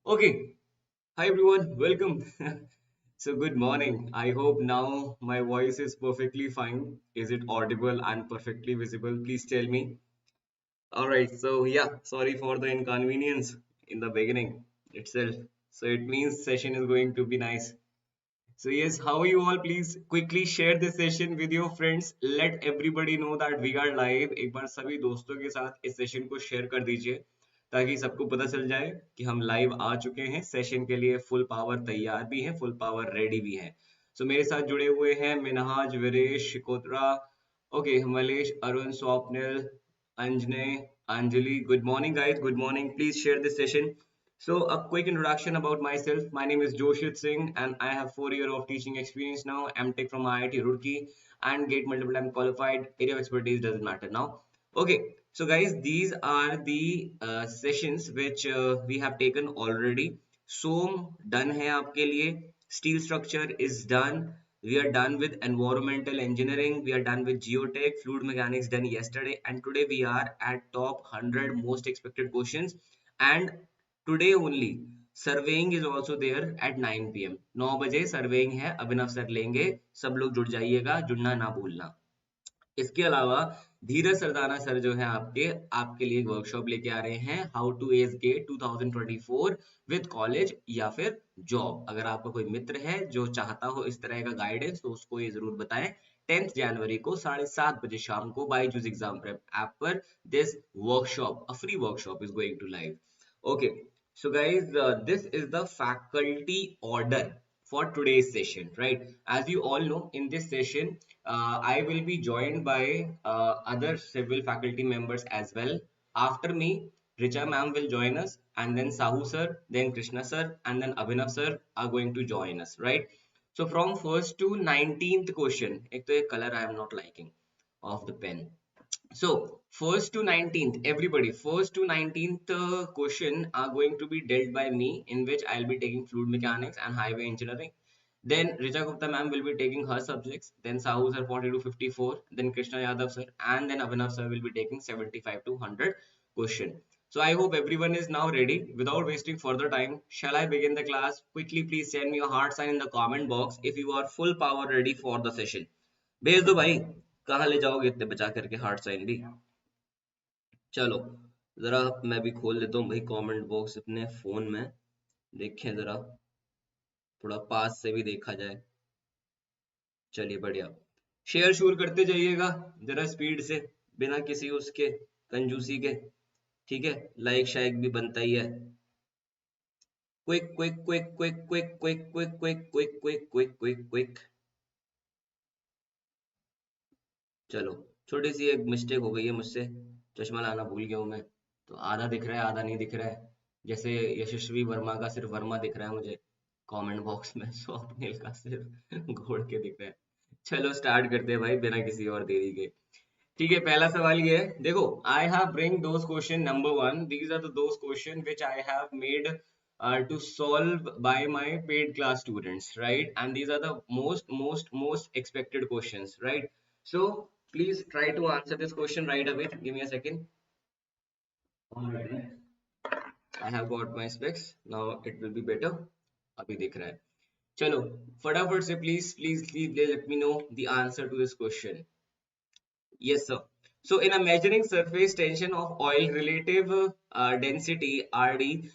Okay, hi everyone, welcome. So, good morning. I hope now my voice is perfectly fine. Is it audible and perfectly visible? Please tell me. All right, so yeah, sorry for the inconvenience in the beginning itself. So, it means session is going to be nice. So yes, how are you all? Please quickly share this session with your friends. Let everybody know that we are live. एक बार सभी दोस्तों के साथ इस session को share कर दीजिए ताकि सबको पता चल जाए कि हम लाइव आ चुके हैं सेशन के लिए फुल पावर तैयार भी हैं फुल पावर रेडी भी हैं सो मेरे साथ जुड़े हुए हैं Minhaj Viresh Shikotra okay Malesh Arun Swapnil Anjane Anjali good morning guys good morning please share this session so, a quick introduction about myself. My name is Joshit Singh, and I have 4 years of teaching experience now. I'm Tech from IIT Roorkee and GATE multiple time qualified. Area of expertise doesn't matter now. Okay, so guys, these are the sessions which we have taken already. SOM done है आपके लिए. Steel structure is done. We are done with environmental engineering. We are done with geotech, fluid mechanics done yesterday, and today we are at top 100 most expected questions. And today only surveying is also there at 9 PM 9 बजे surveying है अभिनव sir लेंगे सब लोग जुड़ जाइएगा जुड़ना ना भूलना इसके अलावा धीरज सरदाना सर जो है आपके आपके लिए एक वर्कशॉप लेके आ रहे हैं how to ace GATE 2024 with college या फिर जॉब अगर आपका कोई मित्र है जो चाहता हो इस तरह का गाइडेंस तो उसको ये जरूर बताएं 10th जनवरी को 7:30 बजे शाम को बायजूस एग्जाम प्रेप ऐप पर this workshop a free workshop is going to live okay so guys this is the faculty order for today's session right as you all know in this session I will be joined by other civil faculty members as well after me Richa ma'am will join us and then Sahu sir then Krishna sir and then Abhinav sir are going to join us right so from first to 19th question ek to ye color I am not liking of the pen so, first to 19th, everybody, first to 19th question are going to be dealt by me, in which I'll be taking fluid mechanics and highway engineering. Then Richa Gupta ma'am will be taking her subjects. Then Sahu sir 40 to 54. Then Krishna Yadav sir and then Abhinav sir will be taking 75 to 100 question. So I hope everyone is now ready. Without wasting further time, shall I begin the class? Quickly, please send me a heart sign in the comment box if you are full power ready for the session. भेज दो भाई कहाँ ले जाओगे इतने बचा करके heart sign भी चलो जरा मैं भी खोल लेता हूँ भाई कमेंट बॉक्स अपने फोन में देखें जरा थोड़ा पास से भी देखा जाए चलिए बढ़िया शेयर शूर करते जाइएगा जरा स्पीड से बिना किसी उसके कंजूसी के ठीक है लाइक शाइक भी बनता ही है quick quick quick quick quick quick quick quick quick quick quick quick quick चलो छोटी सी एक मिस्टेक हो गई है मुझसे चश्मा लाना भूल गया हूँ मैं तो आधा दिख रहा है आधा नहीं दिख रहा है जैसे यशस्वी वर्मा का सिर्फ वर्मा दिख रहा है मुझे कमेंट बॉक्स में स्वप्निल का सिर्फ घोड़ के दिख रहा है चलो स्टार्ट करते हैं भाई बिना किसी और देरी के ठीक है पहला सवाल ये है देखो I have bring those question number 1 these are the those question which I have made to solve by my paid class students right and these are the most expected questions right so please try to answer this question right away give me a second alright I have got my specs now it will be better अभी दिख रहा है चलो फटाफट से please let me know the answer to this question yes, sir. So, in a measuring surface tension of oil, relative density RD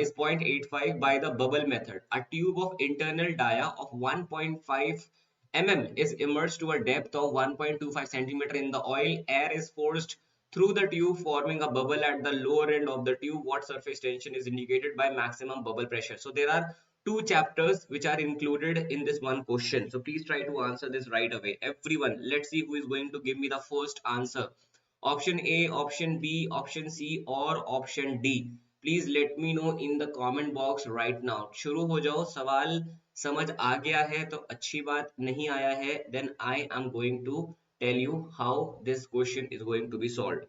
is 0.85 by the bubble method. A tube of internal dia of 1.5 mm is immersed to a depth of 1.25 centimeter in the oil. Air is forced through the tube, forming a bubble at the lower end of the tube. What surface tension is indicated by maximum bubble pressure? So, there are two chapters which are included in this one question. So please try to answer this right away. Everyone, let's see who is going to give me the first answer. Option A, option B, option C or option D. Please let me know in the comment box right now. शुरू हो जाओ सवाल समझ आ गया है तो अच्छी बात नहीं आया है then I am going to tell you how this question is going to be solved.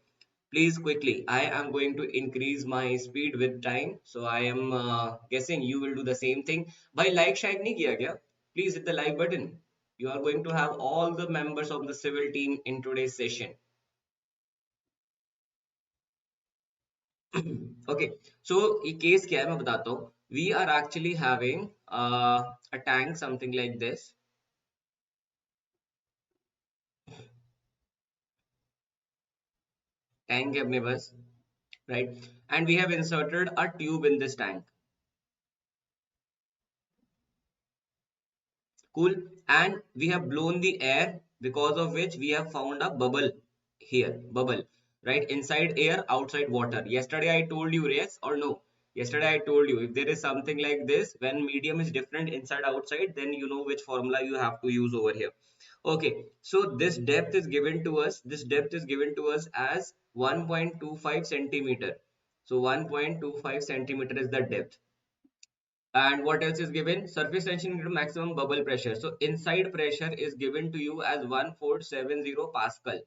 Please quickly I am going to increase my speed with time so I am guessing you will do the same thing by like share नहीं किया क्या please hit the like button you are going to have all the members of the civil team in today's session okay so ये case क्या है मैं बताता हूँ we are actually having a tank something like this. Tank है अपने पास, right? And we have inserted a tube in this tank. Cool. And we have blown the air, because of which we have found a bubble here. Bubble. Right? Inside air, outside water. Yesterday I told you, yes or no? Yesterday I told you, if there is something like this, when medium is different inside outside, then you know which formula you have to use over here. Okay. So this depth is given to us. This depth is given to us as 1.25 centimeter. So 1.25 centimeter is the depth. And what else is given? Surface tension into maximum bubble pressure. So inside pressure is given to you as 1470 Pascal.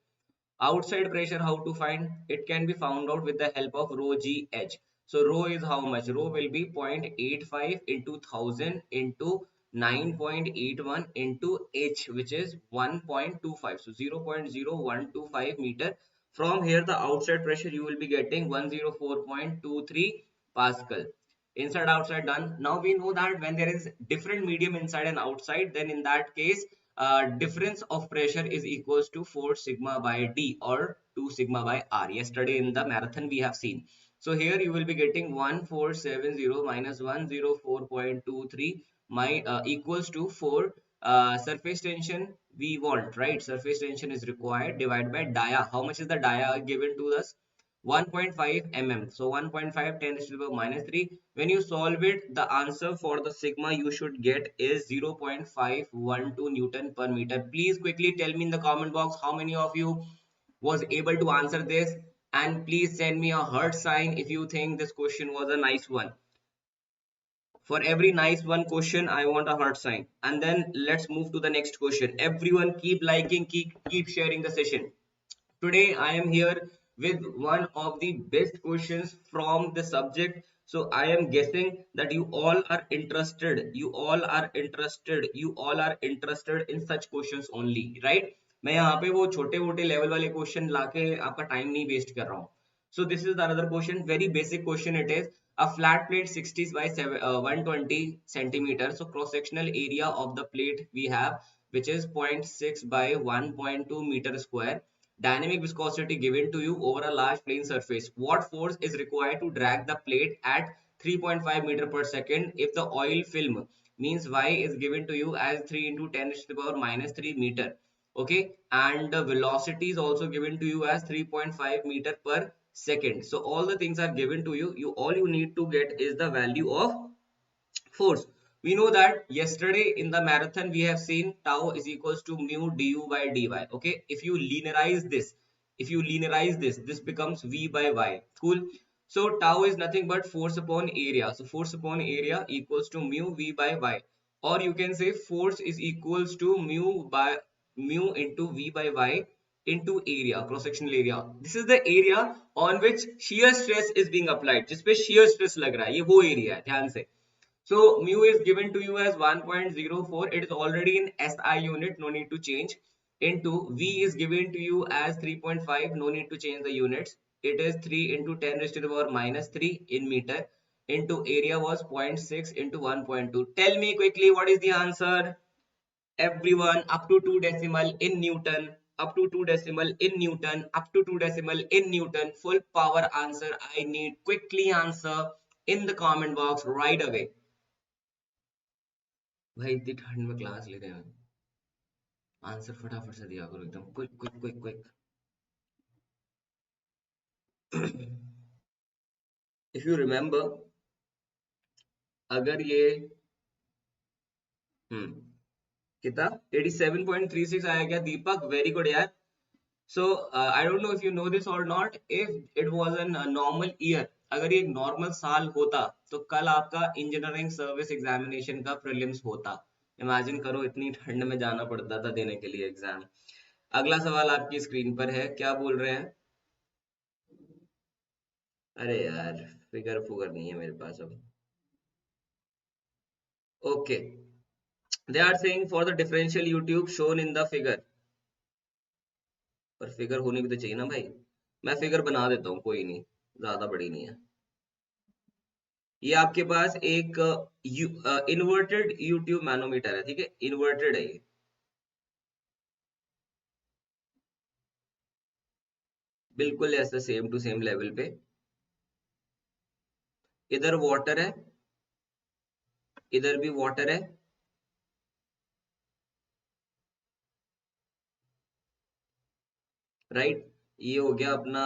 Outside pressure, how to find? It can be found out with the help of rho g h. So rho is how much? Rho will be 0.85 into 1000 into 9.81 into h, which is 1.25. So 0.0125 meter. From here, the outside pressure you will be getting 104.23 Pascal. Inside outside done. Now we know that when there is different medium inside and outside, then in that case difference of pressure is equals to 4 sigma by d or 2 sigma by r. Yesterday in the marathon we have seen. So here you will be getting 1470 minus 104.23 my equals to 4 surface tension we want, right? Surface tension is required divided by dia. How much is the dia given to us? 1.5 mm. So 1.5 10 to the power minus 3. When you solve it, the answer for the sigma you should get is 0.512 Newton per meter. Please quickly tell me in the comment box how many of you was able to answer this, and please send me a heart sign if you think this question was a nice one. For every nice one question, I want a heart sign. And then let's move to the next question. Everyone keep liking, keep sharing the session. Today I am here with one of the best questions from the subject. So I am guessing that you all are interested. You all are interested. You all are interested in such questions only, right? मैं यहाँ पे वो छोटे मोटे level वाले question लाके आपका time नहीं वेस्ट कर रहा हूँ. So this is the another question. Very basic question it is. A flat plate 60 by 120 centimeters. So cross sectional area of the plate we have, which is zero point 0.6 by 1.2 meter square. Dynamic viscosity given to you over a large plane surface. What force is required to drag the plate at 3.5 meter per second if the oil film means Y is given to you as 3 into 10 to the power minus 3 meter. Okay, and the velocity is also given to you as 3.5 meter per second. So all the things are given to you. All you need to get is the value of force. We know that yesterday in the marathon we have seen tau is equals to mu du by dy. Okay, if you linearize this, this becomes v by y. Cool. So tau is nothing but force upon area. So force upon area equals to mu v by y, or you can say force is equals to mu into v by y into area, cross sectional area. This is the area on which shear stress is being applied. जिस पे shear stress लग रहा है, ये वो area है, ध्यान से. So mu is given to you as 1.04. It is already in SI unit, no need to change. Into V is given to you as 3.5, no need to change the units. It is 3 into 10 raised to the power minus 3 in meter. Into area was zero point 0.6 into 1.2. Tell me quickly what is the answer? Everyone, up to 2 decimal in Newton. Up to 2 decimal in Newton. Up to 2 decimal in Newton. Full power answer. I need quickly answer in the comment box right away. भाई इतनी ठंड में class ले रहे हैं, answer फटाफट से दिया करो, एकदम quick quick quick quick. If you remember, अगर ये कितना 87.36 आया क्या दीपक? वेरी गुड यार. So I don't know if you know this और not. If it was an normal year, अगर ये एक नॉर्मल साल होता, तो कल आपका इंजीनियरिंग सर्विस एग्जामिनेशन का प्रीलिम्स होता. इमेजिन करो, इतनी ठंड में जाना पड़ता था देने के लिए एग्जाम. अगला सवाल आपकी स्क्रीन पर है, क्या बोल रहे हैं? अरे यार, फिगर फुगर नहीं है मेरे पास अब. Okay, they are saying for the differential U-tube shown in the figure. पर फिगर होनी भी तो चाहिए ना भाई. मैं फिगर बना देता हूँ, कोई नहीं, ज्यादा बड़ी नहीं है. ये आपके पास एक इन्वर्टेड यूट्यूब मैनोमीटर है, ठीक है, इन्वर्टेड है ये। बिल्कुल ऐसा सेम टू सेम लेवल पे। इधर वाटर है, इधर भी वाटर है, राइट। ये हो गया अपना,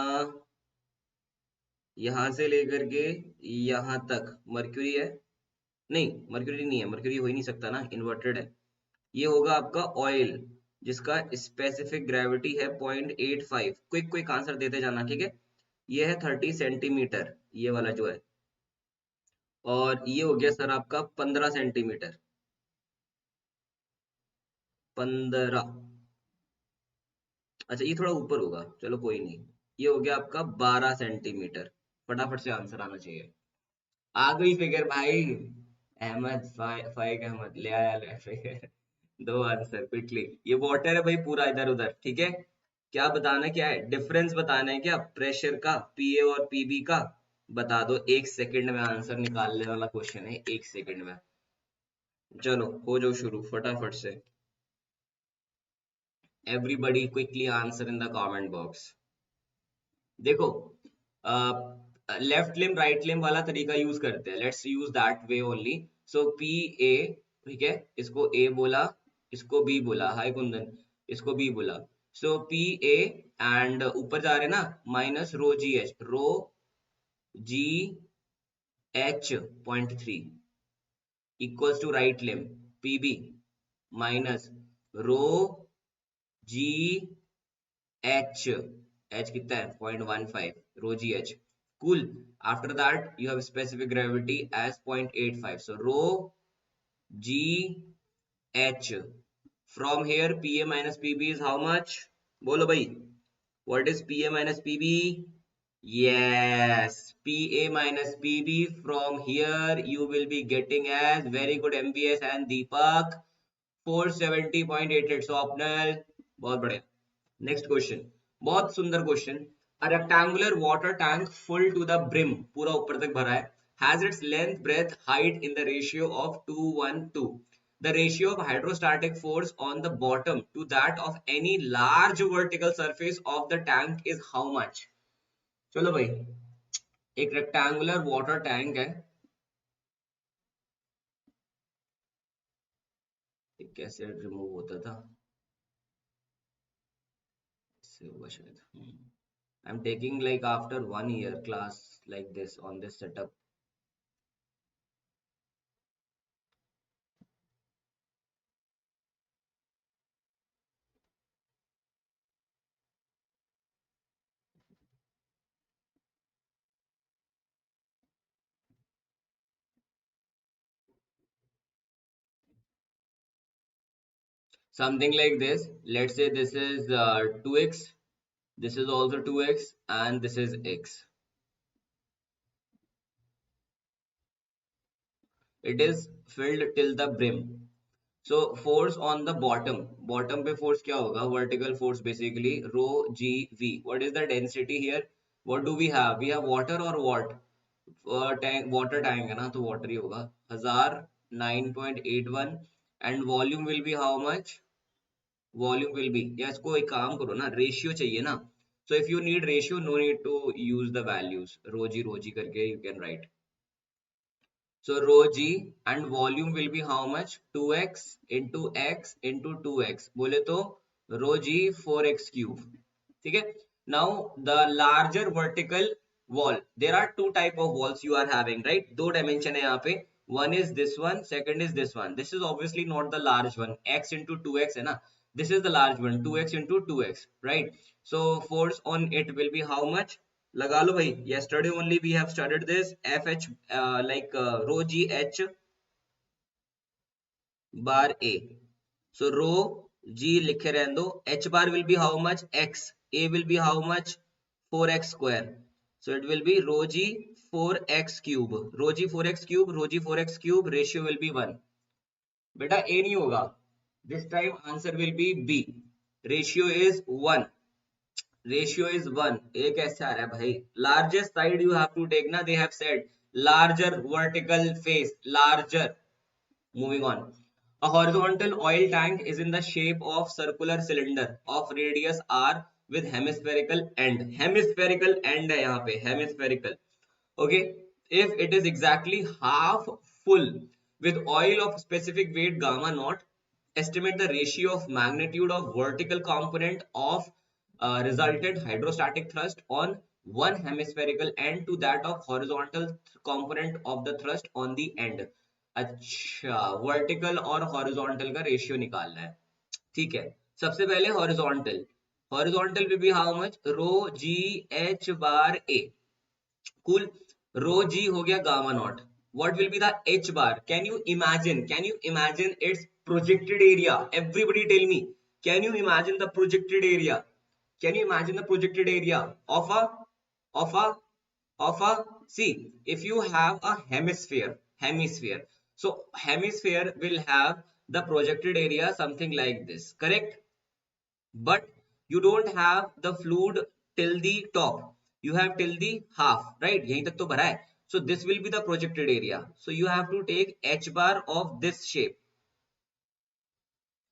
यहां से लेकर के यहां तक मर्क्यूरी है। नहीं, मर्क्यूरी नहीं है, मर्क्यूरी हो ही नहीं सकता ना, इन्वर्टेड है। ये होगा आपका ऑयल, जिसका स्पेसिफिक ग्रेविटी है 0.85। क्विक क्विक आंसर देते जाना, ठीक है। ये है 30 सेंटीमीटर, ये वाला जो है। और ये हो गया सर आपका 15 सेंटीमीटर। 15। अच्छा, ये थोड़ा ऊपर होगा, चलो कोई नहीं। ये हो गया आपका 12 सेंटीमीटर। फटाफट से आंसर आना चाहिए। आ गई फिगर भाई। अहमद फाइक अहमद ले आया, ले फिगर। दो आंसर क्विकली। ये वाटर है भाई पूरा, इधर उधर, ठीक है। क्या बताना, क्या है डिफरेंस बताना है क्या, प्रेशर का, पीए और पीबी का। बता दो, 1 सेकंड में आंसर निकालने वाला क्वेश्चन है, 1 सेकंड में। चलो हो जाओ शुरू फटाफट से। Everybody quickly answer in the comment box. देखो, लेफ्ट लिम राइट लिम वाला तरीका यूज करते हैं, let's use that way only. So P A, ठीक है, इसको ए बोला, इसको बी बोला, हाय कुंदन, इसको बी बोला। सो पी ए, एंड ऊपर जा रहे हैं ना, minus rho g h, rho g h 0.3 equals to right lim P B minus rho g h, h कितना है 0.15 rho g h, cool. After that you have specific gravity as 0.85, so rho g h. From here pa minus pb is how much, bolo bhai, what is pa minus pb? Yes, pa minus pb from here you will be getting as, very good mbs and deepak, 470.88, so optional। बहुत बढ़िया। Next question, बहुत सुंदर question. A rectangular water tank full to the brim, पूरा ऊपर तक भरा है, has its length breadth height in the ratio of 2:1:2। The ratio of hydrostatic force on the bottom to that of any large vertical surface of the tank is how much. चलो भाई, एक rectangular water tank है, ये कैसे remove होता था, इससे होगा शायद। I'm taking like after 1 year class like this on this setup. Something like this. Let's say this is 2x, this is also 2x, and this is x. It is filled till the brim. So force on the bottom. Bottom पे force क्या होगा? Vertical force basically rho g v. What is the density here? What do we have? We have water or what? Tank, water tank है ना, तो water ही होगा। 1009.81, and volume will be how much? Volume will be, या इसको एक काम करो ना, रेशियो चाहिए ना। So if you need ratio, no need to use the values, rho g करके you can write. So rho g and volume will be how much? 2x into x into 2x, बोले तो rho g 4x cube, ठीक है। Now the larger vertical wall, there are two type of walls you are having, right? दो dimension है यहाँ पे, one is this one, second is this one. This is obviously not the large one, x into 2x है ना, this is the large one, 2x into 2x, right? So force on it will be how much? लगा लो भाई, yesterday only we have studied this, fh like rho g h bar a. So rho g लिखे रहने दो, h bar will be how much? X, a will be how much? 4x square. So it will be rho g 4x cube, rho g 4x cube, rho g 4x cube, ratio will be 1। बेटा a नहीं होगा, this time answer will be b, ratio is 1, ratio is 1। एक ऐसे आ रहा है भाई, largest side you have to take ना, they have said larger vertical face, larger. Moving on. A horizontal oil tank is in the shape of circular cylinder of radius r with hemispherical end. Hemispherical end है यहाँ पे, hemispherical. Okay, if it is exactly half full with oil of specific weight gamma naught, estimate the ratio of magnitude of vertical component of resultant hydrostatic thrust on one hemispherical end to that of horizontal component of the thrust on the end. अच्छा, vertical और horizontal का ratio निकालना है. ठीक है, सबसे पहले horizontal. Horizontal will be how much? Rho g h bar A. Cool. Rho g हो गया gamma naught. What will be the h bar? Can you imagine? Can you imagine its projected area? Everybody tell me. Can you imagine the projected area? Can you imagine the projected area of of a a see, if you have a hemisphere, so hemisphere will have the projected area something like this, correct? But you don't have the fluid till the top, you have till the half, right? yahi tak to bhara hai. So this will be the projected area, so you have to take h bar of this shape,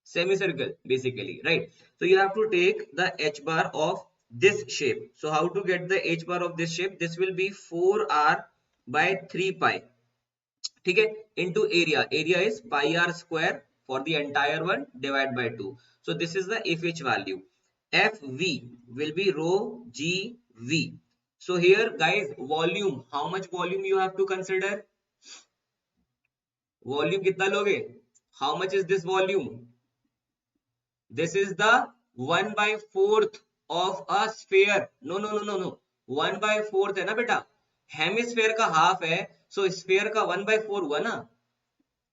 semicircle basically, right? So you have to take the h bar of this shape. So how to get the h bar of this shape? This will be 4r by 3 pi. ठीक है, into area is pi r square for the entire one divided by 2. So this is the FH value. FV will be rho GV. So here guys, volume, how much volume you have to consider? Volume कितना लोगे? How much is this volume? This is the 1 by 4th of a sphere. No no no no no, 1 by 4th है ना बेटा, hemisphere का half है, so sphere का 1 by 4 हुआ ना.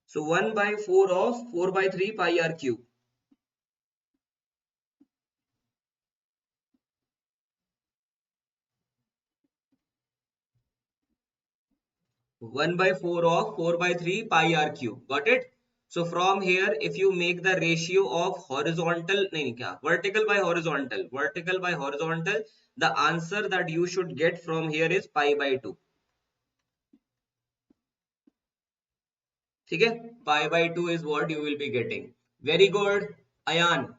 So 1 by 4 of 4 by 3 pi r cube. 1 by 4 of 4 by 3 pi r cube. Got it? So from here, if you make the ratio of horizontal, नहीं क्या, vertical by horizontal, the answer that you should get from here is pi by 2. ठीक है? Pi by 2 is what you will be getting. Very good, Ayan.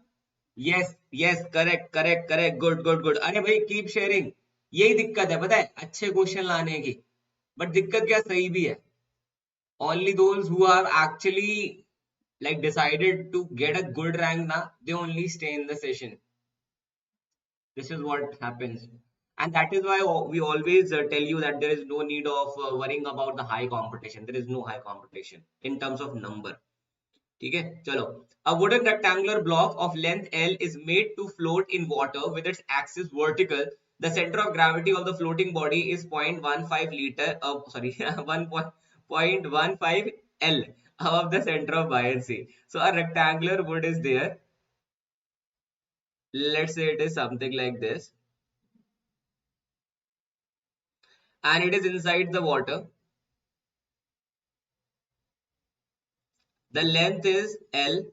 Yes, yes, correct, correct, correct. Good, good, good. अरे भाई keep sharing. यही दिक्कत है, पता है, अच्छे क्वेश्चन लाने की. बट दिक्कत क्या, सही भी है. Only those who have actually like decided to get a good rank now, they only stay in the session. This is what happens. And that is why we always tell you that there is no need of worrying about the high competition. There is no high competition in terms of number. ठीक है, चलो. A wooden rectangular block of length L is made to float in water with its axis vertical. The center of gravity of the floating body is 0.15 liter, sorry, 1.15 L above the center of buoyancy. So a rectangular wood is there. Let's say it is something like this, and it is inside the water. The length is L.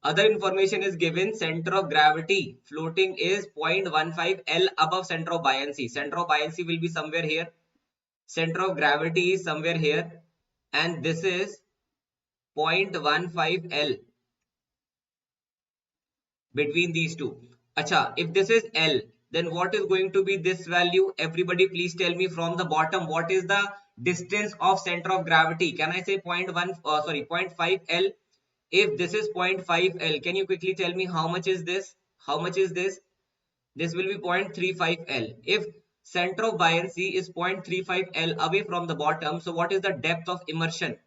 Other information is given. Center of gravity floating is 0.15 L above center of buoyancy. Center of buoyancy will be somewhere here. Center of gravity is somewhere here. And this is 0.15 L between these two. Acha, if this is L, then what is going to be this value? Everybody please tell me from the bottom, what is the distance of center of gravity? Can I say 0.5 L? If this is 0.5 L, can you quickly tell me how much is this? How much is this? This will be 0.35 L. If center of buoyancy is 0.35 L away from the bottom, so what is the depth of immersion?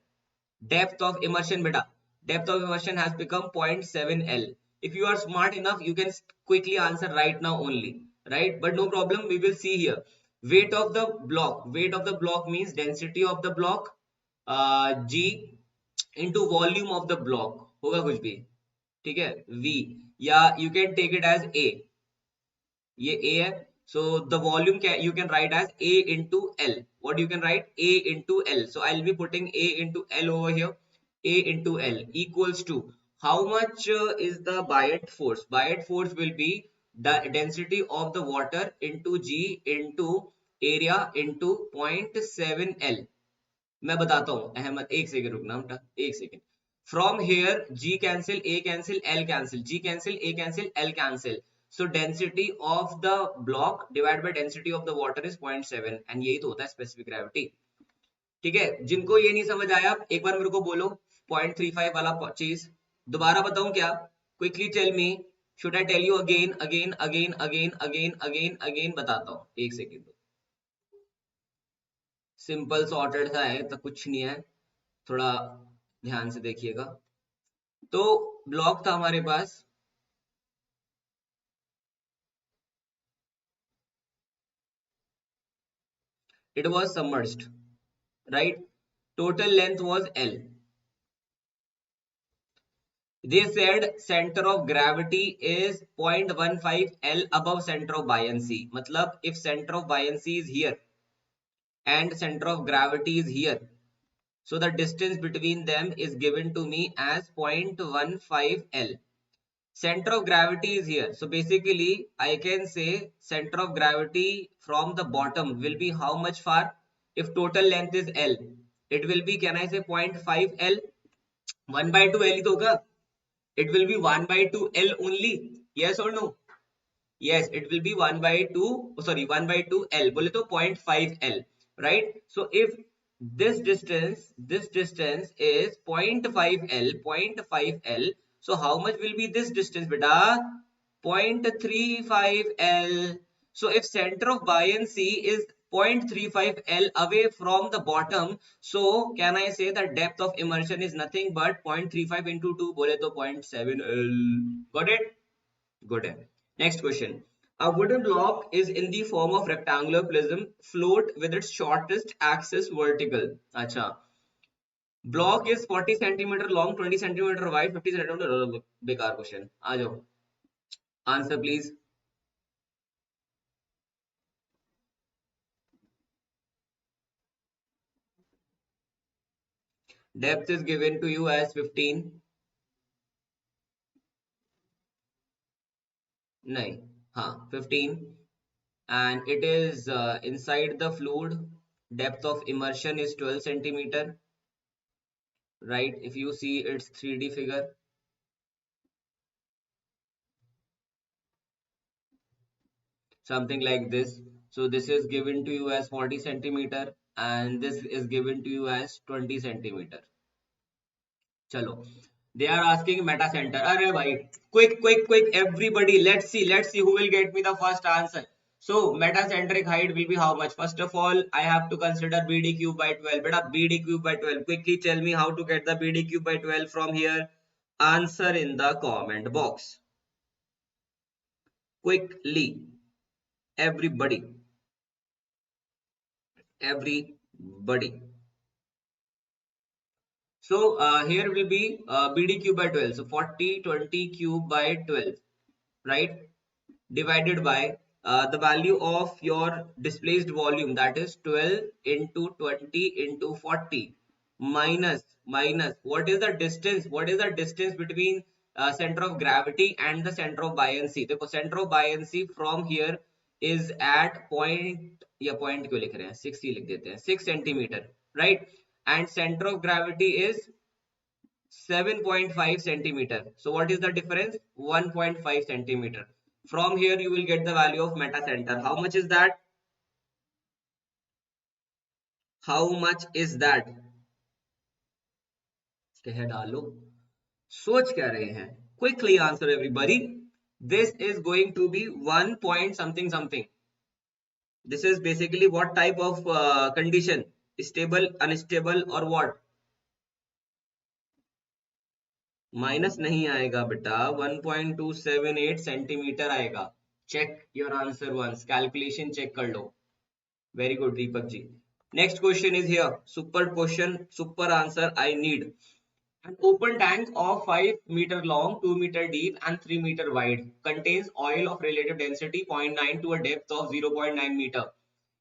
Depth of immersion, beta. Depth of immersion has become 0.7 L. If you are smart enough, you can quickly answer right now only, right? But no problem, we will see here. Weight of the block. Weight of the block means density of the block, G into volume of the block. होगा कुछ भी, ठीक है, V, या you can take it as A. ये A है, so the volume you can write as A into L. What you can write? A into L. So I'll be putting A into L over here. A into L equals to how much is the buoyant force? Buoyant force will be the density of the water into G into area into 0.7 L। मैं बताता हूं अहमद, एक second रुकना बेटा, एक second. From here g cancel, A cancel, L cancel, g cancel, A cancel, L cancel. So density of the block divide by density of the water is 0.7, and यही तो होता है स्पेसिफिक ग्रेविटी। ठीक है, जिनको ये नहीं समझ आया एक बार मेरे को बोलो 0.35 वाला चीज दोबारा बताऊं क्या? Quickly tell me, should I tell you again again again again again again again? बताता हूं, एक सेकेंड। सिंपल सॉर्टेड सा है तो कुछ नहीं है, थोड़ा ध्यान से देखिएगा। तो ब्लॉक था हमारे पास, it was submerged, right? Total length was L. They said center of gravity is 0.15 L above center of buoyancy. मतलब if center of buoyancy is here and center of gravity is here, so the distance between them is given to me as 0.15 L. Center of gravity is here, so basically I can say center of gravity from the bottom will be how much far? If total length is L, it will be, can I say 0.5 L? 1 by 2 L ही तो होगा, it will be 1 by 2 L only, yes or no? Yes, it will be 1 by 2, sorry 1 by 2 L, बोले तो 0.5 L, right? So if this distance is 0.5 L, 0.5 L, so how much will be this distance beta? 0.35 L. So if center of buoyancy is 0.35 L away from the bottom, so can I say that depth of immersion is nothing but 0.35 into 2, बोले तो 0.7 L. Got it? Good. Next question. A wooden block is in the form of rectangular prism float with its shortest axis vertical. अच्छा. Block is 40 centimeter long, 20 centimeter wide, 50 centimeter. बेकार question. आ जाओ. Answer please. Depth is given to you as 15. नहीं. हाँ, 15. And it is inside the fluid. Depth of immersion is 12 centimeter. Right? If you see its 3D figure. Something like this. So this is given to you as 40 centimeter and this is given to you as 20 centimeter. Chalo. They are asking meta center. Arey bhai, quick, everybody. Let's see who will get me the first answer. So metacentric height will be how much? First of all, I have to consider BD cube by 12. Beta BD cube by 12. Quickly tell me how to get the BD cube by 12 from here. Answer in the comment box. Quickly, everybody. Everybody. So here will be BD cube by 12. So 40, 20 cube by 12, right? Divided by the value of your displaced volume, that is 12 into 20 into 40 minus what is the distance? What is the distance between center of gravity and the center of buoyancy? देखो center of buoyancy from here is at point, या point क्यों लिख रहे हैं, 6 ही लिख देते हैं, 6 centimeter, right? And center of gravity is 7.5 centimeter. So what is the difference? 1.5 centimeter. From here you will get the value of meta center. How much is that? How much is that? कह डालो, सोच क्या रहे हैं? Quickly answer everybody. This is going to be 1 point something something. This is basically what type of condition? Stable, unstable or what? माइनस नहीं आएगा बेटा, 1.278 सेंटीमीटर आएगा. Check your answer once, calculation check कर लो. Very good Deepak ji. Next question is here. Super question, super answer I need. An open tank of 5 meter long, 2 meter deep and 3 meter wide contains oil of relative density 0.9 to a depth of 0.9 meter.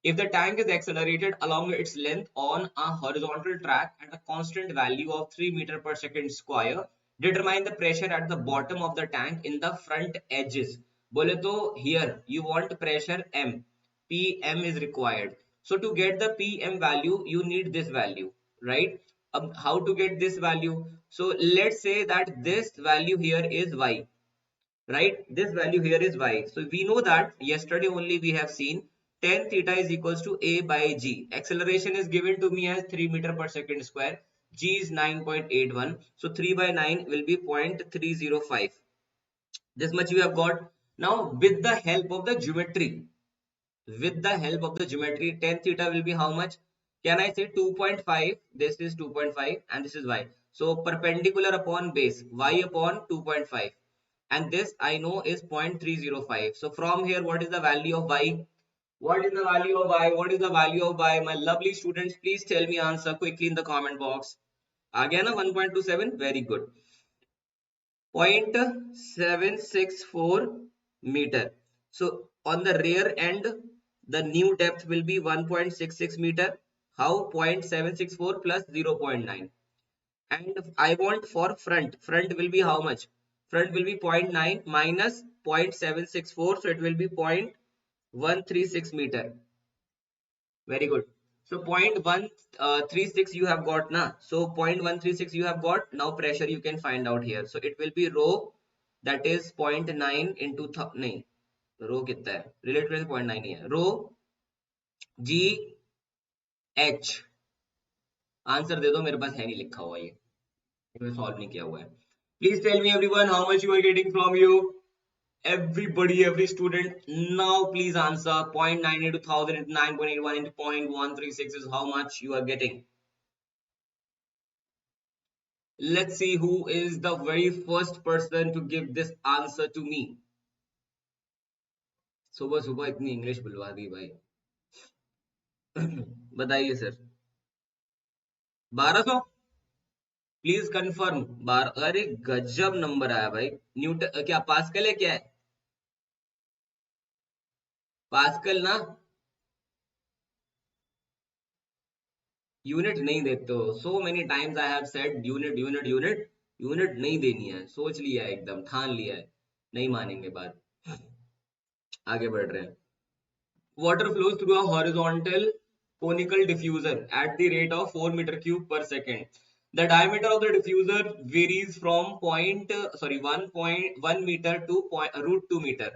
If the tank is accelerated along its length on a horizontal track at a constant value of 3 meter per second square, determine the pressure at the bottom of the tank in the front edges. बोले तो here you want pressure M. PM is required. So to get the PM value, you need this value, right? How to get this value? So let's say that this value here is Y, right? This value here is Y. So we know that yesterday only we have seen tan theta is equals to A by G. Acceleration is given to me as 3 meter per second square. G is 9.81. So 3 by 9 will be 0.305. This much we have got. Now with the help of the geometry, tan theta will be how much? Can I say 2.5? This is 2.5 and this is Y. So perpendicular upon base, Y upon 2.5. And this I know is 0.305. So from here, what is the value of Y? What is the value of Y? What is the value of Y? My lovely students, please tell me answer quickly in the comment box. Again, 1.27. Very good. 0.764 meter. So on the rear end, the new depth will be 1.66 meter. How? 0.764 plus 0.9. And I want for front. Front will be how much? Front will be 0.9 minus 0.764. So it will be 0.136 meter. Very good. So 0.136 you have got na. So 0.136 you have got. Now pressure you can find out here. So it will be rho, that is 0.9 into नहीं, rho कितना है? Related to 0.9 ही है. Rho G H. Answer दे दो, मेरे पास है नहीं लिखा हुआ ये सॉल्व नहीं किया हुआ है. Please tell me everyone how much you are getting from you. Everybody, every student, now please answer. 0.9 into 1000 into 9.81 into 0.136 is how much you are getting. Let's see who is the very first person to give this answer to me. सुबह सुबह इतनी English बुलवा दी भाई. बताइए sir. 1200. Please confirm. 12. अरे गजब number आया भाई. न्यूटन क्या पास्कल है क्या है? पास्कल ना. यूनिट नहीं देखते हो. So many times I have said unit unit unit. Unit नहीं देनी है. सोच लिया है, एकदम ठान लिया है. नहीं मानेंगे बात. आगे बढ़ रहे हैं. Water flows through a horizontal conical diffuser at the rate of 4 meter cube per second. The diameter of the diffuser varies from 1.1 meter to root 2 meter.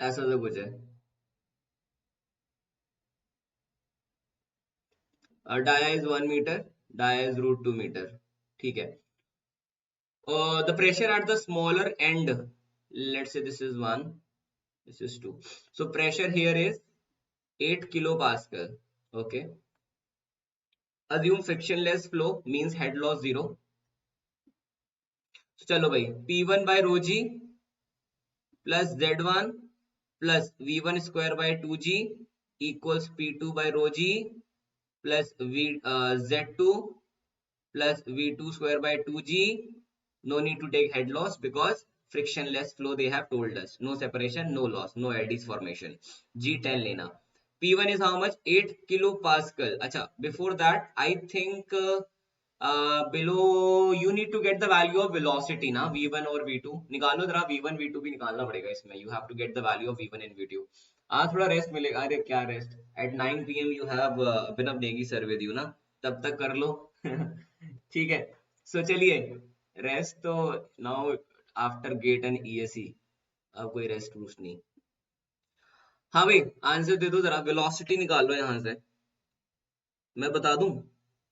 ऐसा तो कुछ है. Dia is 1 meter, dia is root 2 meter. ठीक है. The pressure at the smaller end, let's say this is 1, this is 2. So pressure here is 8 kilopascal. Okay. Assume frictionless flow means head loss 0. So चलो भाई, P1 by rho G plus Z1 plus V1 square by 2G equals P2 by rho G plus Z2 plus V2 square by 2G. No need to take head loss because frictionless flow they have told us. No separation, no loss, no eddies formation. G10 लेना. P1 is how much? 8 kilopascal. अच्छा, before that, I think below you need to get the value of velocity ना, V1 और V2. निकालो जरा. V1 V2 भी निकालना पड़ेगा इसमें. You have to get the value of V1 and V2. आज थोड़ा रेस्ट मिलेगा. अरे क्या rest? At 9 PM you have Abhinav Negi sir with you ना, तब तक कर लो. ठीक है. So चलिए, रेस्ट तो now after GATE and ESE अब कोई रेस्ट रूस्ट नहीं. हाँ भाई, आंसर दे दो जरा. वेलोसिटी निकाल लो यहां से. मैं बता दूं?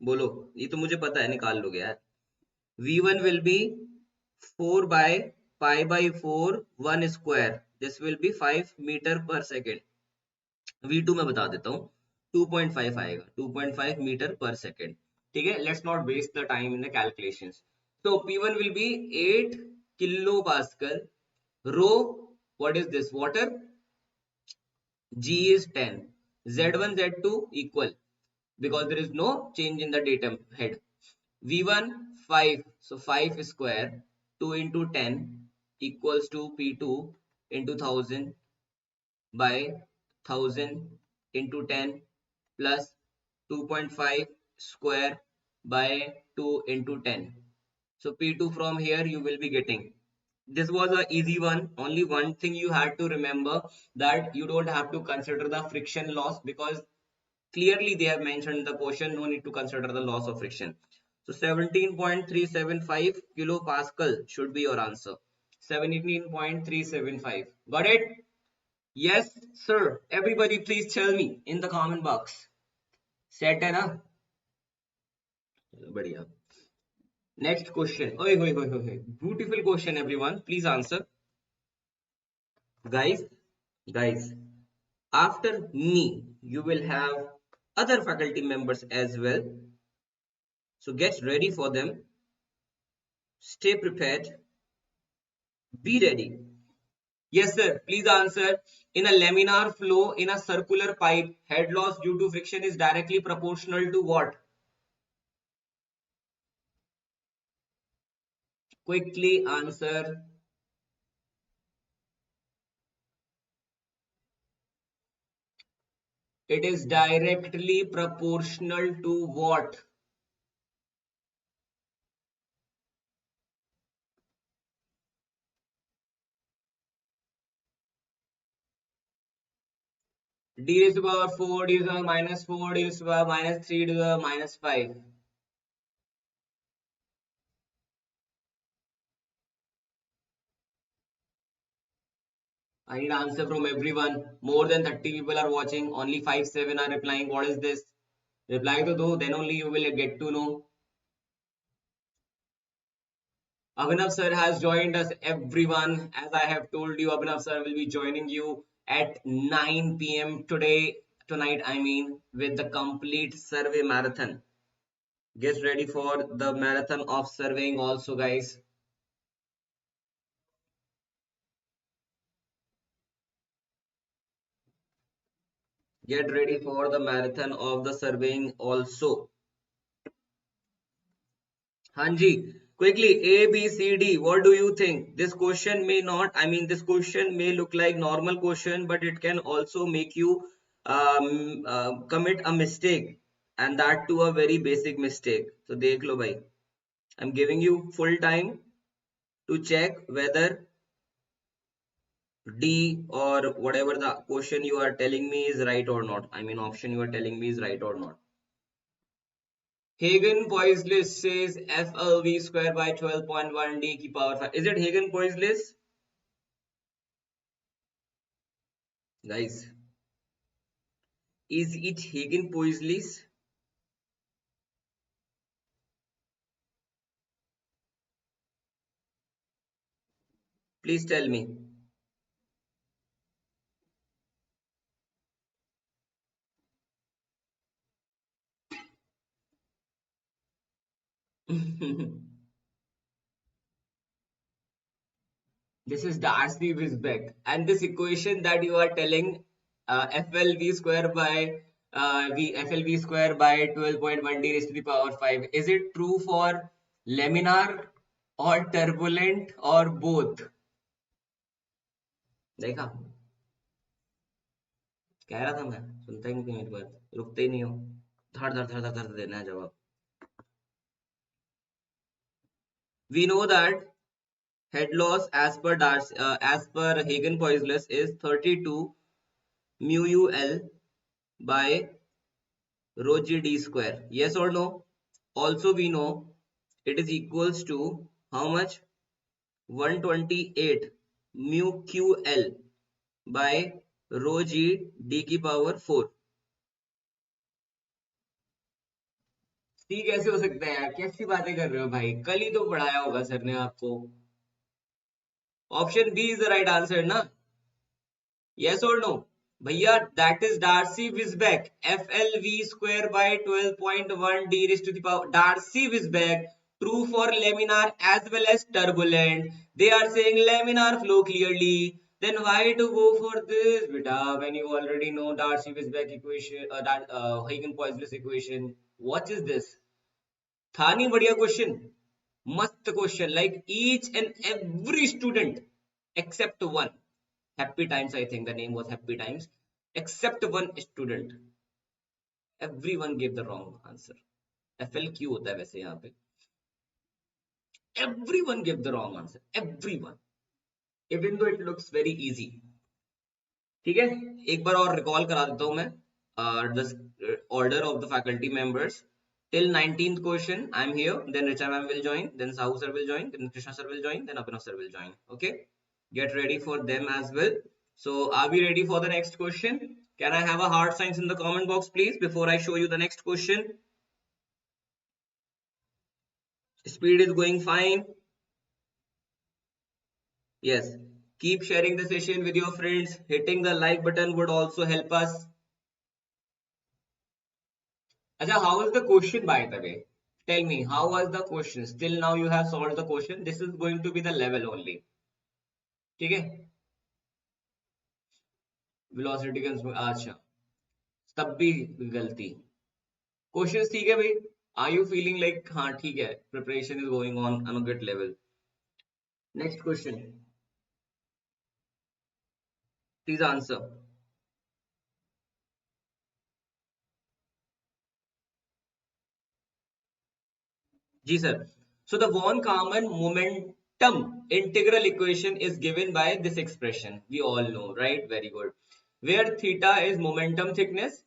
बोलो. ये तो मुझे पता है, निकाल लोगे यार. V1 will be 4 by pi by 4 1 square. This will be 5 meter per second. V2 मैं बता देता हूँ. 2.5 आएगा. 2.5 मीटर पर सेकेंड. ठीक है. Let's not waste the time in the calculations. So P1 will be 8 kilopascal. Rho, what is this? Water. G is 10. Z1, Z2 equal because there is no change in the datum head. V1 5. So 5 square 2 into 10 equals to P2 into 1000 by 1000 into 10 plus 2.5 square by 2 into 10. So P2 from here you will be getting. This was a easy one. Only one thing you had to remember, that you don't have to consider the friction loss, because clearly they have mentioned in the question, no need to consider the loss of friction. So 17.375 kilopascal should be your answer. 17.375. Got it? Yes, sir. Everybody please tell me in the comment box. Set है ना? बढ़िया. Next question. Oi, oi, oi, oi, oi. Beautiful question, everyone. Please answer. Guys, guys, after me, you will have other faculty members as well. So get ready for them. Stay prepared. Be ready. Yes, sir. Please answer. In a laminar flow in a circular pipe, head loss due to friction is directly proportional to what? Quickly answer. It is directly proportional to what? D raised to the power 4, d raised to the power minus 4, d raised to the power minus 3, to the minus 5. I need answer from everyone. More than 30 people are watching. Only 5, 7 are replying. What is this? Reply to do, then only you will get to know. Abhinav sir has joined us, everyone. As I have told you, Abhinav sir will be joining you at 9 p.m. tonight, I mean, with the complete survey marathon. Get ready for the marathon of surveying also, guys. Get ready for the marathon of the surveying also. Hanji, quickly, A, B, C, D, what do you think? This question may not, I mean, this question may look like normal question, but it can also make you commit a mistake, and that too a very basic mistake. So, dekh lo bhai. I'm giving you full time to check whether D or whatever the question you are telling me is right or not. I mean, option you are telling me is right or not. Hagen-Poiseuille says FLV square by 12.1 d की power 5. Is it Hagen-Poiseuille? Guys, is it Hagen-Poiseuille? Please tell me. This is Darcy-Weisbach, and this equation that you are telling, FLV square by FLV square by 12.1 d raised to the power 5. Is it true for laminar or turbulent or both? देखा, कह रहा था मैं, सुनता ही नहीं थी मेरी बात, रुकते ही नहीं हो, धड़ धड़ धड़ धड़ धड़ देना है जवाब. We know that head loss as per Hagen-Poiseuille is 32 mu ul by rho g d square. Yes or no? Also we know it is equals to how much? 128 mu ql by rho g d की power 4. सी कैसे हो सकता है यार? कैसी बातें कर रहे हो भाई? कल ही तो पढ़ाया होगा सर ने आपको. Option B is the right answer ना? Yes or no? Bhaiya, that is Darcy-Weisbach. FLV square by 12.1 d raised to the power. Darcy-Weisbach, true for laminar as well as turbulent. They are saying laminar flow clearly. Then why to go for this, beta, when you already know Darcy-Weisbach equation, that Hagen-Poiseuille equation? What is this? था नहीं बढ़िया question. Must question. Like each and every student except one. Happy Times, I think the name was Happy Times. Except one student. Everyone gave the wrong answer. FLQ होता है वैसे यहाँ पे. Everyone give the wrong answer. Everyone. Even though it looks very easy. ठीक है, एक बार और recall करा देता हूं मैं. The order of the faculty members till 19th question I'm here, then Richa ma'am will join, then Sahu sir will join, then Krishna sir will join, then Abhinav sir will join. Okay, get ready for them as well. So are we ready for the next question? Can I have a heart signs in the comment box please before I show you the next question? Speed is going fine. Yes, keep sharing the session with your friends. Hitting the like button would also help us. Acha, how was the question by the way? Tell me, how was the question? Still now you have solved the question. This is going to be the level only. ठीक है? Velocity का अच्छा, तब भी गलती. Questions ठीक है भाई? Are you feeling like हाँ ठीक है? Preparation is going on a good level. Next question. Please answer. Ji sir. So the von Karman momentum integral equation is given by this expression. We all know, right? Very good. Where theta is momentum thickness,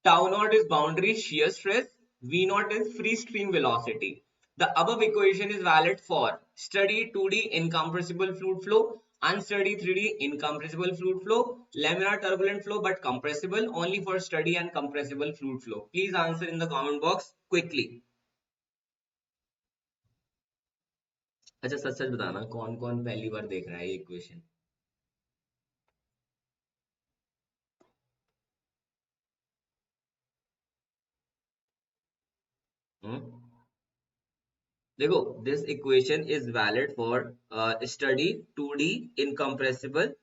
tau naught is boundary shear stress, V naught is free stream velocity. The above equation is valid for steady 2D incompressible fluid flow, unsteady 3D incompressible fluid flow, laminar turbulent flow but compressible only for steady and compressible fluid flow. Please answer in the comment box quickly. अच्छा सच सच बताना कौन कौन पहली बार देख रहा है ये equation. देखो this equation is valid for study 2D incompressible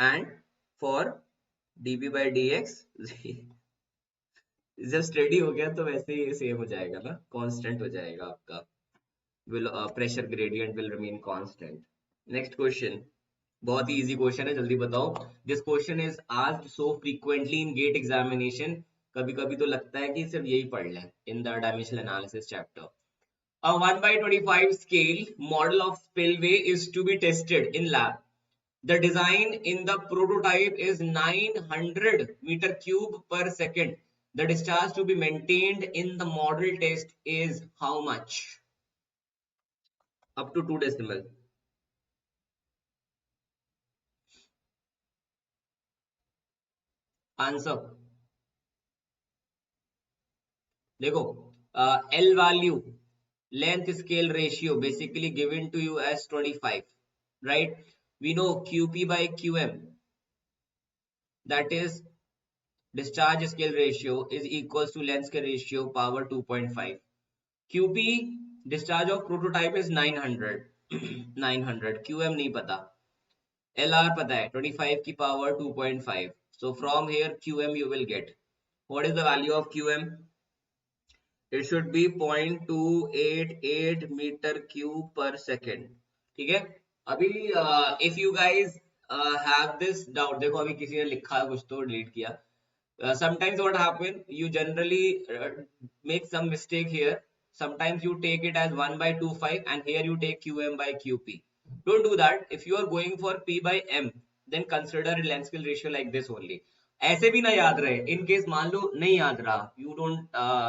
and for dB by dx. जब स्टडी हो गया तो वैसे ही सेम हो जाएगा ना, कांस्टेंट हो जाएगा आपका. will pressure gradient will remain constant. Next question. बहुत ही इजी क्वेश्चन है, जल्दी बताओ. This question is asked so frequently in GATE examination. कभी कभी तो लगता है कि सिर्फ यही पढ़ लें in the dimensional analysis chapter. A 1 by 25 scale model of spillway is to be tested in lab. The design in the prototype is 900 meter cube per second. The discharge to be maintained in the model test is how much? Up to 2 decimal. Answer. देखो L value, length scale ratio basically given to you as 25, right? We know QP by QM, that is discharge scale ratio, is equals to length scale ratio power 2.5. QP discharge of prototype is 900. 900 QM नहीं पता, LR पता है 25 की power 2.5. So from here QM you will get. What is the value of QM? It should be 0.288 meter cube per second. ठीक है. अभी if you guys have this doubt, देखो अभी किसी ने लिखा है कुछ तो डिलीट किया. Sometimes what happen, you generally make some mistake here. Sometimes you take it as 1 by 25 and here you take qm by qp. Don't do that. If you are going for p by m, then consider a length scale ratio like this only. ऐसे भी ना याद रहे, in case मान लो नहीं याद रहा,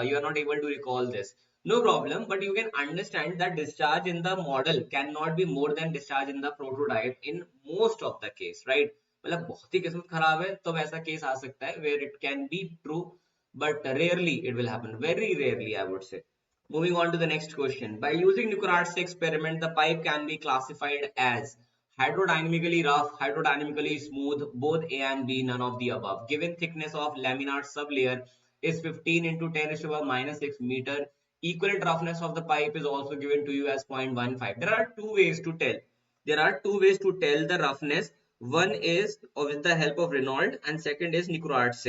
you are not able to recall this, no problem, but you can understand that discharge in the model cannot be more than discharge in the prototype in most of the case, right? मतलब बहुत ही किस्मत खराब है तो वैसा case आ सकता है where it can be true, but rarely it will happen, very rarely I would say. Moving on to the next question. By using Nicorat's experiment, the pipe can be classified as hydrodynamically rough, hydrodynamically smooth, both A and B, none of the above. Given thickness of laminar sublayer is 15 into 10 raised to the power minus 6 meter. Equivalent roughness of the pipe is also given to you as 0.15. There are two ways to tell. There are two ways to tell the roughness. One is with the help of Reynolds and second is Nicorat's.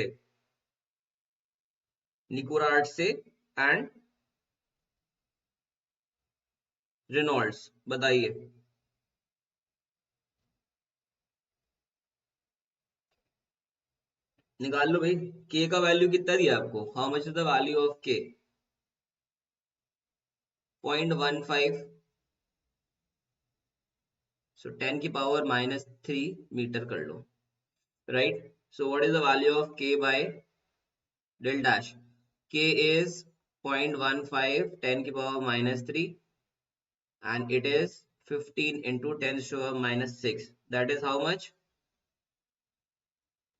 Nicorat's and Reynolds. बताइए. निकाल लो भाई. K का value कितना दिया आपको? How much is the value of K? 0.15, so 10 की power -3 metre कर लो, right? So what is the value of k by del dash? K is 0.15, 10 की power -3, and it is 15 into 10 to the power -6. That is how much?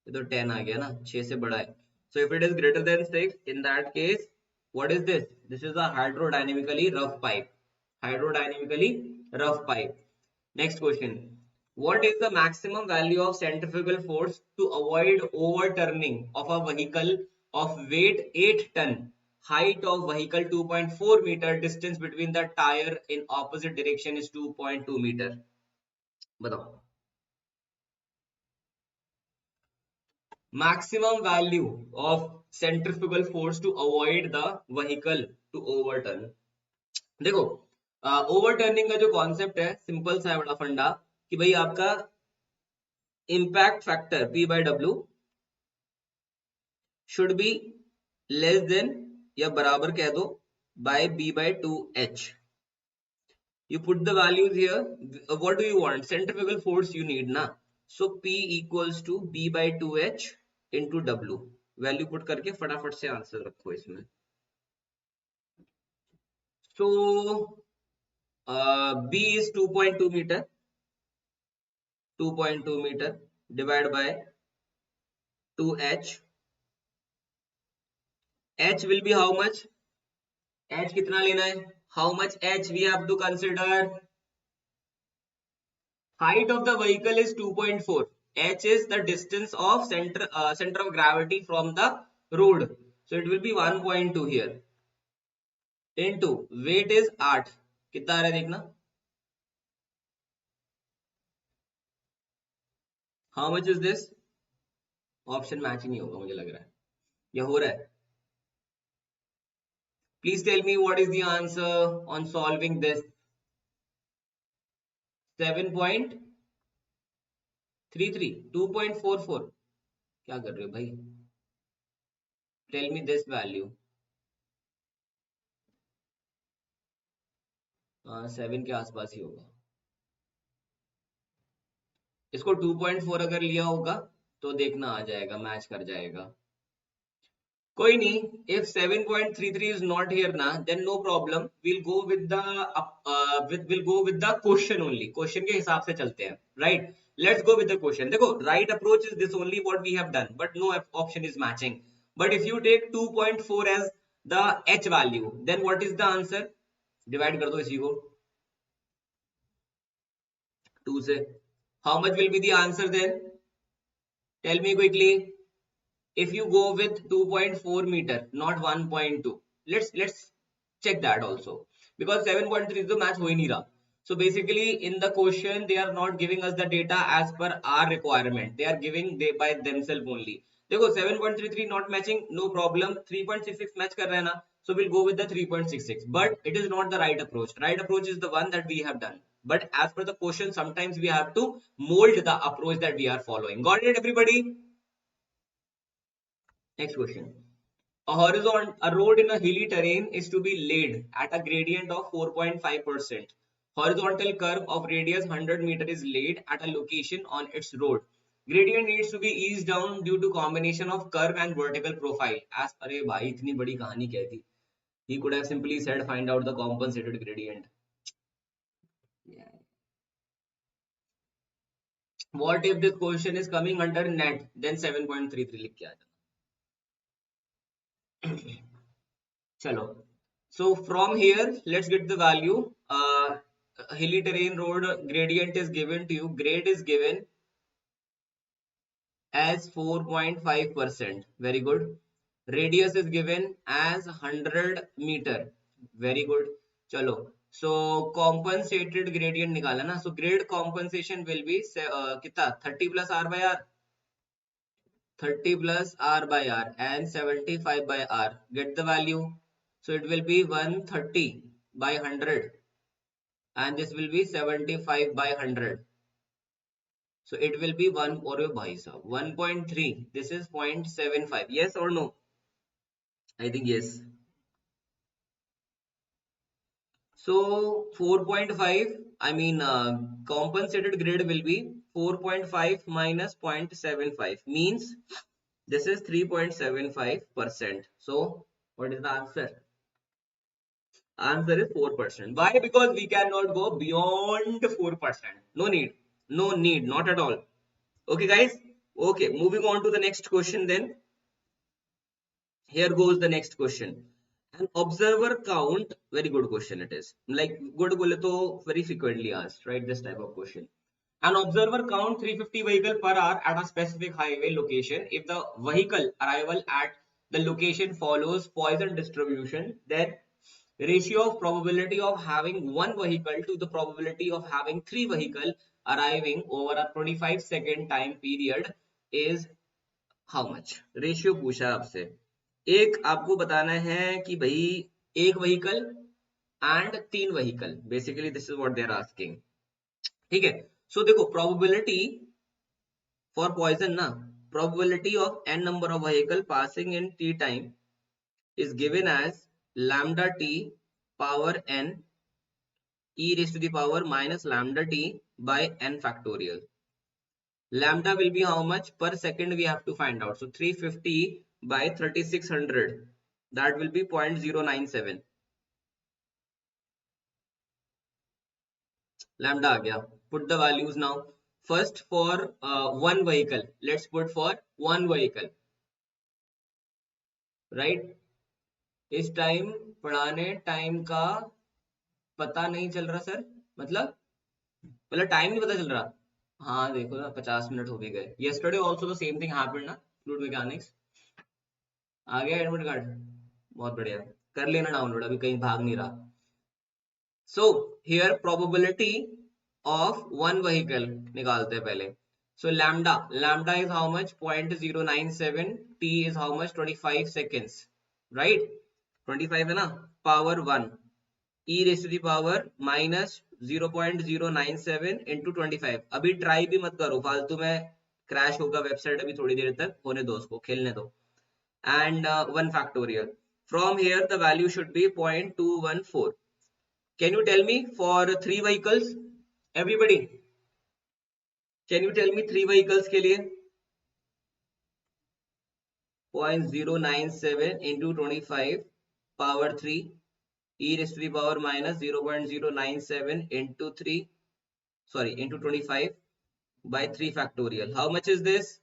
ये तो 10 आ गया ना, 6 से बड़ा है. So if it is greater than 6, in that case, what is this? This is a hydrodynamically rough pipe. Hydrodynamically rough pipe. Next question. What is the maximum value of centrifugal force to avoid overturning of a vehicle of weight 8 ton, height of vehicle 2.4 meter, distance between the tire in opposite direction is 2.2 meter? बताओ. Maximum value of centrifugal force to avoid the vehicle to overturn. देखो, overturning का जो concept है simple सा है, बड़ा फंडा कि भाई आपका impact factor P by W should be less than या बराबर कह दो by B by 2H. You put the values here. What do you want? Centrifugal force you need ना. So P equals to B by 2H into W. Value put करके फटाफट से answer रखो इसमें. So B is 2.2 meter. 2.2 meter divided by 2H. H will be how much? H कितना लेना है? How much H we have to consider? Height of the vehicle is 2.4. H is the distance of center of gravity from the road. So it will be 1.2 here. Into weight is 8. कितना आ रहा है देखना. How much is this? Option match ही नहीं होगा मुझे लग रहा है. या हो रहा है? Please tell me what is the answer on solving this. 7.33, 2.44. क्या कर रहे हो भाई? Tell me this value. 7 के आसपास ही होगा. इसको 2.4 अगर लिया होगा तो देखना आ जाएगा, मैच कर जाएगा. कोई नहीं. If 7.33 is not here ना, then no problem. We'll go with the question only. Question के हिसाब से चलते हैं, right? Let's go with the question. देखो, right approach is this only what we have done, but no option is matching. But if you take 2.4 as the H value, then what is the answer? Divide कर दो इसी को 2 से. How much will be the answer then? Tell me quickly. If you go with 2.4 meter, not 1.2, let's check that also, because 7.3 तो match हो ही नहीं रहा. So basically in the question they are not giving us the data as per our requirement. They are giving by themselves only. देखो 7.33 not matching, no problem. 3.66 match कर रहा है ना, so we'll go with the 3.66. But it is not the right approach. Right approach is the one that we have done. But as per the question, sometimes we have to mold the approach that we are following. Got it, everybody? Next question. A road in a hilly terrain is to be laid at a gradient of 4.5%. Horizontal curve of radius 100 meter is laid at a location on its road. Gradient needs to be eased down due to combination of curve and vertical profile. As अरे भाई इतनी बड़ी कहानी क्या थी? He could have simply said find out the compensated gradient. Yeah. What if this question is coming under net? Then 7.33 लिख के आ जाना. चलो. So from here, let's get the value. Hilly terrain road gradient is given to you. Grade is given as 4.5%. Very good. Radius is given as 100 meter. Very good. चलो. So compensated gradient निकाला ना. So grade compensation will be कितना? 30 plus R by R. 30 plus R by R and 75 by R. Get the value. So it will be 130 by 100 and this will be 75 by 100. So it will be 1.3. This is 0.75. Yes or no? I think yes. So 4.5, I mean compensated grade will be 4.5 minus 0.75 means this is 3.75%. So what is the answer? Answer is 4%. Why? Because we cannot go beyond 4%. No need. No need. Not at all. Okay, guys. Okay, moving on to the next question then. Here goes the next question. An observer count, very good question it is. Like good bole to very frequently asked, right? This type of question. An observer count 350 vehicle per hour at a specific highway location. If the vehicle arrival at the location follows Poisson distribution, then ratio of probability of having one vehicle to the probability of having three vehicle arriving over a 25-second time period is how much? Ratio पूछा है आपसे. एक आपको बताना है कि भाई एक व्हीकल एंड तीन vehicle, basically this is what they are asking. ठीक है. सो देखो प्रोबेबिलिटी फॉर पॉइजन ना, probability of n number of vehicle passing in t time is given as lambda t power n e raised to the power minus lambda t by n factorial. Lambda will be how much per second we have to find out. So 350 by 3600, that will be 0.097. Lambda आ गया. Put the values now. First for one vehicle. Let's put for one vehicle. Right? इस time पढ़ाने time का पता नहीं चल रहा sir. मतलब time नहीं पता चल रहा. हाँ देखो ना 50 मिनट हो भी गए. Yesterday also the same thing happened ना, fluid mechanics. आ गया एडमिट कार्ड. बहुत बढ़िया. कर लेना डाउनलोड, अभी कहीं भाग नहीं रहा. So here probability of one vehicle निकालते हैं पहले. So lambda is how much? 0.097. T is how much? 25 seconds. Right? 25 है ना. Power 1. E raised to the power minus 0.097 into 25. अभी ट्राई भी मत करो फालतू में, क्रैश होगा वेबसाइट. अभी थोड़ी देर तक होने दो, उसको खेलने दो. And 1 factorial. From here the value should be 0.214. Can you tell me for three vehicles? Everybody, can you tell me three vehicles के लिए? 0.097 into 25 power 3 e raised to the power minus 0.097 into 3, sorry, into 25 by 3 factorial. How much is this?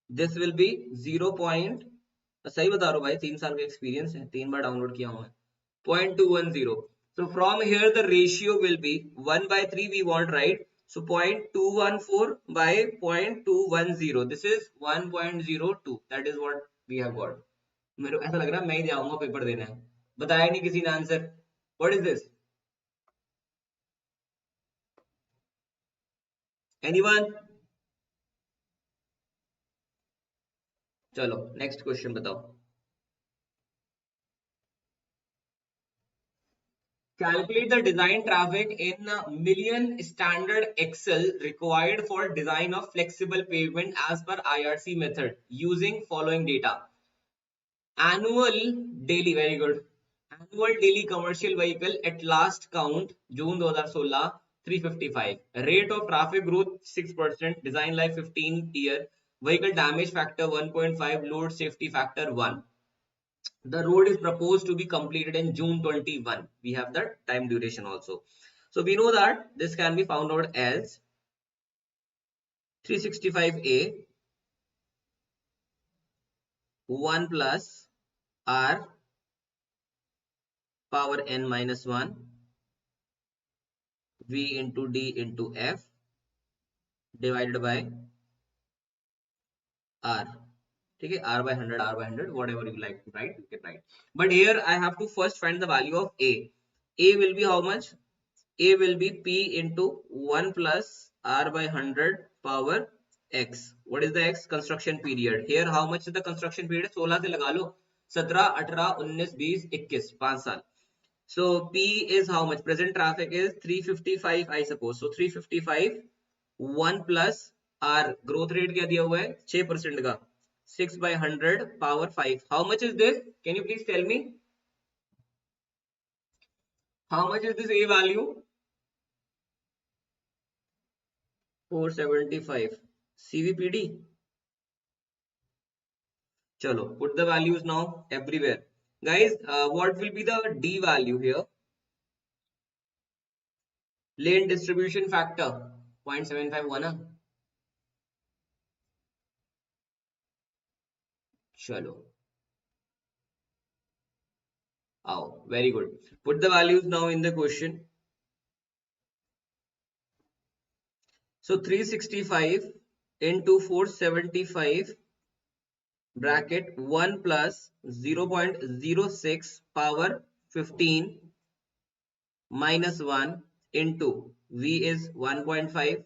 This will be 0. सही बता रहा हूँ भाई, 3 साल का experience है, 3 बार डाउनलोड किया हूँ मैं. 0.210. So from here the ratio will be 1 by 3 we want, right? So 0.214 by 0.210. This is 1.02. That is what we have got. मेरे को ऐसा लग रहा है मैं ही जाऊंगा पेपर देने. बताया नहीं किसी ने answer. What is this? Anyone? चलो नेक्स्ट क्वेश्चन बताओ. Calculate the design traffic in million standard Excel required for design of flexible pavement as per IRC method using following data. Annual daily, very good. Annual daily commercial vehicle at last count June 2016 355. Rate of traffic growth 6%. Design life 15 year. Vehicle damage factor 1.5. Load safety factor 1. The road is proposed to be completed in June 21. We have the time duration also. So we know that this can be found out as 365A 1 plus R power n minus 1 V into D into F divided by R. ठीक है, R by 100, R by 100, whatever you like to write, you can write. But here I have to first find the value of A. A will be how much? A will be P into 1 plus R by 100 power X. What is the X? Construction period. Here how much is the construction period? 16 से लगा लो. 17, 18, 19, 20, 21, 5 साल. So P is how much? Present traffic is 355 I suppose. So 355 1 plus R. Growth rate क्या दिया हुआ है? 6% का. 6 by 100 power 5. How much is this? Can you please tell me? How much is this A value? 475. CVPD. Chalo, put the values now everywhere. Guys, what will be the D value here? Lane distribution factor. 0.751 na? Chalo. Oh, very good. Put the values now in the question. So 365 into 475 bracket 1 plus 0.06 power 15 minus 1 into V is 1.5,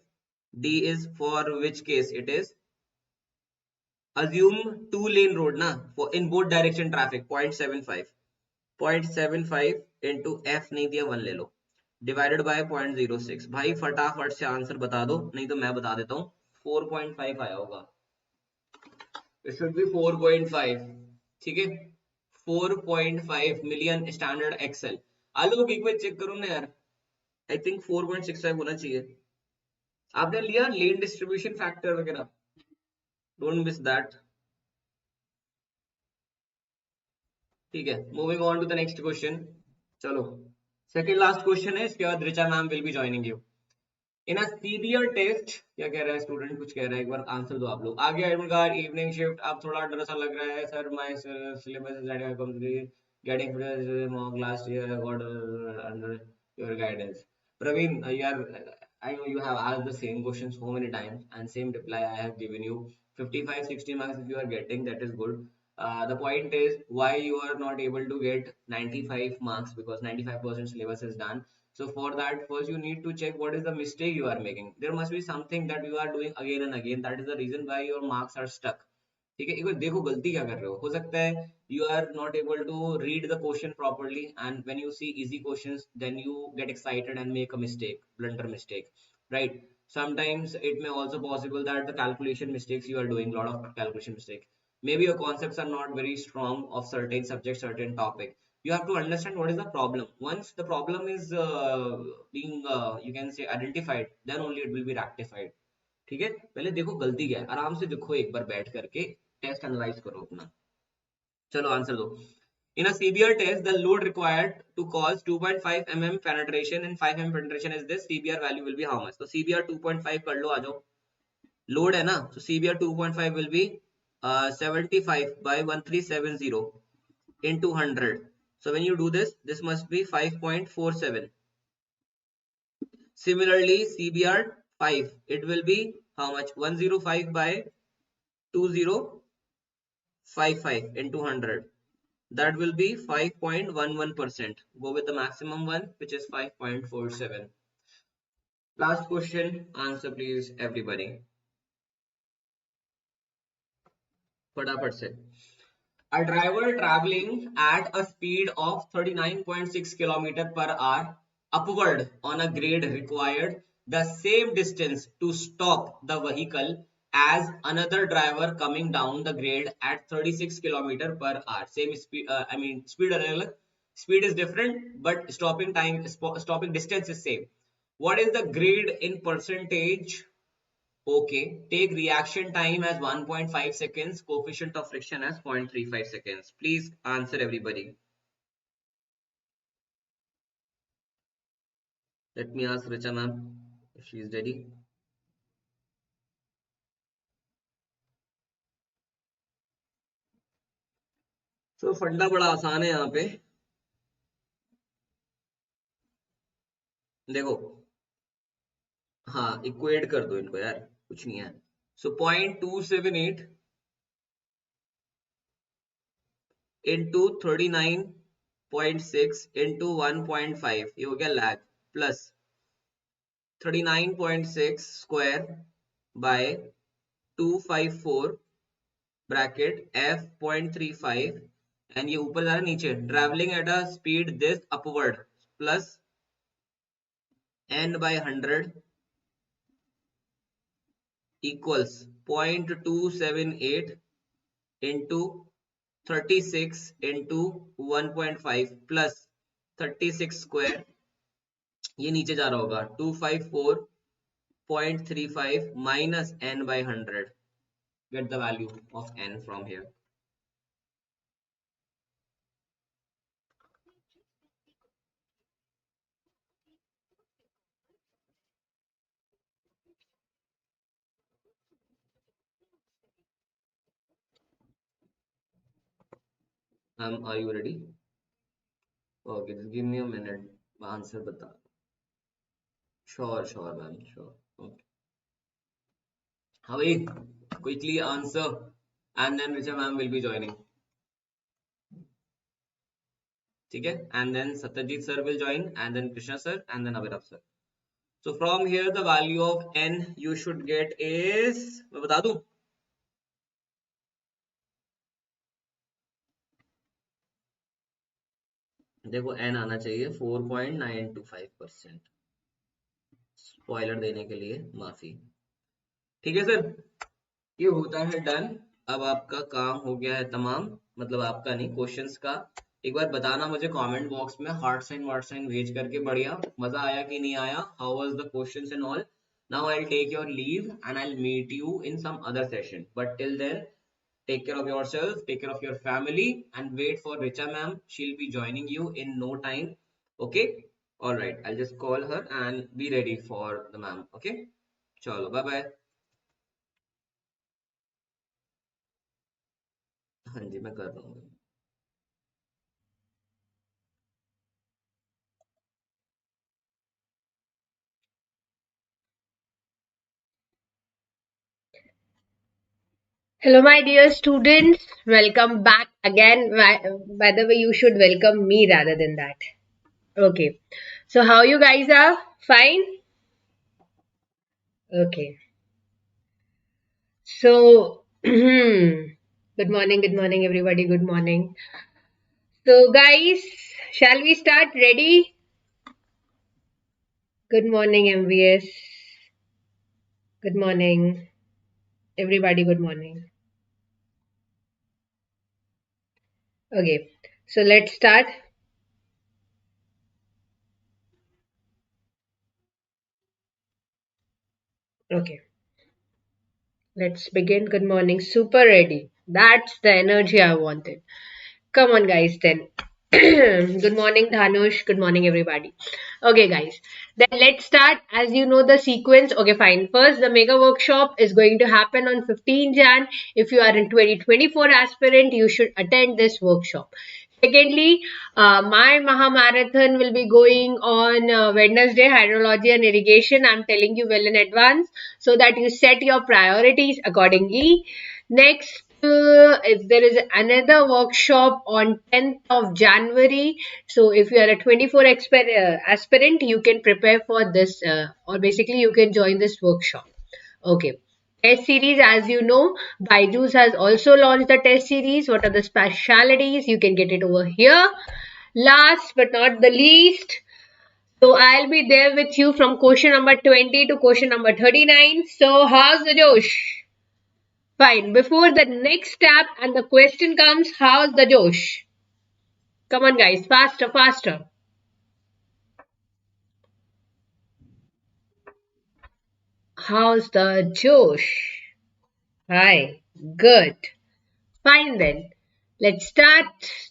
D is for which case it is. Assume two lane road na for in both direction traffic 0.75. 0.75 into F नहीं दिया 1 ले लो divided by 0.06. भाई फटाफट से answer बता दो नहीं तो मैं बता देता हूँ 4.5 आया होगा. It should be 4.5. ठीक है 4.5 मिलियन स्टैंडर्ड एक्सेल. आलोक एक बार चेक करो ना यार. आई थिंक 4.65 होना चाहिए. आपने लिया लेन डिस्ट्रीब्यूशन फैक्टर वगैरह. Don't miss that. ठीक है moving on to the next question. चलो सेकंड लास्ट क्वेश्चन है. इसके बाद Richa ma'am will be joining you in a serial test. क्या कह रहा है स्टूडेंट? कुछ कह रहा है. एक बार आंसर दो आप लोग. आगे एडमिट कार्ड इवनिंग शिफ्ट. अब थोड़ा डर सा लग रहा है sir. My syllabus is complete getting mock last year got under your guidance. Praveen, I know you have asked the same question so many times and same reply I have given you. 55, 60 marks if you are getting, that is good. The point is why you are not able to get 95 marks because 95% syllabus is done. So for that, first you need to check what is the mistake you are making. There must be something that you are doing again and again. That is the reason why your marks are stuck. ठीक है एक बार देखो गलती क्या कर रहे हो सकता है you are not able to read the question properly and when you see easy questions then you get excited and make a mistake, blunder mistake, right? Sometimes it may also possible that the calculation mistakes you are doing, lot of calculation mistake. Maybe your concepts are not very strong of certain subject, certain topic. You have to understand what is the problem. Once the problem is being you can say identified, then only it will be rectified. ठीक है पहले देखो गलती क्या है. आराम से देखो एक बार बैठ करके टेस्ट एनालाइज करो अपना. चलो आंसर दो. In a CBR test, the load required to cause 2.5 mm penetration and 5 mm penetration is this. CBR value will be how much? तो CBR 2.5 कर लो आ जाओ. लोड है ना तो CBR 2.5 will be 75 by 1370 into 100. So when you do this, this must be 5.47. Similarly, CBR 5 it will be how much? 105 by 2055 into 100. That will be 5.11%. Go with the maximum one, which is 5.47. Last question, answer please, everybody. फटाफट से. A driver traveling at a speed of 39.6 km per hour upward on a grade required the same distance to stop the vehicle as another driver coming down the grade at 36 km per hour. Same speed, I mean speed अलग, speed is different but stopping time, stopping distance is same. What is the grade in percentage? Okay, take reaction time as 1.5 seconds, coefficient of friction as 0.35 seconds. Please answer everybody. Let me ask Richa ma'am if she is ready. So फंडा बड़ा आसान है यहाँ पे. देखो हाँ equate कर दो इनको यार कुछ नहीं है. So 0.278 into 39.6 into 1.5 ये हो गया lag plus 39.6 square by 254 bracket f.35 and ये ऊपर जा रहा है नीचे traveling at a speed this upward plus n by 100 equals 0.278 into 36 into 1.5 plus 36 square ये नीचे जा रहा होगा 254.35 minus n by 100. Get the value of n from here. Are you ready? Okay, just give me a minute. Answer bata. Sure, ma'am. Sure. Okay. Havi, quickly answer, and then Richa ma'am will be joining. Okay, and then Satyajit sir will join, and then Krishna sir, and then Abhirav sir. So from here, the value of n you should get is, मैं बता दूं? देखो n आना चाहिए 4.925%. Spoiler देने के लिए माफी. ठीक है सर, ये होता है डन. अब आपका काम हो गया है तमाम, मतलब आपका नहीं, क्वेश्चंस का. एक बार बताना मुझे कमेंट बॉक्स में हार्ट साइन वार्ट साइन भेज करके, बढ़िया मजा आया कि नहीं आया, how was the questions and all. Now I will take your leave and I will meet you in some other session, but till then take care of yourself, take care of your family, and wait for Richa ma'am. She'll be joining you in no time. Okay, all right, I'll just call her and be ready for the ma'am. Okay, chalo, bye bye. हाँ जी, मैं कर रहा हूँ. Hello, my dear students. Welcome back again. By the way, you should welcome me rather than that. Okay. So, how you guys are? Fine? Okay. So, good morning, everybody. Good morning. So, guys, shall we start? Ready? Good morning, MVS. Good morning, everybody. Good morning. Okay. So, let's start. Okay. Let's begin. Good morning. Super ready. That's the energy I wanted. Come on, guys, then. Good morning, Dhanush. Good morning, everybody. Okay, guys. Then let's start. As you know the sequence. Okay, fine. First, the mega workshop is going to happen on 15 Jan. If you are in 2024 aspirant, you should attend this workshop. Secondly, my Mahamarathon will be going on Wednesday, hydrology and irrigation. I'm telling you well in advance so that you set your priorities accordingly. Next, if there is another workshop on 10th of January, so if you are a 24 aspirant, you can prepare for this, or basically you can join this workshop. Okay. Test series, as you know, BYJU'S has also launched the test series. What are the specialities? You can get it over here. Last but not the least, so I'll be there with you from question number 20 to question number 39. So how's the Josh? Fine. Before the next step and the question comes, how's the Josh? Come on, guys, faster, faster. How's the Josh? Hi, good. Fine then. Let's start.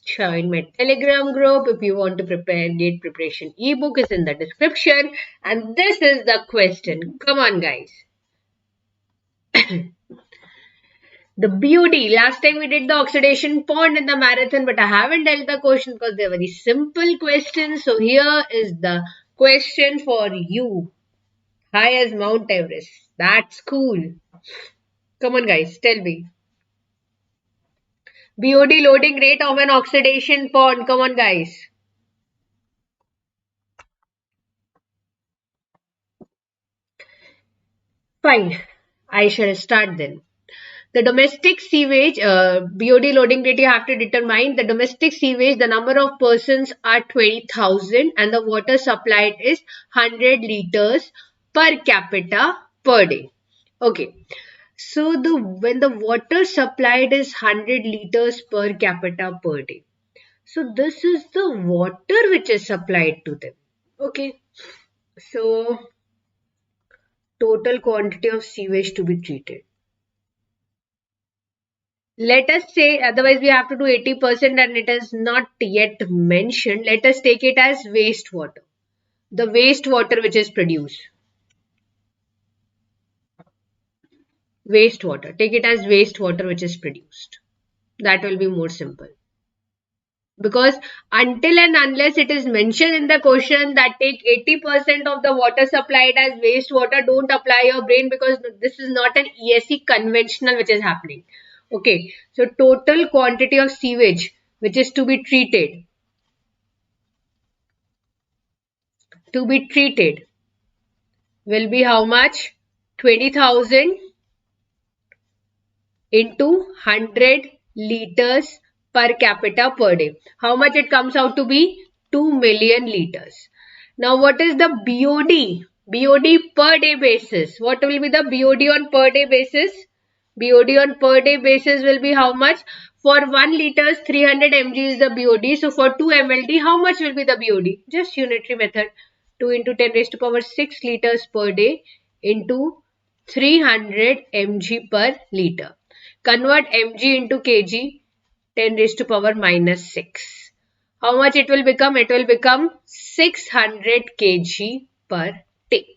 Join my Telegram group. If you want to prepare gate preparation ebook is in the description. And this is the question. Come on, guys. The BOD. Last time we did the oxidation pond in the marathon, but I haven't dealt the question because they're very simple questions. So here is the question for you. High as Mount Everest. That's cool. Come on, guys. Tell me. BOD loading rate of an oxidation pond. Come on, guys. Fine. I shall start then. The domestic sewage, BOD loading rate you have to determine. The domestic sewage, the number of persons are 20,000 and the water supplied is 100 liters per capita per day. Okay. So when the water supplied is 100 liters per capita per day. So this is the water which is supplied to them. Okay. So, total quantity of sewage to be treated. Let us say, otherwise we have to do 80% and it is not yet mentioned. Let us take it as wastewater. The wastewater which is produced. Wastewater. Take it as wastewater which is produced. That will be more simple. Because until and unless it is mentioned in the question that take 80% of the water supplied as wastewater, don't apply your brain because this is not an ESE conventional which is happening. Okay, so total quantity of sewage which is to be treated will be how much? 20,000 into 100 liters per capita per day. How much it comes out to be? 2 million liters. Now what is the BOD? BOD per day basis. What will be the BOD on per day basis? BOD on per day basis will be how much? For 1 liters 300 mg is the BOD. So for 2 mld how much will be the BOD? Just unitary method. 2 into 10 raised to power 6 liters per day into 300 mg per liter. Convert mg into kg, 10 raised to power minus 6. How much it will become? It will become 600 kg per day.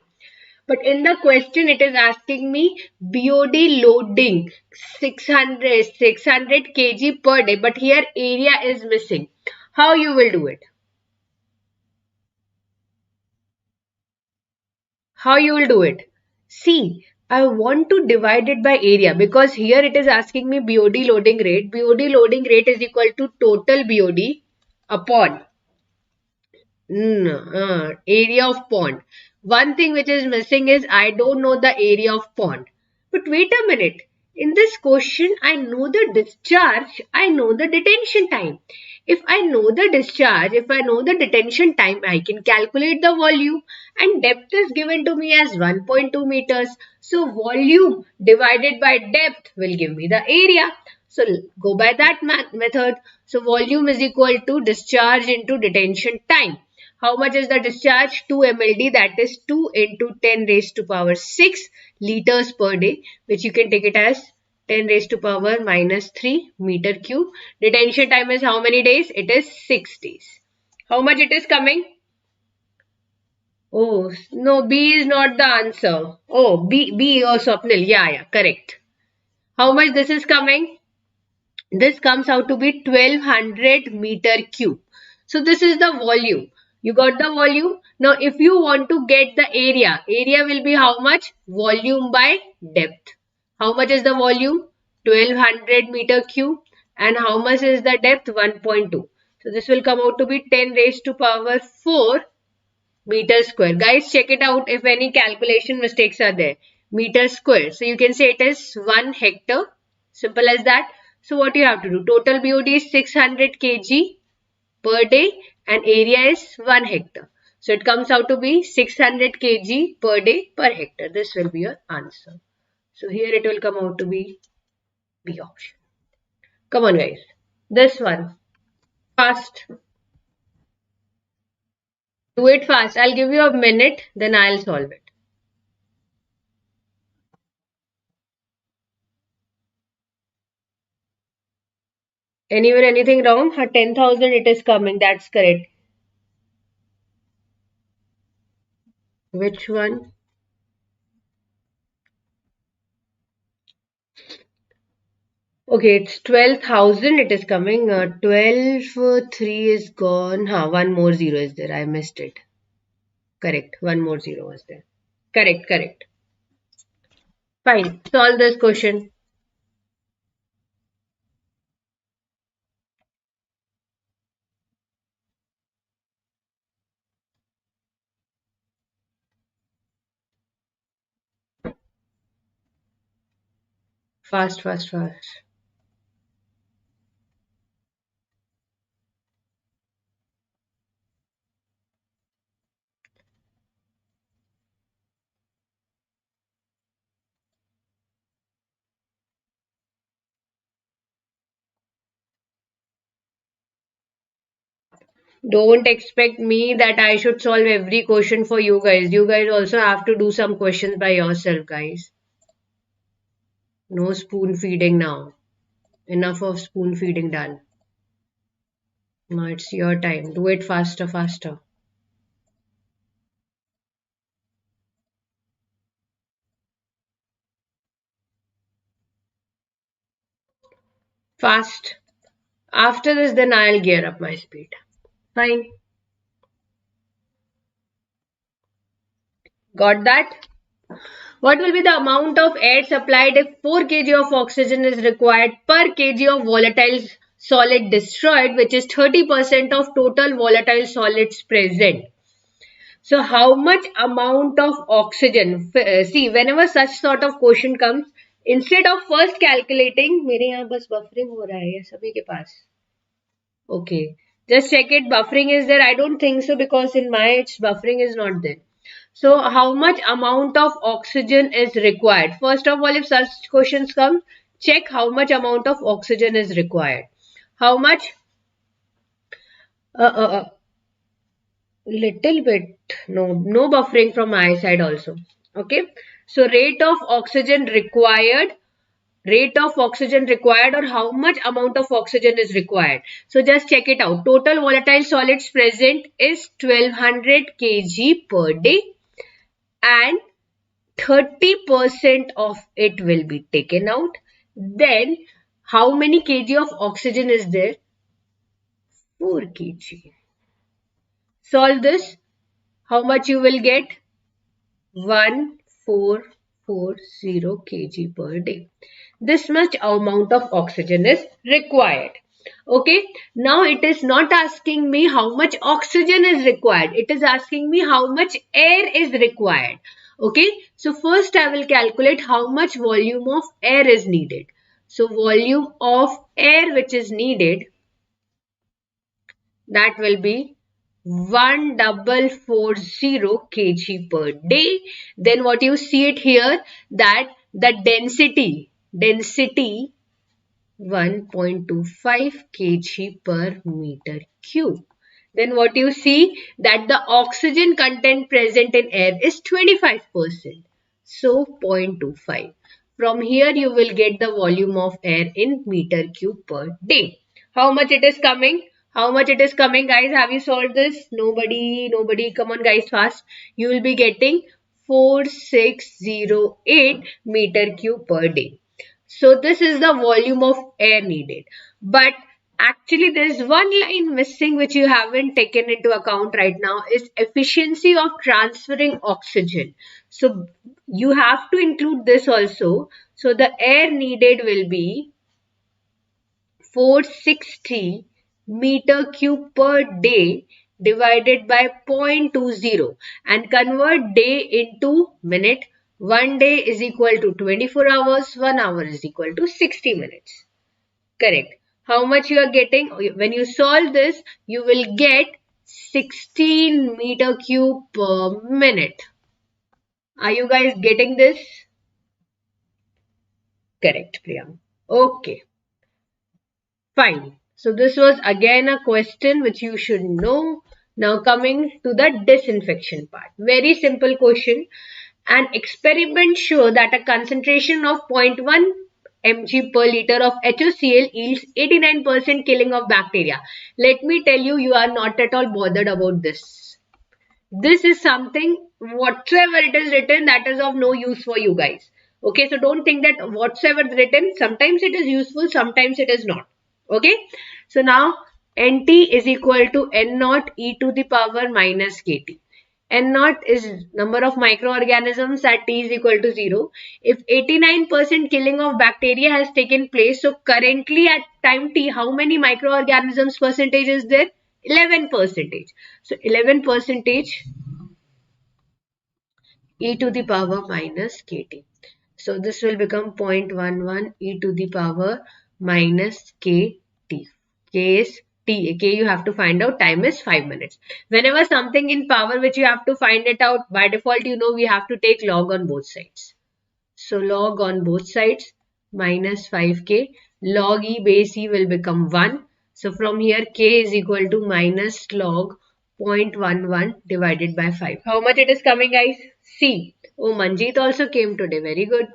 But in the question, it is asking me BOD loading 600 kg per day. But here area is missing. How you will do it? How you will do it? See, I want to divide it by area because here it is asking me BOD loading rate. BOD loading rate is equal to total BOD upon area of pond. One thing which is missing is I don't know the area of pond. But wait a minute. In this question, I know the discharge, I know the detention time. If I know the discharge, if I know the detention time, I can calculate the volume and depth is given to me as 1.2 meters. So volume divided by depth will give me the area. So go by that method. So volume is equal to discharge into detention time. How much is the discharge? 2 mld, that is 2 into 10 raised to power 6 liters per day, which you can take it as 10 raised to power minus 3 meter cube. Detention time is how many days? It is 6 days. How much it is coming? Oh, no, B is not the answer. Oh, B, oh, Swapnil. Yeah, correct. How much this is coming? This comes out to be 1200 meter cube. So this is the volume. You got the volume. Now if you want to get the area will be how much? Volume by depth. How much is the volume? 1200 meter cube. And how much is the depth? 1.2. So this will come out to be 10 raised to power 4 meter square. Guys, check it out if any calculation mistakes are there. Meter square. So you can say it is 1 hectare. Simple as that. So what you have to do? Total BOD is 600 kg per day and area is 1 hectare. So it comes out to be 600 kg per day per hectare. This will be your answer. So here it will come out to be B option. Come on guys. This one. Fast. Do it fast. I'll give you a minute. Then I'll solve it. Anywhere anything wrong? 10,000 it is coming. That's correct. Which one? Okay, it's 12,000 it is coming. 12, 3 is gone. One more zero is there. I missed it. Correct. One more zero was there. Correct, correct. Fine. Solve this question. Fast, fast, fast. Don't expect me that I should solve every question for you guys. You guys also have to do some questions by yourself, guys. No spoon feeding now. Enough of spoon feeding done. Now it's your time. Do it faster, faster. Fast. After this, then I'll gear up my speed. Fine. Got that? What will be the amount of air supplied if 4 kg of oxygen is required per kg of volatile solid destroyed, which is 30% of total volatile solids present? So how much amount of oxygen? See, whenever such sort of question comes, instead of first calculating, मेरे यहाँ बस buffering हो रहा है सभी के पास. Okay, just check it. Buffering is there? I don't think so because in my it's buffering is not there. So how much amount of oxygen is required? First of all, if such questions come, check how much amount of oxygen is required. How much? Little bit. No buffering from my side also. Okay. So rate of oxygen required or how much amount of oxygen is required. So just check it out. Total volatile solids present is 1200 kg per day and 30% of it will be taken out. Then how many kg of oxygen is there? 4 kg. Solve this. How much you will get? 1440 kg per day. This much amount of oxygen is required. Okay, now it is not asking me how much oxygen is required. It is asking me how much air is required. Okay, so first I will calculate how much volume of air is needed. So volume of air which is needed, that will be 1440 kg per day. Then what you see it here, that the density 1.25 kg per meter cube. Then what you see, that the oxygen content present in air is 25%. So 0.25. From here you will get the volume of air in meter cube per day. How much it is coming? How much it is coming, guys? Have you solved this? Nobody. Come on, guys, fast. You will be getting 4608 meter cube per day. So this is the volume of air needed. But actually there is one line missing which you haven't taken into account right now, is efficiency of transferring oxygen. So you have to include this also. So the air needed will be 460 meter cube per day divided by 0.20 and convert day into minute. 1 day is equal to 24 hours, 1 hour is equal to 60 minutes. Correct. How much you are getting? When you solve this, you will get 16 meter cube per minute. Are you guys getting this? Correct, Priya. Okay. Fine. So this was again a question which you should know. Now coming to the disinfection part. Very simple question. An experiment shows that a concentration of 0.1 mg per liter of HOCl yields 89% killing of bacteria. Let me tell you, you are not at all bothered about this. This is something, whatsoever it is written, that is of no use for you guys. Okay, so don't think that whatsoever written, sometimes it is useful, sometimes it is not. Okay, so now Nt is equal to N naught e to the power minus Kt. N naught is number of microorganisms at T is equal to 0. If 89% killing of bacteria has taken place, so currently at time T, how many microorganisms percentage is there? 11%. So 11% e to the power minus Kt. So this will become 0.11 e to the power minus Kt. K is T. K you have to find out. Time is 5 minutes. Whenever something in power which you have to find it out, by default you know we have to take log on both sides. So log on both sides minus 5k. Log e base e will become 1. So from here K is equal to minus log 0.11 divided by 5. How much it is coming, guys? C. Oh, Manjeet also came today. Very good.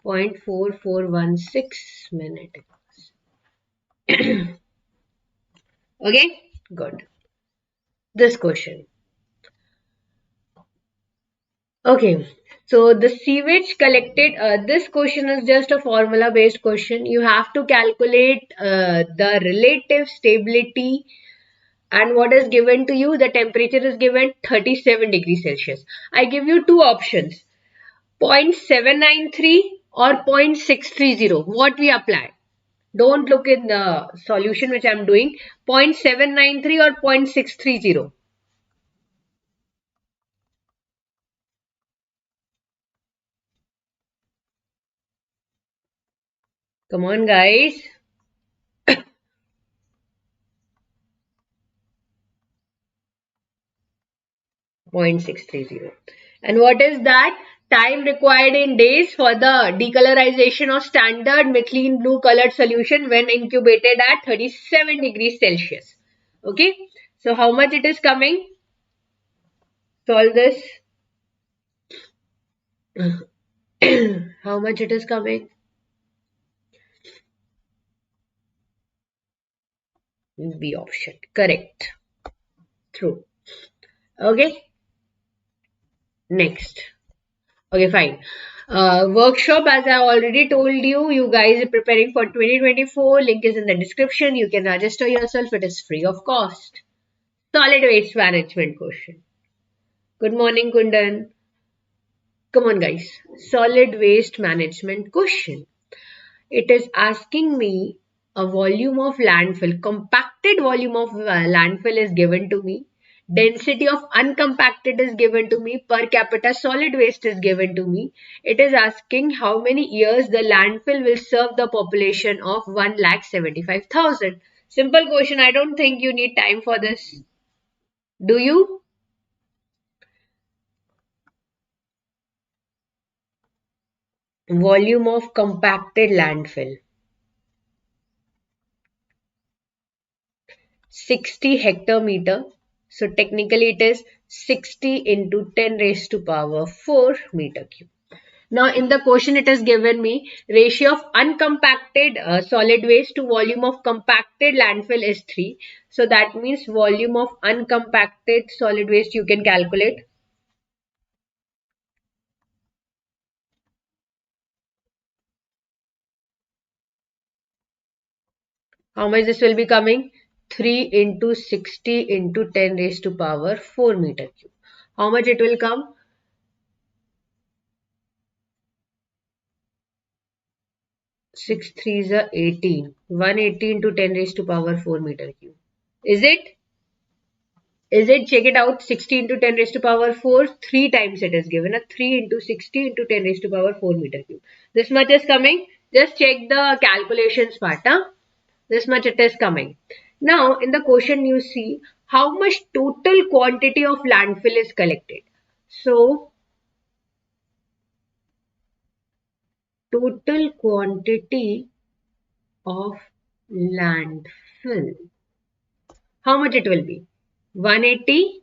0.4416 minute. Okay, good. This question. Okay, so the sewage collected, this question is just a formula based question. You have to calculate the relative stability, and what is given to you, the temperature is given 37 degrees Celsius. I give you two options, 0.793 or 0.630. What we apply? Don't look in the solution which I am doing. 0.793 or 0.630. Come on, guys. 0.630. And what is that? Time required in days for the decolorization of standard methylene blue colored solution when incubated at 37 degrees Celsius. Okay. So how much it is coming? Solve this. How much it is coming? B option. Correct. True. Okay. Next. Okay, fine. Workshop, as I already told you, you guys are preparing for 2024. Link is in the description. You can register yourself. It is free of cost. Solid waste management question. Good morning, Kundan. Come on, guys. Solid waste management question. It is asking me a volume of landfill, compacted volume of landfill is given to me. Density of uncompacted is given to me. Per capita solid waste is given to me. It is asking how many years the landfill will serve the population of 1,75,000. Simple question. I don't think you need time for this. Do you? Volume of compacted landfill. 60 hectometer. So technically it is 60 into 10 raised to power 4 meter cube. Now in the question it has given me ratio of uncompacted solid waste to volume of compacted landfill is 3. So that means volume of uncompacted solid waste you can calculate. How much this will be coming? 3 into 60 into 10 raised to power 4 meter cube. How much it will come? 6 threes are 18. 180 into 10 raised to power 4 meter cube. Is it? Is it? Check it out. 60 into 10 raised to power 4. 3 times it is given. 3 into 60 into 10 raised to power 4 meter cube. This much is coming. Just check the calculations part. This much it is coming. Now in the question you see how much total quantity of landfill is collected. So total quantity of landfill. How much it will be? 180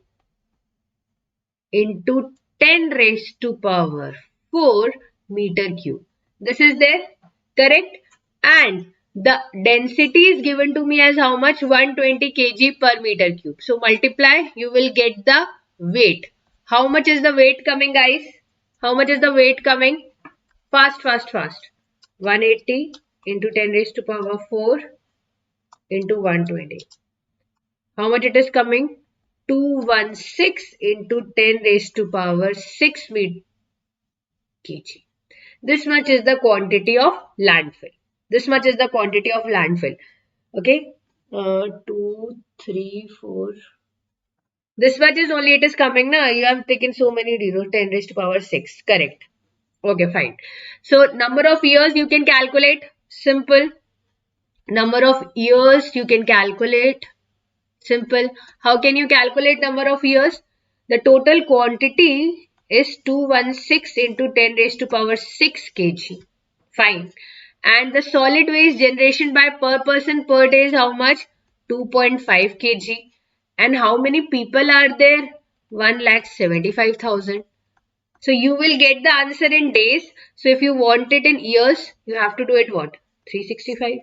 into 10 raised to power 4 meter cube. This is there, correct? And the density is given to me as how much? 120 kg per meter cube. So multiply, you will get the weight. How much is the weight coming, guys? How much is the weight coming? Fast, fast, fast. 180 into 10 raised to power 4 into 120. How much it is coming? 216 into 10 raised to power 6 kg. This much is the quantity of landfill. This much is the quantity of landfill. Okay. 2, 3, 4. This much is only it is coming now. You have taken so many zeros. 10 raised to power 6. Correct. Okay, fine. So number of years you can calculate. Simple. Number of years you can calculate. Simple. How can you calculate number of years? The total quantity is 216 into 10 raised to power 6 kg. Fine. And the solid waste generation by per person per day is how much? 2.5 kg. And how many people are there? 1,75,000. So you will get the answer in days. So if you want it in years, you have to do it what? 365.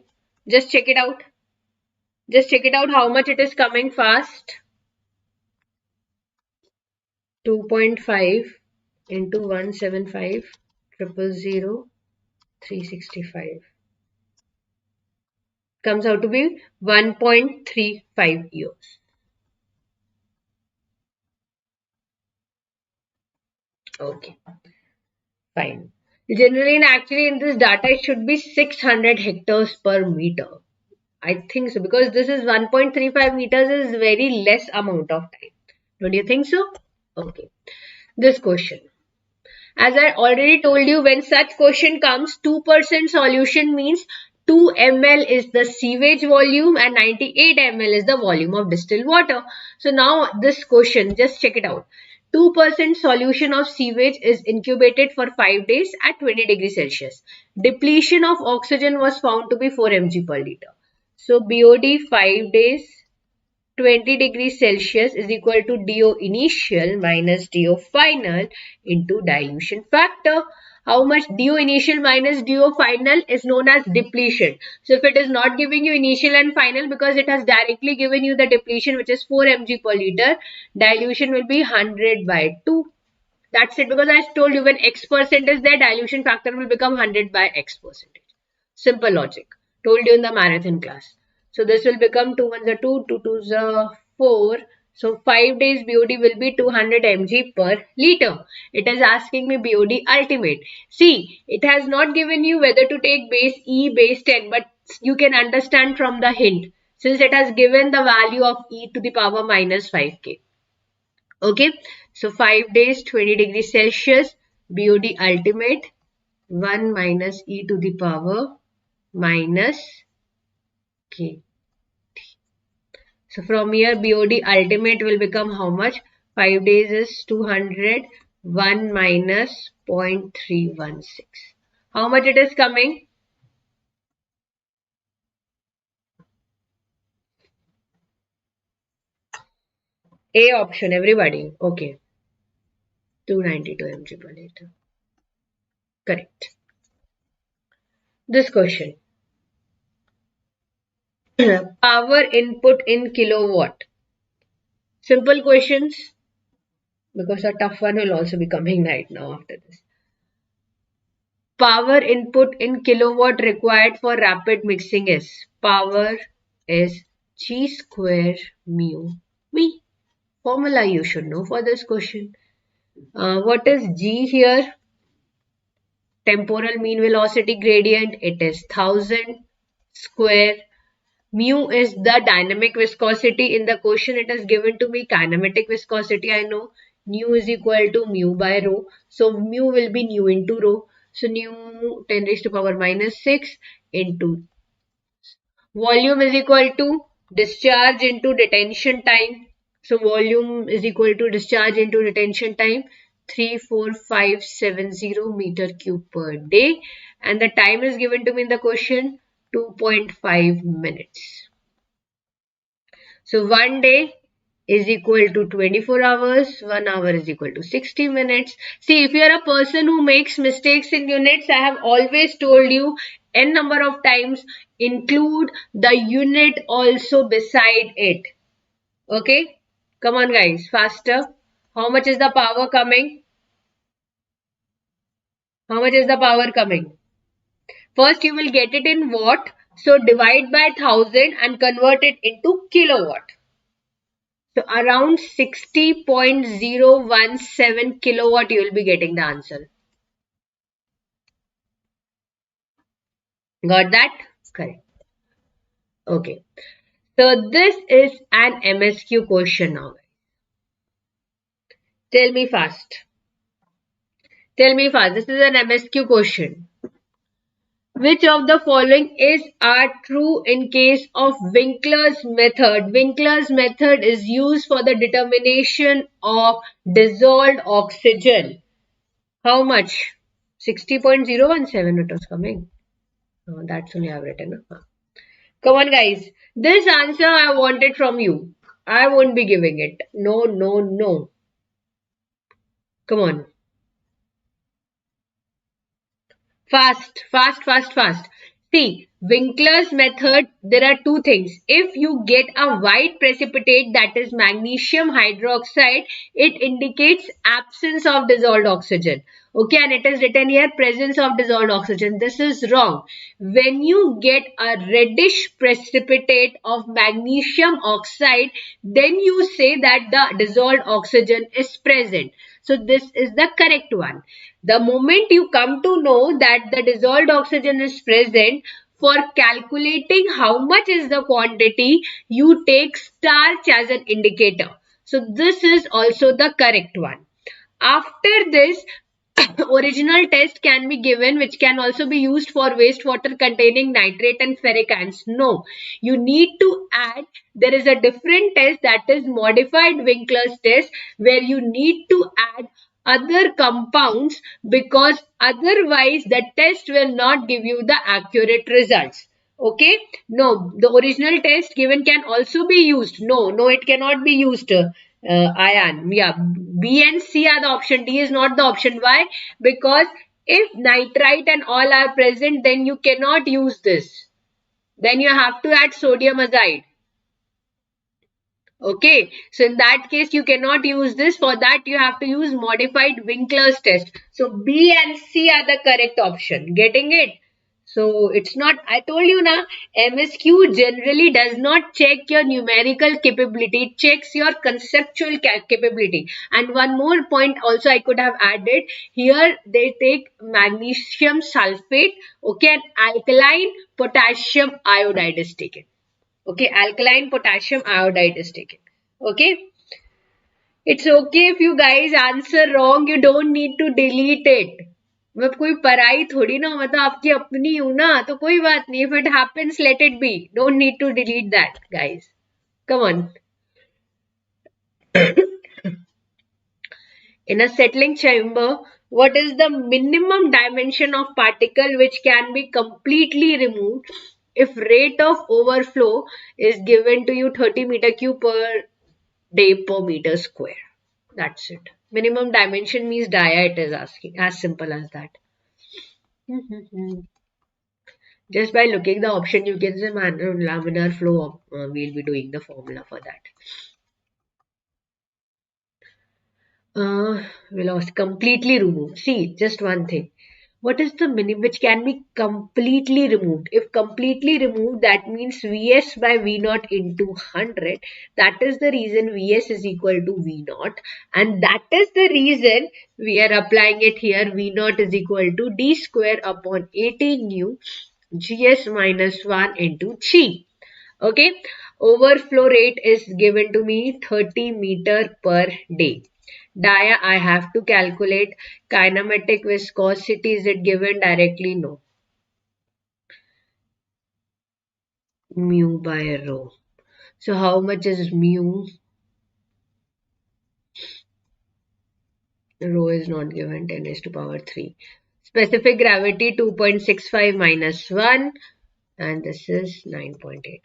Just check it out. Just check it out how much it is coming fast. 2.5 into 175 000 365 comes out to be 1.35 years. Okay, fine. Generally and actually in this data it should be 600 hectares per meter. I think so because this is 1.35 meters is very less amount of time. Don't you think so? Okay. This question. As I already told you, when such question comes, 2% solution means 2 ml is the sewage volume and 98 ml is the volume of distilled water. So now this question, just check it out. 2% solution of sewage is incubated for 5 days at 20 degrees Celsius. Depletion of oxygen was found to be 4 mg per liter. So BOD 5 days 20 degrees Celsius is equal to DO initial minus DO final into dilution factor. How much DO initial minus DO final is known as depletion. So if it is not giving you initial and final because it has directly given you the depletion which is 4 mg per liter, dilution will be 100 by 2. That's it, because I told you when X percent is there, dilution factor will become 100 by X percentage. Simple logic. Told you in the marathon class. So this will become 2 ones are 2, 2 twos are 4. So 5 days BOD will be 200 mg per liter. It is asking me BOD ultimate. See, it has not given you whether to take base E, base 10, but you can understand from the hint since it has given the value of E to the power minus 5k. Okay, so 5 days 20 degrees Celsius, BOD ultimate 1 minus e to the power minus k. So from here BOD ultimate will become how much? 5 days is 200, 1 minus 0.316. How much it is coming? A option, everybody. Okay, 292 mg per liter. Correct. This question. Power input in kilowatt. Simple questions because a tough one will also be coming right now after this. Power input in kilowatt required for rapid mixing is power is G square mu V. Formula you should know for this question. What is G here? Temporal mean velocity gradient. It is 1000 square. Mu is the dynamic viscosity. In the question it is given to me kinematic viscosity. I know nu is equal to mu by rho. So mu will be nu into rho. So nu 10 raised to power minus 6 into volume is equal to discharge into detention time. So volume is equal to discharge into detention time 34570 meter cube per day. And the time is given to me in the question 2.5 minutes. So 1 day is equal to 24 hours, 1 hour is equal to 60 minutes. See, if you are a person who makes mistakes in units, I have always told you n number of times, include the unit also beside it. Okay? Come on guys, faster. How much is the power coming? How much is the power coming? First you will get it in watt. So divide by 1000 and convert it into kilowatt. So around 60.017 kilowatt you will be getting the answer. Got that? Correct. Okay. So this is an MSQ question now. Tell me fast. Tell me fast. This is an MSQ question. Which of the following are true in case of Winkler's method? Winkler's method is used for the determination of dissolved oxygen. How much? 60.017 it was coming. That's only I have written. Come on, guys. This answer I wanted from you. I won't be giving it. No, no, no. Come on. Fast, fast, fast, fast. See, Winkler's method, there are two things. If you get a white precipitate that is magnesium hydroxide, it indicates absence of dissolved oxygen. Okay, and it is written here presence of dissolved oxygen. This is wrong. When you get a reddish precipitate of magnesium oxide, then you say that the dissolved oxygen is present. So this is the correct one. The moment you come to know that the dissolved oxygen is present, for calculating how much is the quantity, you take starch as an indicator. So this is also the correct one. After this, original test can be given, which can also be used for wastewater containing nitrate and ferric ions. No, you need to add, there is a different test, that is modified Winkler's test, where you need to add other compounds, because otherwise the test will not give you the accurate results. Okay, no, the original test given can also be used. No, no, it cannot be used. Ion, yeah, B and C are the option. D is not the option. Why? Because if nitrite and all are present, then you cannot use this. Then you have to add sodium azide. Okay, so in that case, you cannot use this. For that, you have to use modified Winkler's test. So B and C are the correct option. Getting it? So it's not, I told you na, MSQ generally does not check your numerical capability, it checks your conceptual capability. And one more point also I could have added, here they take magnesium sulfate, okay, and alkaline potassium iodide is taken. Okay, alkaline potassium iodide is taken. Okay, it's okay if you guys answer wrong, you don't need to delete it. मैं कोई पराई थोड़ी ना, मतलब आपकी अपनी हूं ना, तो कोई बात नहीं. If it happens, let it be. Don't need to delete that, guys. Come on. In a settling chamber, what is the minimum dimension of particle which can be completely removed if rate of overflow is given to you 30 meter cube per day per meter square? That's it. Minimum dimension means dia, it is asking. As simple as that. Just by looking the option, you can say laminar flow. We'll be doing the formula for that. We lost completely removed. See, just one thing. What is the minimum which can be completely removed? If completely removed, that means Vs by V naught into 100. That is the reason Vs is equal to V naught. And that is the reason we are applying it here. V naught is equal to D square upon 18 nu Gs minus 1 into G. Okay. Overflow rate is given to me 30 meter per day. Dia, I have to calculate. Kinematic viscosity, is it given directly? No. Mu by rho. So how much is mu? Rho is not given, 10 raised to power 3. Specific gravity 2.65 minus 1, and this is 9.81.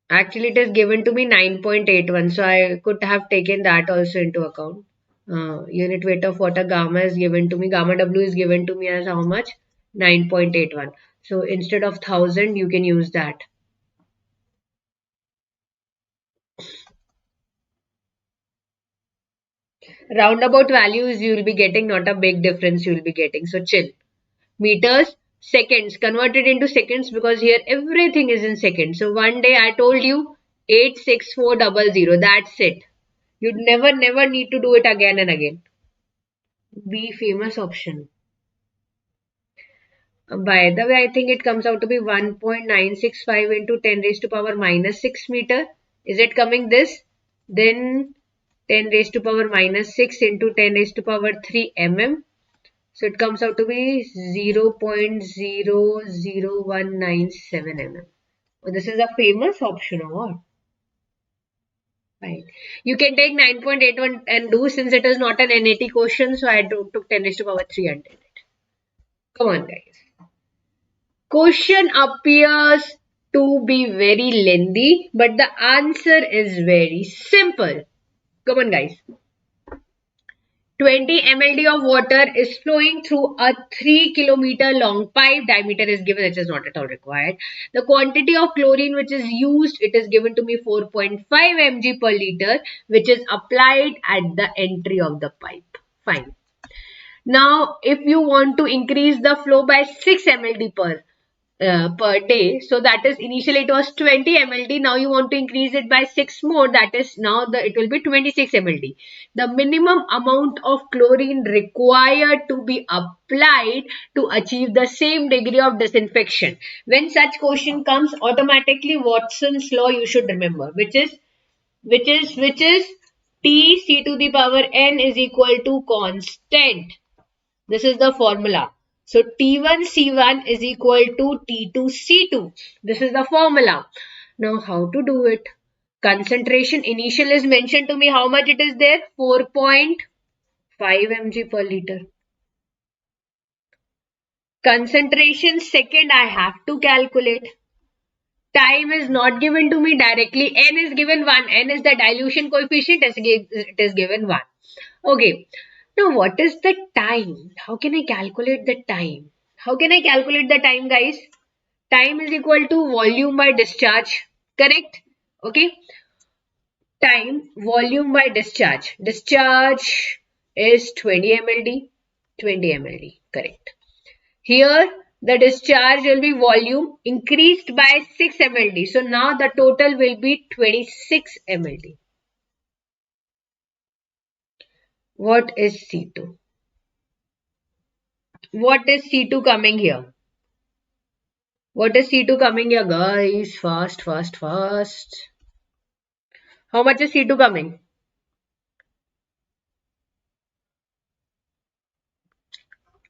Actually, it is given to me 9.81, so I could have taken that also into account. Unit weight of water gamma is given to me, gamma W is given to me as how much? 9.81. So instead of 1000, you can use that. Roundabout values you will be getting, not a big difference you will be getting. So chill. Meters, seconds, converted into seconds, because here everything is in seconds. So one day I told you 86400. That's it. You never need to do it again and again. B, famous option. By the way, I think it comes out to be 1.965 into 10 raised to power minus 6 meter. Is it coming this? Then 10 raised to power minus 6 into 10 raised to power 3 mm. So it comes out to be 0.00197 mm. Oh, this is a famous option or what? Fine. You can take 9.81 and do, since it is not an NAT question, so took 10 raised to power 300. Come on, guys. Question appears to be very lengthy, but the answer is very simple. Come on, guys. 20 mld of water is flowing through a 3 kilometer long pipe. Diameter is given, it is not at all required. The quantity of chlorine which is used, it is given to me 4.5 mg per liter, which is applied at the entry of the pipe. Fine. Now, if you want to increase the flow by 6 mld per day, so that is, initially it was 20 mld, now you want to increase it by 6 more, that is, now it will be 26 mld. The minimum amount of chlorine required to be applied to achieve the same degree of disinfection. When such question comes, automatically Watson's law you should remember, which is T C to the power n is equal to constant. This is the formula. So T1 C1 is equal to T2 C2. This is the formula. Now how to do it? Concentration initial is mentioned to me. How much it is there? 4.5 mg per liter. Concentration second I have to calculate. Time is not given to me directly. N is given 1. N is the dilution coefficient. It is given 1. Okay. Now, what is the time? How can I calculate the time? How can I calculate the time, guys? Time is equal to volume by discharge. Correct? Okay. Time, volume by discharge. Discharge is 20 mld. 20 mld. Correct. Here, the discharge will be volume increased by 6 mld. So, now the total will be 26 mld. What is C2? What is C2 coming here? What is C2 coming here, guys? Fast, fast, fast. How much is C2 coming?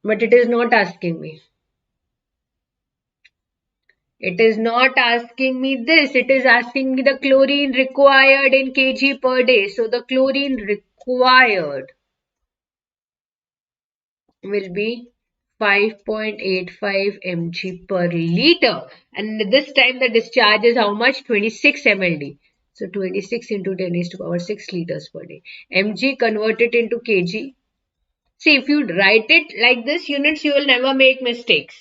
But it is not asking me. It is not asking me this. It is asking me the chlorine required in kg per day. So the chlorine required will be 5.85 mg per liter. And this time the discharge is how much? 26 mld. So 26 into 10 is to power 6 liters per day. Mg converted into kg. See, if you write it like this units, you will never make mistakes.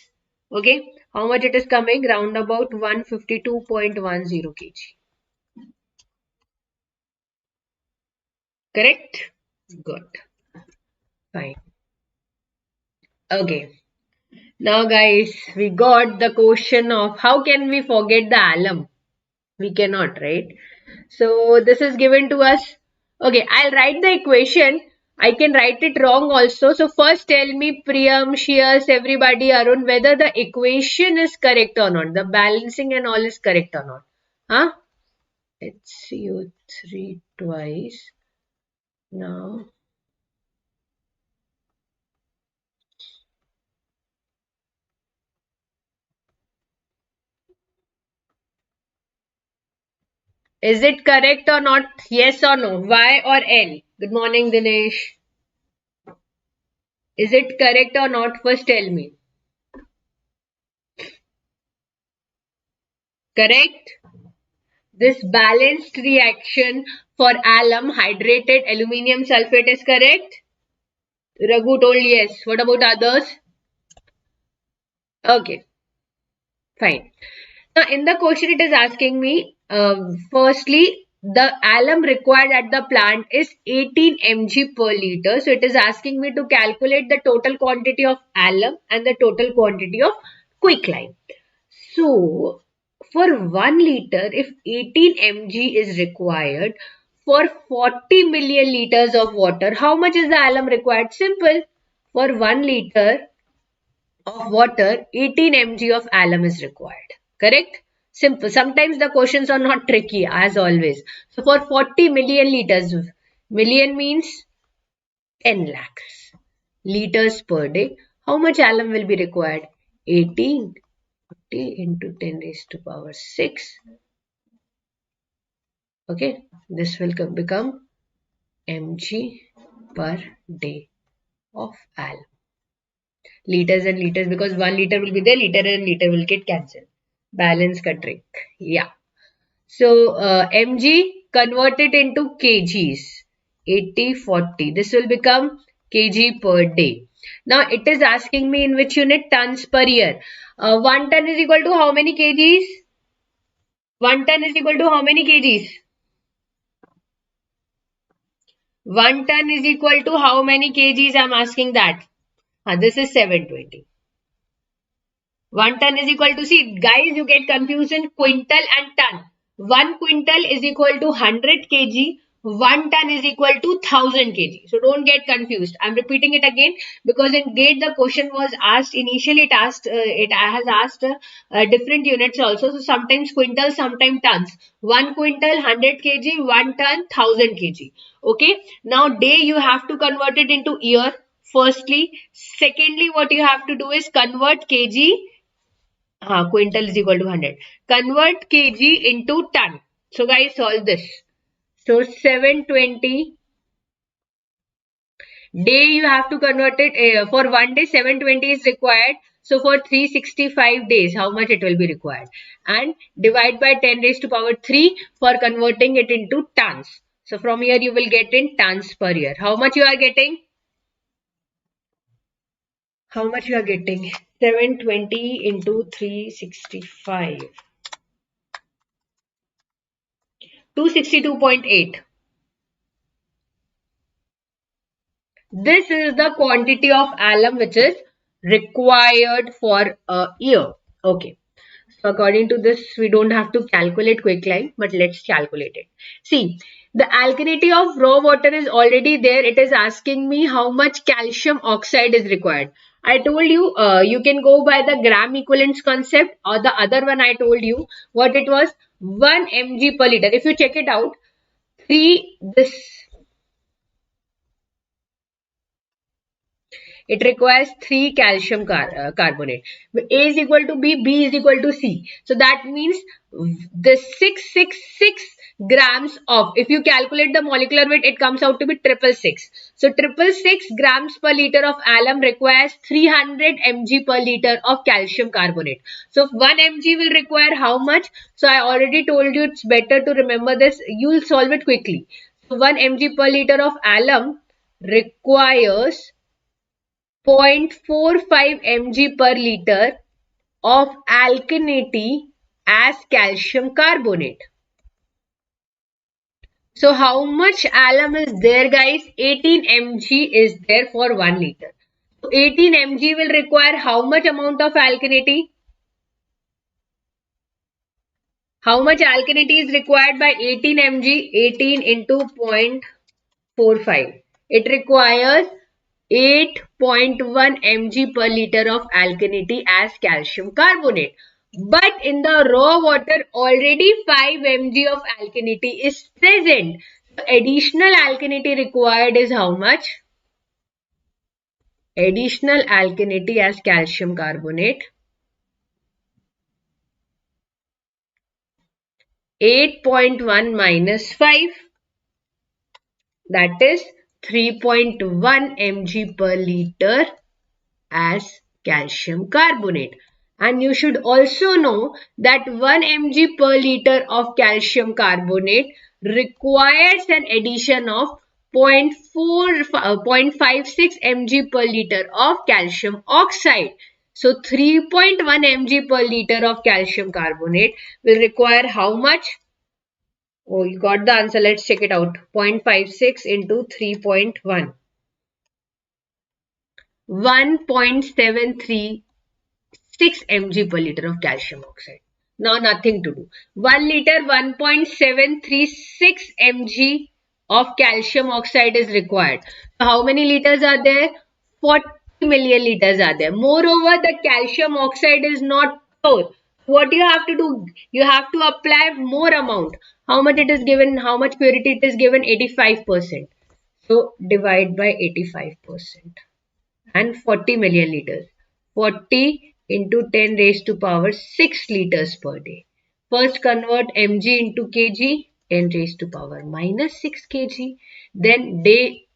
Okay. How much it is coming? Round about 152.10 kg. Correct? Good. Fine. Okay. Now guys, we got the question of how can we forget the alum? We cannot, right? So this is given to us. Okay, I'll write the equation. I can write it wrong also. So first tell me, Priyam, Shears, everybody, Arun, whether the equation is correct or not. The balancing and all is correct or not. Huh? HCO3 twice. Now, is it correct or not? Yes or no? Y or L? Good morning, Dinesh. Is it correct or not? First tell me. Correct? This balanced reaction for alum hydrated aluminium sulfate is correct? Raghu told yes. What about others? Okay, fine. Now in the question it is asking me, firstly, the alum required at the plant is 18 mg per liter. So it is asking me to calculate the total quantity of alum and the total quantity of quicklime. So for 1 liter, if 18 mg is required for 40 million liters of water, how much is the alum required? Simple. For 1 liter of water, 18 mg of alum is required. Correct? Simple. Sometimes the questions are not tricky as always. So for 40 million liters, million means 10 lakhs liters per day. How much alum will be required? 18 into 10 raised to power 6. Okay, this will become mg per day of alum. Liters and liters, because 1 liter will be there, liter and liter will get cancelled. Balance ka trick. Yeah. So mg converted into kgs. 80/40. This will become kg per day. Now it is asking me in which unit? Tons per year. 1 ton is equal to how many kgs? 1 ton is equal to how many kgs? 1 ton is equal to how many kgs? I'm asking that. This is 720. 1 ton is equal to, see guys, you get confused in quintal and ton. 1 quintal is equal to 100 kg. 1 ton is equal to 1000 kg. So don't get confused. I'm repeating it again because in GATE the question was asked. Initially it has asked different units also. So sometimes quintal, sometimes tons. 1 quintal 100 kg, 1 ton 1000 kg. Okay. Now day you have to convert it into year. Firstly, secondly, what you have to do is convert kg. Quintal is equal to 100. Convert kg into ton. So guys, solve this. So 720 day you have to convert it. For 1 day 720 is required. So for 365 days, how much it will be required? And divide by 10 raised to power 3 for converting it into tons. So from here you will get in tons per year. How much you are getting? How much you are getting? 720 into 365. 262.8. This is the quantity of alum which is required for a year. Okay. So according to this, we don't have to calculate quicklime, but let's calculate it. See, the alkalinity of raw water is already there. It is asking me how much calcium oxide is required. I told you, you can go by the gram equivalence concept, or the other one I told you what it was, 1 mg per liter. If you check it out, it requires 3 calcium carbonate. A is equal to B, B is equal to C. So that means the 666 grams of, if you calculate the molecular weight, it comes out to be 666. So 666 grams per liter of alum requires 300 mg per liter of calcium carbonate. So 1 mg will require how much? So I already told you it's better to remember this. You will solve it quickly. So 1 mg per liter of alum requires 0.45 mg per liter of alkalinity as calcium carbonate. So how much alum is there, guys? 18 mg is there for 1 liter. So 18 mg will require how much amount of alkalinity? How much alkalinity is required by 18 mg? 18 into 0.45. It requires 8.1 mg per liter of alkalinity as calcium carbonate. But in the raw water, already 5 mg of alkalinity is present. So additional alkalinity required is how much? Additional alkalinity as calcium carbonate. 8.1 minus 5. That is 3.1 mg per liter as calcium carbonate. And you should also know that 1 mg per liter of calcium carbonate requires an addition of 0.56 mg per liter of calcium oxide. So 3.1 mg per liter of calcium carbonate will require how much? Oh, you got the answer. Let's check it out. 0.56 into 3.1. 1.736 mg per liter of calcium oxide. Now nothing to do. 1 liter 1.736 mg of calcium oxide is required. So how many liters are there? 40 million liters are there. Moreover, the calcium oxide is not pure. What you have to do? You have to apply more amount. How much it is given? How much purity it is given? 85%. So divide by 85%. And 40 million liters. 40 into 10 raised to power 6 liters per day. First convert mg into kg, 10 raised to power minus 6 kg. Then day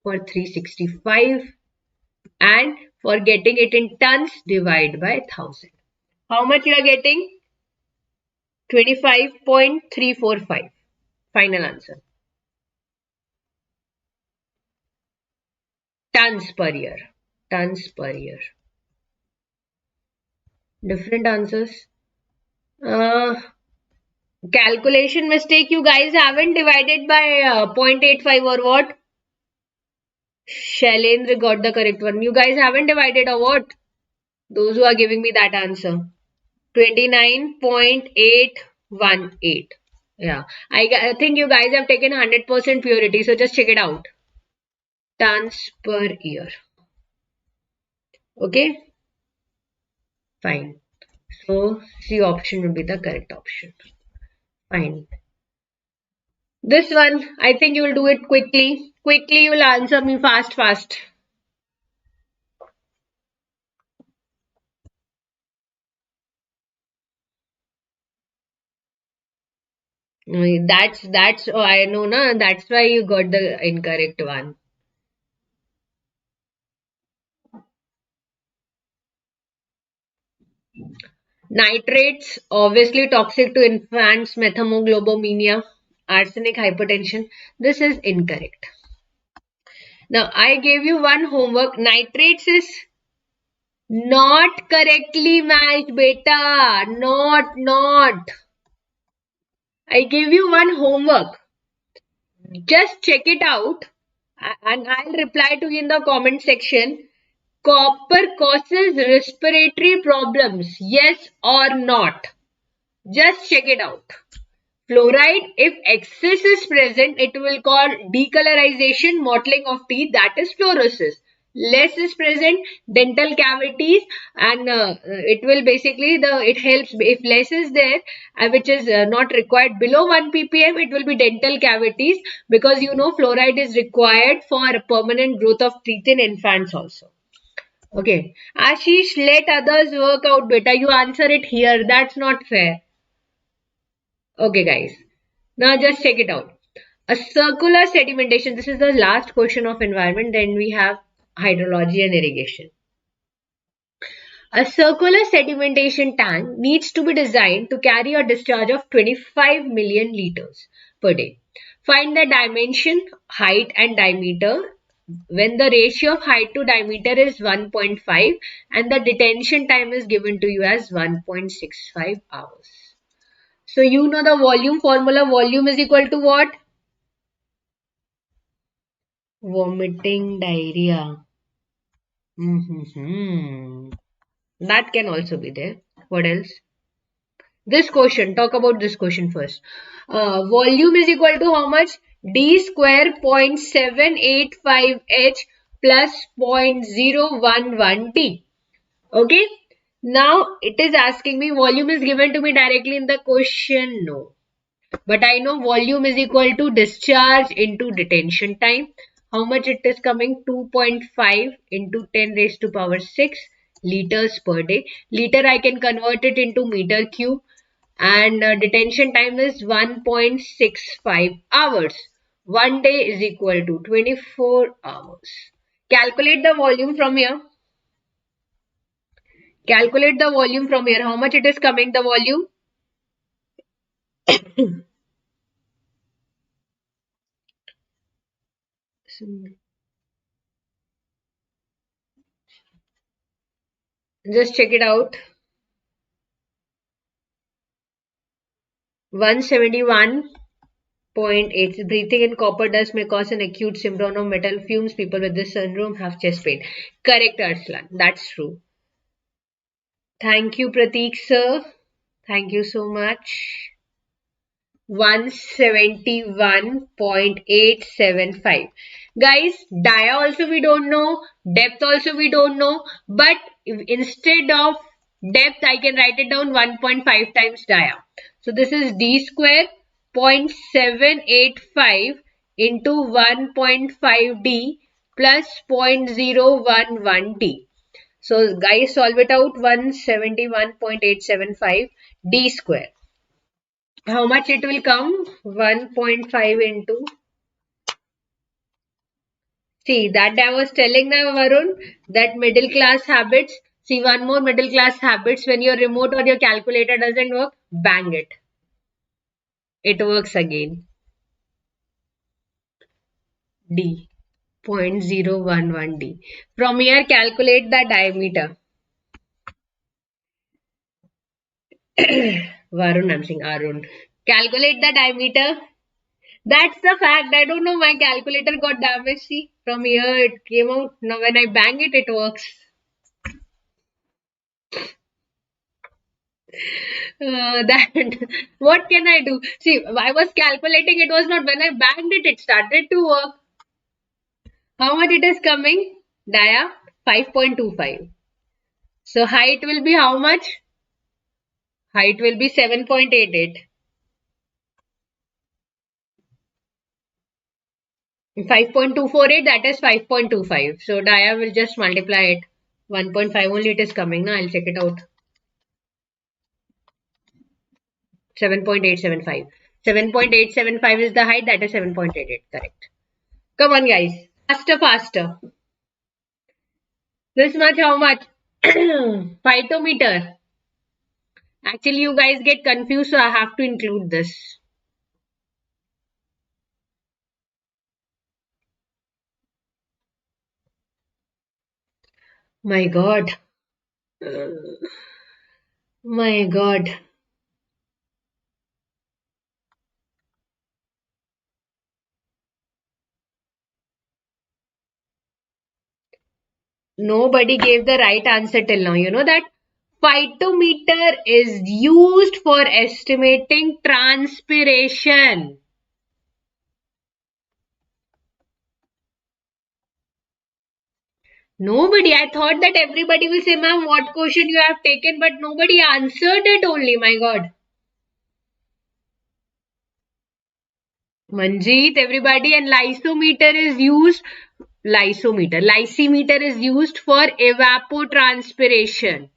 for 365, and for getting it in tons, divide by 1000. How much you are getting? 25.345. Final answer. Tons per year. Tons per year. Different answers. Uh, Calculation mistake. You guys haven't divided by 0.85 or what? Shailendra got the correct one. You guys haven't divided or what? Those who are giving me that answer. 29.818. Yeah. I think you guys have taken 100% purity. So just check it out. Tons per year. Okay. Fine. So C option will be the correct option. Fine. This one, I think you will do it quickly. Quickly, you will answer me fast. That's oh, I know na. That's why you got the incorrect one. Nitrates, obviously toxic to infants, methemoglobinemia, arsenic hypertension. This is incorrect. Now I gave you one homework. Nitrates is not correctly matched, beta. Not. I gave you one homework. Just check it out and I'll reply to you in the comment section. Copper causes respiratory problems, yes or not? Just check it out. Fluoride, if excess is present, it will cause decolorization, mottling of teeth, that is fluorosis. Less is present, dental cavities, and it will basically it helps if less is there, which is not required below 1 ppm, it will be dental cavities, because you know fluoride is required for permanent growth of teeth in infants also. Okay, Ashish, let others work out, beta. You answer it here. That's not fair. Okay, guys. Now just check it out. A circular sedimentation. This is the last question of environment. Then we have hydrology and irrigation. A circular sedimentation tank needs to be designed to carry a discharge of 25 million liters per day. Find the dimension, height and diameter when the ratio of height to diameter is 1.5 and the detention time is given to you as 1.65 hours. So you know the volume formula. Volume is equal to what? Vomiting, diarrhea. That can also be there. What else? This question. Talk about this question first. Volume is equal to how much? D square 0.785 H plus 0.011 D. Okay. Now it is asking me volume is given to me directly in the question. No. But I know volume is equal to discharge into detention time. How much it is coming? 2.5 into 10 raised to power 6 liters per day. Liter I can convert it into meter cube. And detention time is 1.65 hours. 1 day is equal to 24 hours. Calculate the volume from here. Calculate the volume from here. How much it is coming, the volume? Just check it out. 171.8. Breathing in copper dust may cause an acute syndrome of metal fumes. People with this syndrome have chest pain. Correct, Arslan. That's true. Thank you, Prateek sir. Thank you so much. 171.875. Guys, dia also we don't know, depth also we don't know, but instead of depth I can write it down 1.5 times dia. So this is d square 0.785 into 1.5d plus 0.011d. So guys, solve it out. 171.875 d square. How much it will come? 1.5 into. See, that I was telling now, Varun, that middle class habits. See, one more middle class habits. When your remote or your calculator doesn't work, bang it. It works again. D. 0.011 D. From here, calculate the diameter. Varun, I'm saying Arun. Calculate the diameter. That's the fact. I don't know. My calculator got damaged. See, from here it came out. Now when I bang it, it works. That what can I do? See, I was calculating. It was not when I banged it. It started to work. How much it is coming? Dia 5.25. So height will be how much? Height will be 7.88. 5.248, that is 5.25. So Dia will just multiply it. 1.5 only it is coming. Now I'll check it out. 7.875. 7.875 is the height, that is 7.88. Correct. Come on, guys. Faster, faster. This much, how much? Phytometer. Actually, you guys get confused, so I have to include this. My God. My God. Nobody gave the right answer till now. You know that? Phytometer is used for estimating transpiration. Nobody. I thought that everybody will say, ma'am, what question you have taken, but nobody answered it only. My God. Manjeet, everybody, and lysometer is used. Lysimeter is used for evapotranspiration.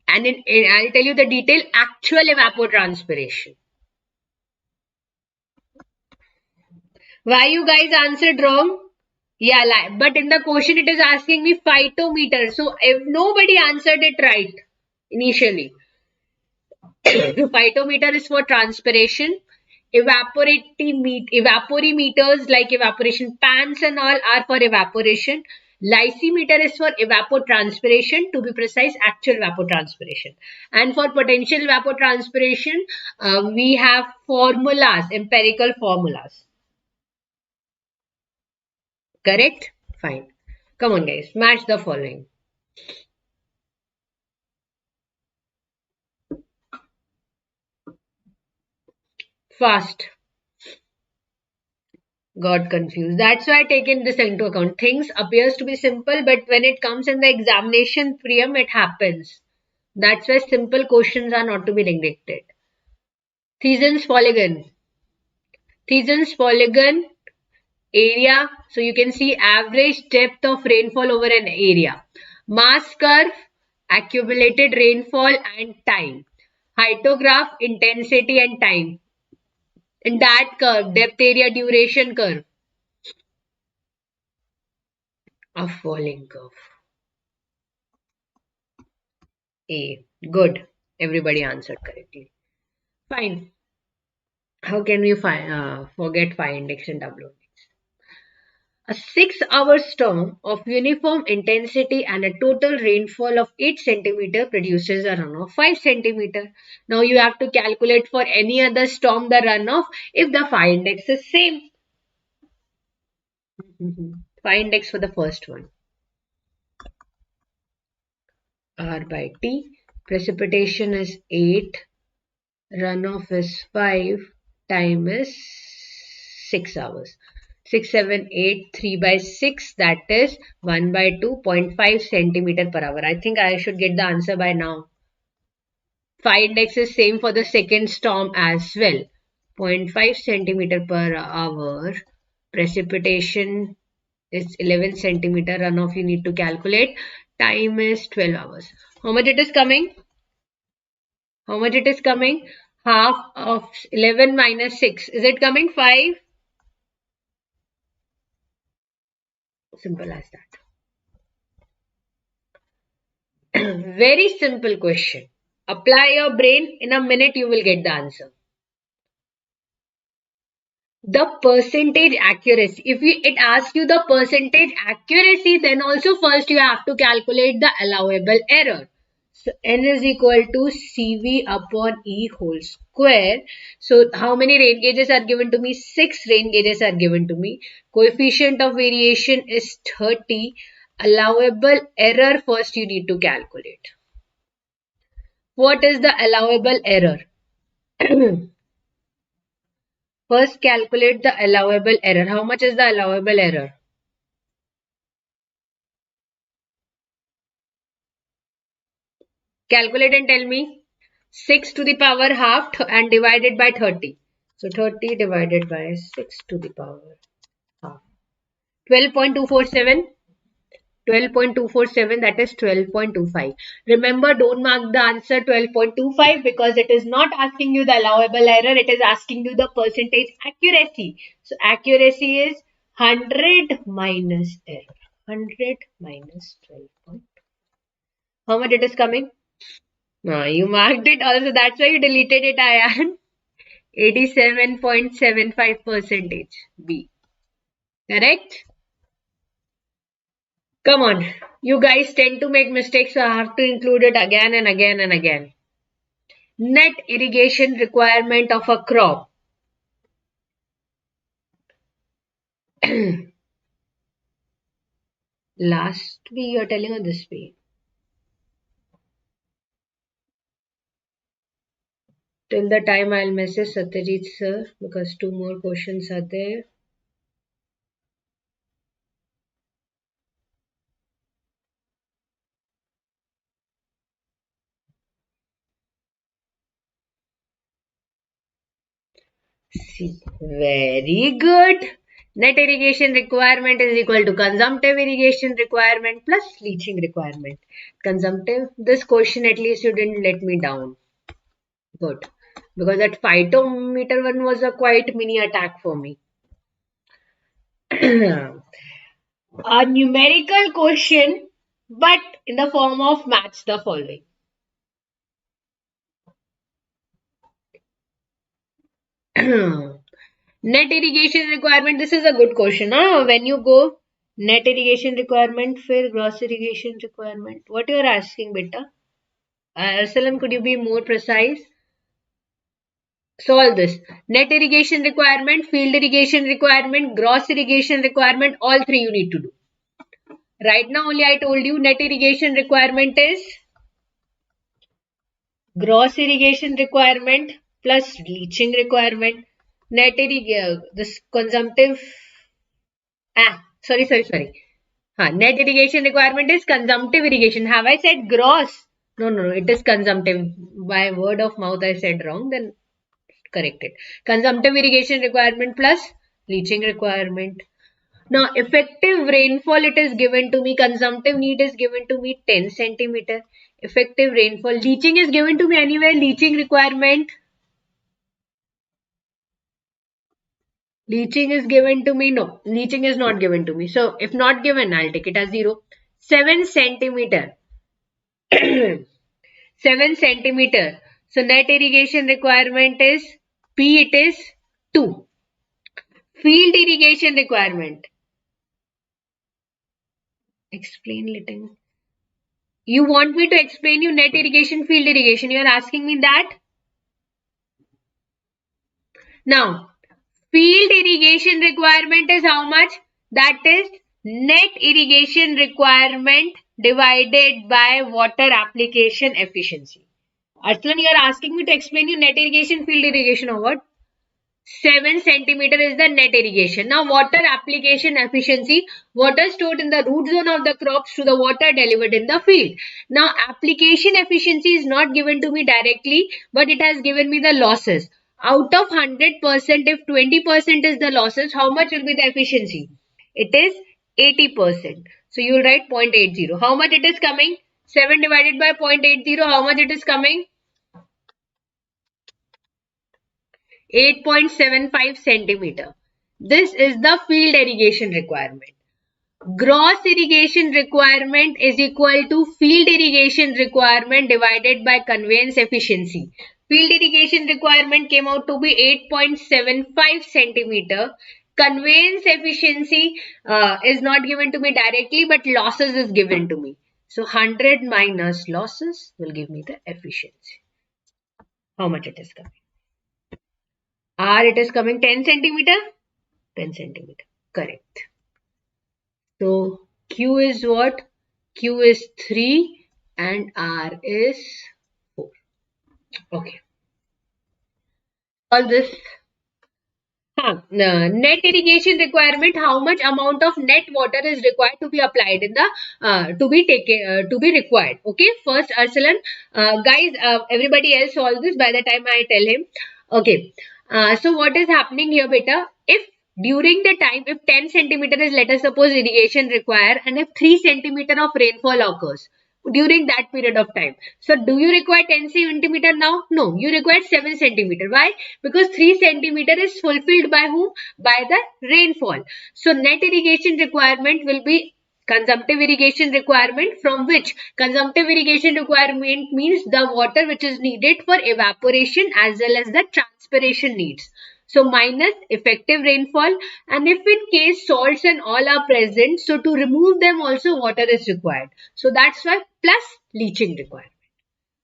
And I'll tell you the detail, actual evapotranspiration. Why you guys answered wrong? Yeah, but in the question it is asking me phytometer. So if nobody answered it right initially. Phytometer is for transpiration. Evaporimeters like evaporation pans and all are for evaporation. Lysimeter is for evapotranspiration, to be precise, actual evapotranspiration. And for potential evapotranspiration, we have formulas, empirical formulas. Correct? Fine. Come on, guys. Match the following. Fast. Got confused. That's why I taken this into account. Things appears to be simple, but when it comes in the examination preem, it happens. That's why simple questions are not to be neglected. Thiesen's polygon. Thiesen's polygon area. So you can see average depth of rainfall over an area. Mass curve, accumulated rainfall and time. Hydrograph, intensity and time. In that curve, depth area duration curve. A falling curve. A. Good. Everybody answered correctly. Fine. How can we forget phi index and W index? A 6-hour storm of uniform intensity and a total rainfall of 8 centimeter produces a runoff 5 centimeter. Now you have to calculate for any other storm the runoff if the phi index is same. Phi index for the first one. R by T. Precipitation is 8. Runoff is 5. Time is 6 hours. 6, 7, 8, 3 by 6, that is 1 by 2.5 centimeter per hour. I think I should get the answer by now. Phi index is same for the second storm as well. 0.5 centimeter per hour. Precipitation is 11 centimeter. Runoff you need to calculate. Time is 12 hours. How much it is coming? How much it is coming? Half of 11 minus 6. Is it coming 5? Simple as that. Very simple question. Apply your brain. In a minute you will get the answer. The percentage accuracy. If it asks you the percentage accuracy, then also first you have to calculate the allowable error. So n is equal to CV upon E whole square. So how many rain gauges are given to me? 6 rain gauges are given to me. Coefficient of variation is 30. Allowable error first you need to calculate. What is the allowable error? First calculate the allowable error. How much is the allowable error? Calculate and tell me. 6 to the power half and divided by 30. So 30 divided by 6 to the power half. 12.247. 12.247, that is 12.25. Remember, don't mark the answer 12.25 because it is not asking you the allowable error. It is asking you the percentage accuracy. So accuracy is 100 minus error. 100 minus 12. How much it is coming? No, you marked it also. That's why you deleted it, Ayan. 87.75 percentage. B. Correct? Come on. You guys tend to make mistakes, so I have to include it again and again and again. Net irrigation requirement of a crop. Last week you are telling on this week. Till the time I'll message Satyajit sir because 2 more questions are there. See, very good. Net irrigation requirement is equal to consumptive irrigation requirement plus leaching requirement. Consumptive, this question at least you didn't let me down. Good. Because that phytometer one was a quite mini attack for me. A numerical question, but in the form of match the following. Net irrigation requirement, this is a good question. Huh? When you go net irrigation requirement, फिर gross irrigation requirement. What you are asking, beta? Arsalan, could you be more precise? Solve this. Net irrigation requirement, field irrigation requirement, gross irrigation requirement, all three you need to do. Right now only I told you net irrigation requirement is gross irrigation requirement plus leaching requirement. Net irrigation, this consumptive, sorry. Net irrigation requirement is consumptive irrigation. Have I said gross? No, it is consumptive. By word of mouth I said wrong, then correct it. Consumptive irrigation requirement plus leaching requirement. Now, effective rainfall, it is given to me. Consumptive need is given to me 10 centimeter. Effective rainfall. Leaching is given to me anywhere. Leaching requirement. Leaching is given to me. No, leaching is not given to me. So, if not given, I'll take it as 0. 7 centimeter. 7 centimeter. So, net irrigation requirement is P, it is 2. Field irrigation requirement. Explain little. You want me to explain you net irrigation, field irrigation. You are asking me that? Now, field irrigation requirement is how much? That is net irrigation requirement divided by water application efficiency. Arslan, you are asking me to explain you net irrigation, field irrigation or what? 7 centimeter is the net irrigation. Now, water application efficiency, water stored in the root zone of the crops to the water delivered in the field. Now, application efficiency is not given to me directly, but it has given me the losses. Out of 100%, if 20% is the losses, how much will be the efficiency? It is 80%. So you will write 0.80. How much it is coming? 7 divided by 0.80, how much it is coming? 8.75 centimeter. This is the field irrigation requirement. Gross irrigation requirement is equal to field irrigation requirement divided by conveyance efficiency. Field irrigation requirement came out to be 8.75 centimeter. Conveyance efficiency is not given to me directly, but losses is given to me. So 100 minus losses will give me the efficiency. How much it is coming? R, it is coming 10 centimeter? 10 centimeter. Correct. So Q is what? Q is 3 and R is 4. Okay. All this. Net irrigation requirement. How much amount of net water is required to be applied in the to be required? Okay. First, Arsalan, guys, everybody else solve this by the time I tell him. Okay. So what is happening here, beta? If during the time, if 10 centimeter is, let us suppose, irrigation require, and if 3 centimeter of rainfall occurs during that period of time. So do you require 10 centimeter now? No, you require 7 centimeter. Why? Because 3 centimeter is fulfilled by whom? By the rainfall. So net irrigation requirement will be consumptive irrigation requirement, from which consumptive irrigation requirement means the water which is needed for evaporation as well as the transpiration needs. So minus effective rainfall, and if in case salts and all are present, so to remove them also water is required. So that's why plus leaching required.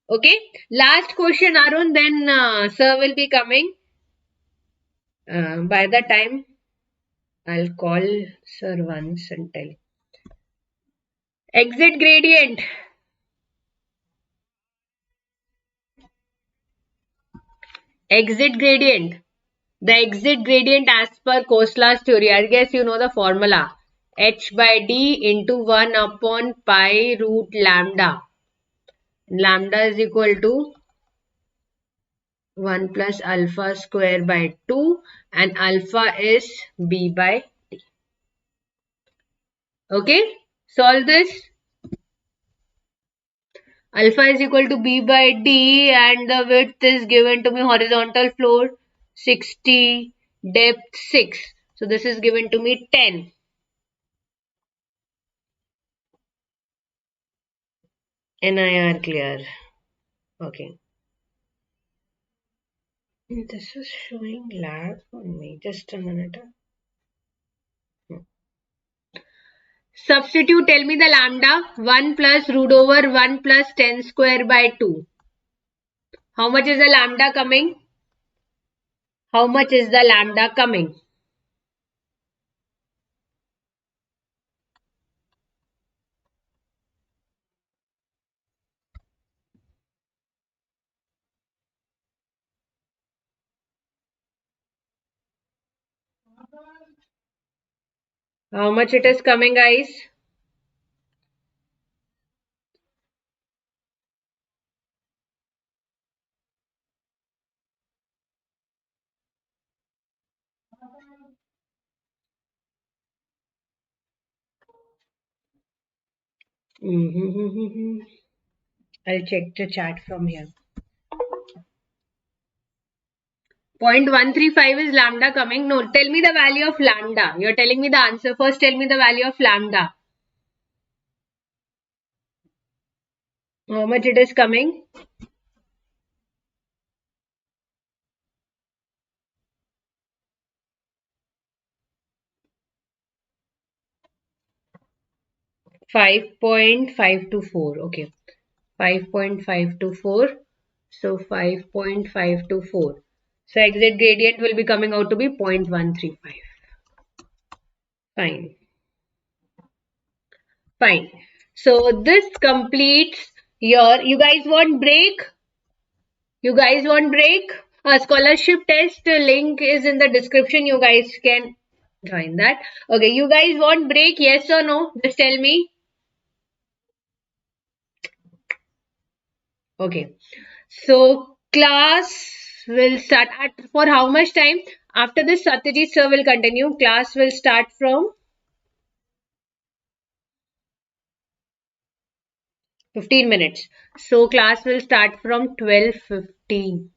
Okay. Last question, Arun, then sir will be coming. By the time I'll call sir once and tell. Exit gradient. Exit gradient. The exit gradient as per Kosla's theory. I guess you know the formula. H by D into 1 upon pi root lambda. Lambda is equal to 1 plus alpha square by 2, and alpha is B by D. Okay. Solve this. Alpha is equal to B by D, and the width is given to me horizontal floor 60, depth 6. So this is given to me 10. NIR clear. Okay. This is showing lag on me. Just a minute. Substitute, tell me the lambda. 1 plus root over 1 plus 10 square by 2. How much is the lambda coming? How much is the lambda coming? How much it is coming, guys? I'll check the chat from here. 0.135 is lambda coming. No, tell me the value of lambda. You're telling me the answer. First, tell me the value of lambda. How much it is coming? 5.524. Okay. 5.524. So 5.524. So exit gradient will be coming out to be 0.135. Fine. Fine. So this completes your, you guys want break? You guys want break? A scholarship test link is in the description. You guys can join that. Okay, you guys want break? Yes or no? Just tell me. Okay. So class will start at for how much time? After this, Satyajit sir will continue. Class will start from 15 minutes. So class will start from 12:15.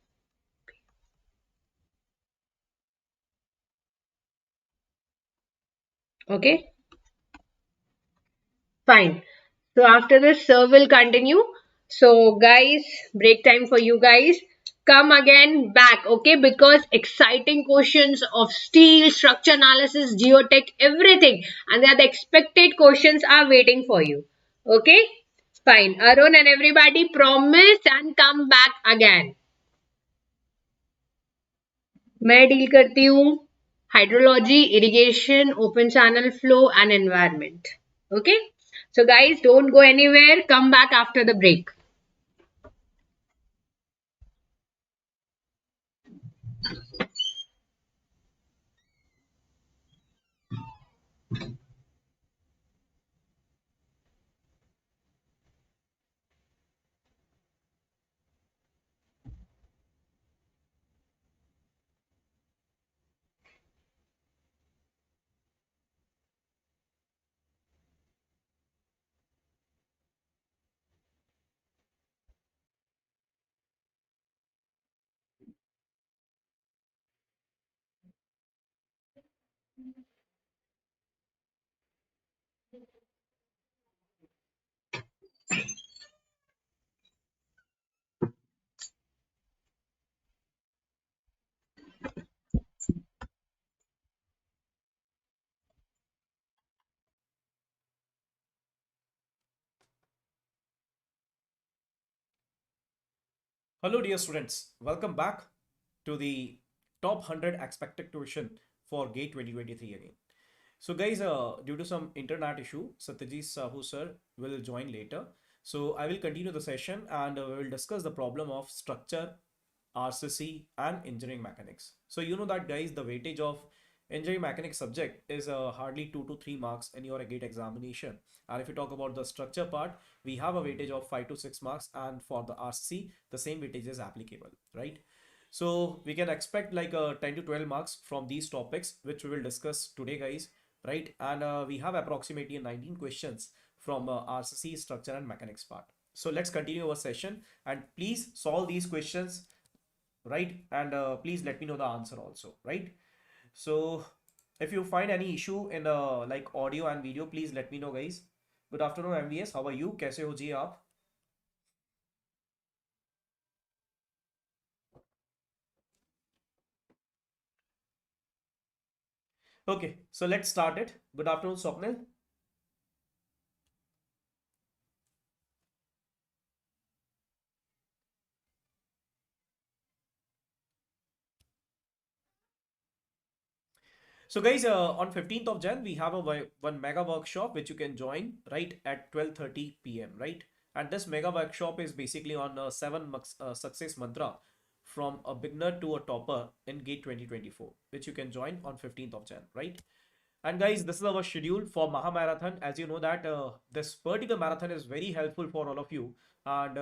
Okay? Fine. So after this, sir will continue. So guys, break time for you guys. Come again back, okay? Because exciting questions of steel, structure analysis, geotech, everything, and they are the expected questions are waiting for you. Okay? Fine. Arun and everybody promise and come back again. मैं deal करती हूँ hydrology irrigation open channel flow and environment okay so guys don't go anywhere, come back after the break. Hello, dear students. Welcome back to the top 100 expected tuition for GATE 2023 again. So, guys, due to some internet issue, Satyajit Sahu sir will join later. So, I will continue the session and we will discuss the problem of structure, RCC, and engineering mechanics. So, you know that, guys, the weightage of engineering mechanics subject is hardly 2 to 3 marks in your GATE examination. And if you talk about the structure part, we have a weightage of 5 to 6 marks, and for the RCC, the same weightage is applicable, right? So we can expect like 10 to 12 marks from these topics, which we will discuss today, guys, right? And we have approximately 19 questions from RCC, structure, and mechanics part. So let's continue our session and please solve these questions, right? And please let me know the answer also, right? So if you find any issue in like audio and video, please let me know, guys. Good afternoon, MVS. How are you? कैसे हो जी आप? Okay, so let's start it. Good afternoon, Swapnil. So guys, on 15th of Jan, we have a one mega workshop which you can join right at 12:30 p.m. right? And this mega workshop is basically on success mantra from a beginner to a topper in GATE 2024, which you can join on 15th of Jan, right? And guys, this is our schedule for Maha Marathon. As you know that this particular marathon is very helpful for all of you. And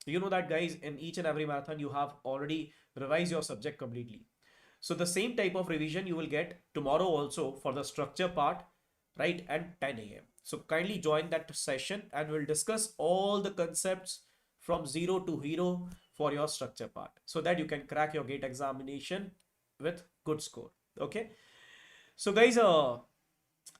you know that, guys, in each and every marathon, you have already revised your subject completely. So the same type of revision you will get tomorrow also for the structure part, right, at 10 a.m. So kindly join that session and we'll discuss all the concepts from zero to hero for your structure part so that you can crack your gate examination with good score. Okay. So guys,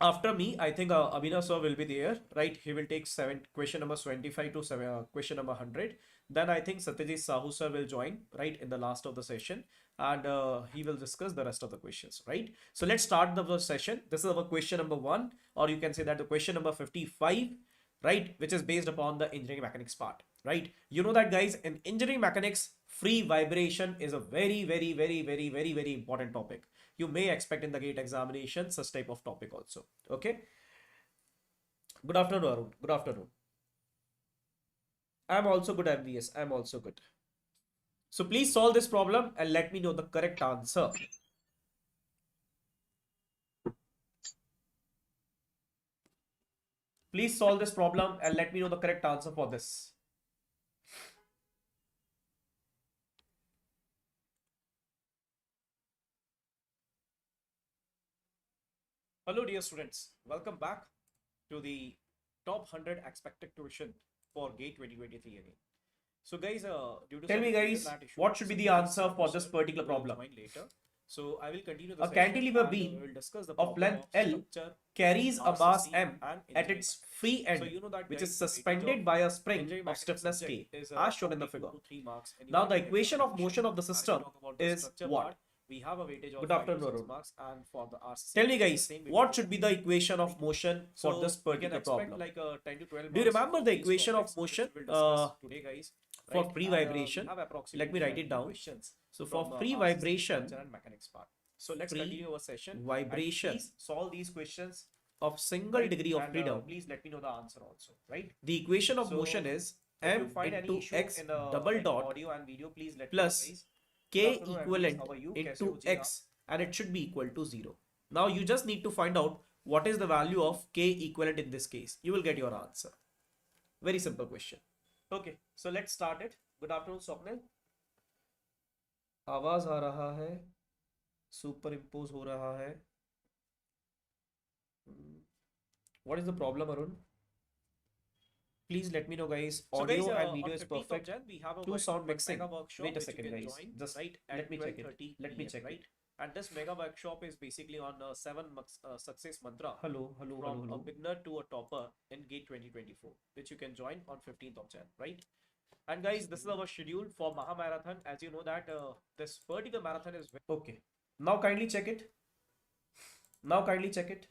after me, I think Abhinav sir will be there, right? He will take question number 25 to question number 100. Then I think Satyajit Sahu sir will join, right, in the last of the session, and he will discuss the rest of the questions, right? So let's start the session. This is our question number one, or you can say that the question number 55, right, which is based upon the engineering mechanics part, right? You know that, guys, in engineering mechanics, free vibration is a very, very, very, very, very, very important topic. You may expect in the gate examination such type of topic also. Okay. Good afternoon, Arun. Good afternoon. I'm also good, MVS. I'm also good. So please solve this problem and let me know the correct answer. Please solve this problem and let me know the correct answer for this. Hello, dear students. Welcome back to the top 100 expected tuition for gate 2023 again. So guys, due to Tell some me guys, internet issue, what should be the answer for this particular problem? later. So I will continue the A session cantilever and beam we'll discuss the of problem length of L structure, carries a mass RCC M and at engineering its mathematics. free So end, you know that which guys, is the weightage suspended of by a spring engineering of mathematics stiffness subject K, is as shown in the roughly 2 figure. to 3 marks and you Now will the get it for equation of addition. motion of the And if you system talk about the is structure what? part, we have a weightage of Good 5 to afternoon, 6 Arun. marks, and for the RCC, Tell me the guys, same weightage what will should be be the 5. equation of motion for So this we can particular expect problem? like 10 to 12 Do you marks remember for the these equation of topics, which motion we will discuss today, guys. for Right? free And vibration? we have Let me approximately write it 20 down. questions So from for free RCC vibration, structure and mechanics part. So let's free continue our session. vibration And please solve these questions. of single Right? degree of And freedom, please let me know the answer also. Right? the equation of So motion is if you m find any into issue x in the double dot audio and video, please let plus me know, guys. k Good afternoon, equivalent how are you? into कैसे हो जी आप? x, and it should be equal to 0. Now you just need to find out what is the value of k equivalent in this case. You will get your answer. Very simple question. Okay, so let's start it. Good afternoon, Swapnil. आवाज आ रहा है, super impose हो रहा है. What is the problem, Arun? Please let me know, guys. So Audio guys, and video on is 15th of perfect. Jan, we have a To sound mixing. mega workshop Wait a which second, you can guys. join Just right let at me check it. 12:30 Let me PM, check right? it. And this mega workshop is basically on 7 success mantra Hello, hello, from hello, a hello. beginner to a topper in Gate 2024, which you can join on 15th of Jan, right? And guys, this is our schedule for Maha Marathon. As you know that this particular marathon is Okay. Now kindly check it. Now kindly check it.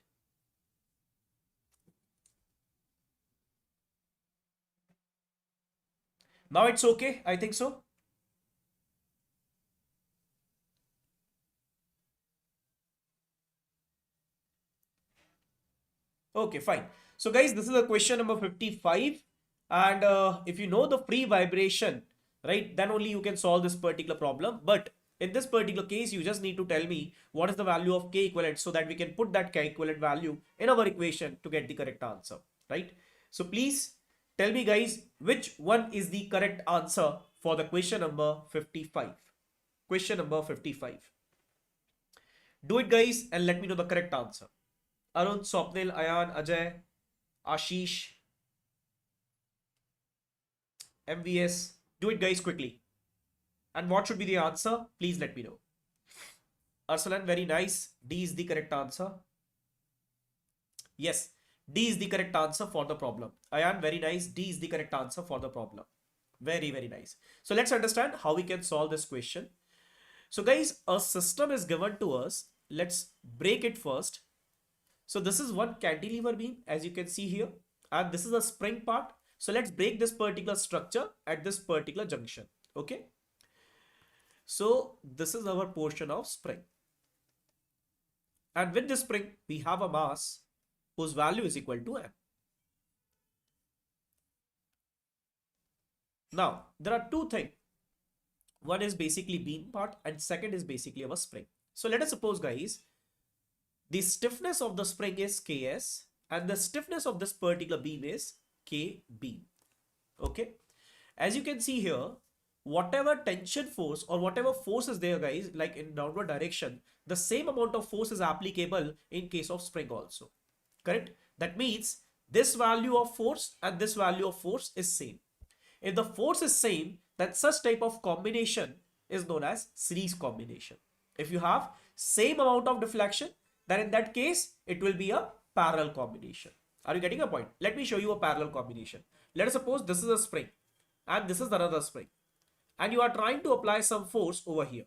Now it's okay. I think so. Okay, fine. So guys, this is a question number 55. And if you know the free vibration, right, then only you can solve this particular problem. But in this particular case, you just need to tell me what is the value of k equivalent so that we can put that k equivalent value in our equation to get the correct answer, right? So please tell me guys, which one is the correct answer for the question number 55? Question number 55. Do it guys and let me know the correct answer. Arun, Swapnil, Ayan, Ajay, Ashish, MVS. Do it guys quickly. And what should be the answer? Please let me know. Arsalan, very nice. D is the correct answer. Yes, D is the correct answer for the problem. Ayan, very nice. D is the correct answer for the problem. Very, very nice. So let's understand how we can solve this question. So guys, a system is given to us. Let's break it first. So this is one cantilever beam, as you can see here, and this is a spring part. So let's break this particular structure at this particular junction. Okay. So this is our portion of spring. And with this spring, we have a mass whose value is equal to m. Now, there are two things. One is basically beam part and second is basically our spring. So let us suppose guys, the stiffness of the spring is Ks and the stiffness of this particular beam is Kb. Okay. As you can see here, whatever tension force or whatever force is there guys, like in downward direction, the same amount of force is applicable in case of spring also. Correct? That means this value of force and this value of force is same. If the force is same, then such type of combination is known as series combination. If you have same amount of deflection, then in that case, it will be a parallel combination. Are you getting a point? Let me show you a parallel combination. Let us suppose this is a spring and this is another spring. And you are trying to apply some force over here.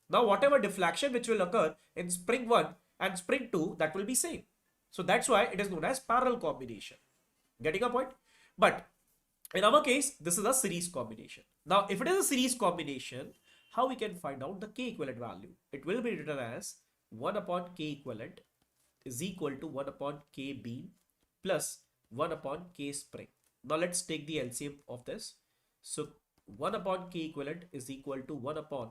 Now, whatever deflection which will occur in spring 1 and spring 2, that will be same. So that's why it is known as parallel combination. Getting a point? But in our case, this is a series combination. Now, if it is a series combination, how we can find out the k equivalent value? It will be written as 1 upon k equivalent is equal to 1 upon k beam plus 1 upon k spring. Now, let's take the LCM of this. So, 1 upon k equivalent is equal to 1 upon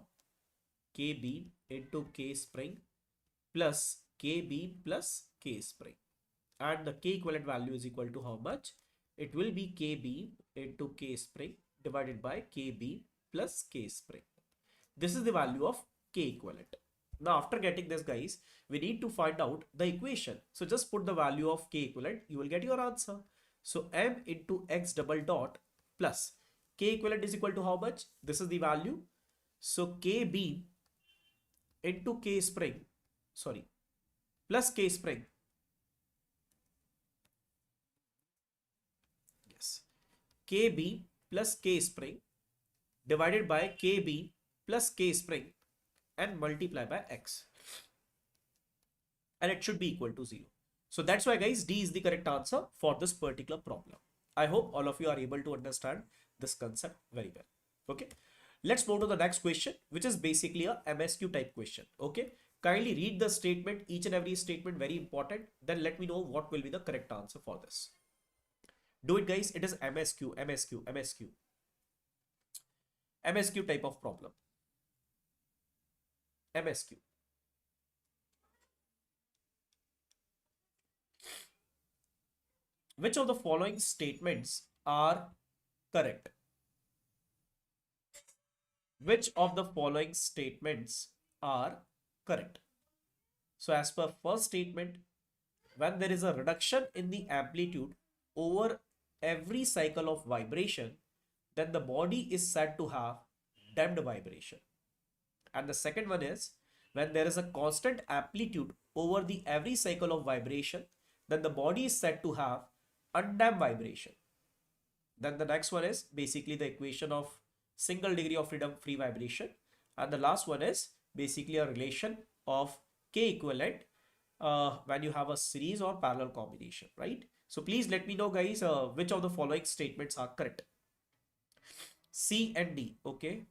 k beam into k spring plus k beam plus k spring. And the k equivalent value is equal to how much? It will be k beam into k spring divided by k beam plus k spring. This is the value of k equivalent. Now, after getting this guys, we need to find out the equation. So just put the value of k equivalent, you will get your answer. So m into x double dot plus K equivalent is equal to how much? This is the value. So K beam into K spring, sorry, plus K spring. Yes. K beam plus K spring divided by K beam plus K spring and multiply by X. And it should be equal to 0. So that's why guys, D is the correct answer for this particular problem. I hope all of you are able to understand this concept very well. Okay. Let's move to the next question, which is basically a MSQ type question. Okay. Kindly read the statement, each and every statement, very important. Then let me know what will be the correct answer for this. Do it guys. It is MSQ, MSQ, MSQ. MSQ type of problem. MSQ. Which of the following statements are correct? Which of the following statements are correct? So as per first statement, when there is a reduction in the amplitude over every cycle of vibration, then the body is said to have damped vibration. And the second one is, when there is a constant amplitude over the every cycle of vibration, then the body is said to have undamped vibration. Then the next one is basically the equation of single degree of freedom free vibration. And the last one is basically a relation of K equivalent when you have a series or parallel combination, right? So please let me know guys, which of the following statements are correct. C and D, okay?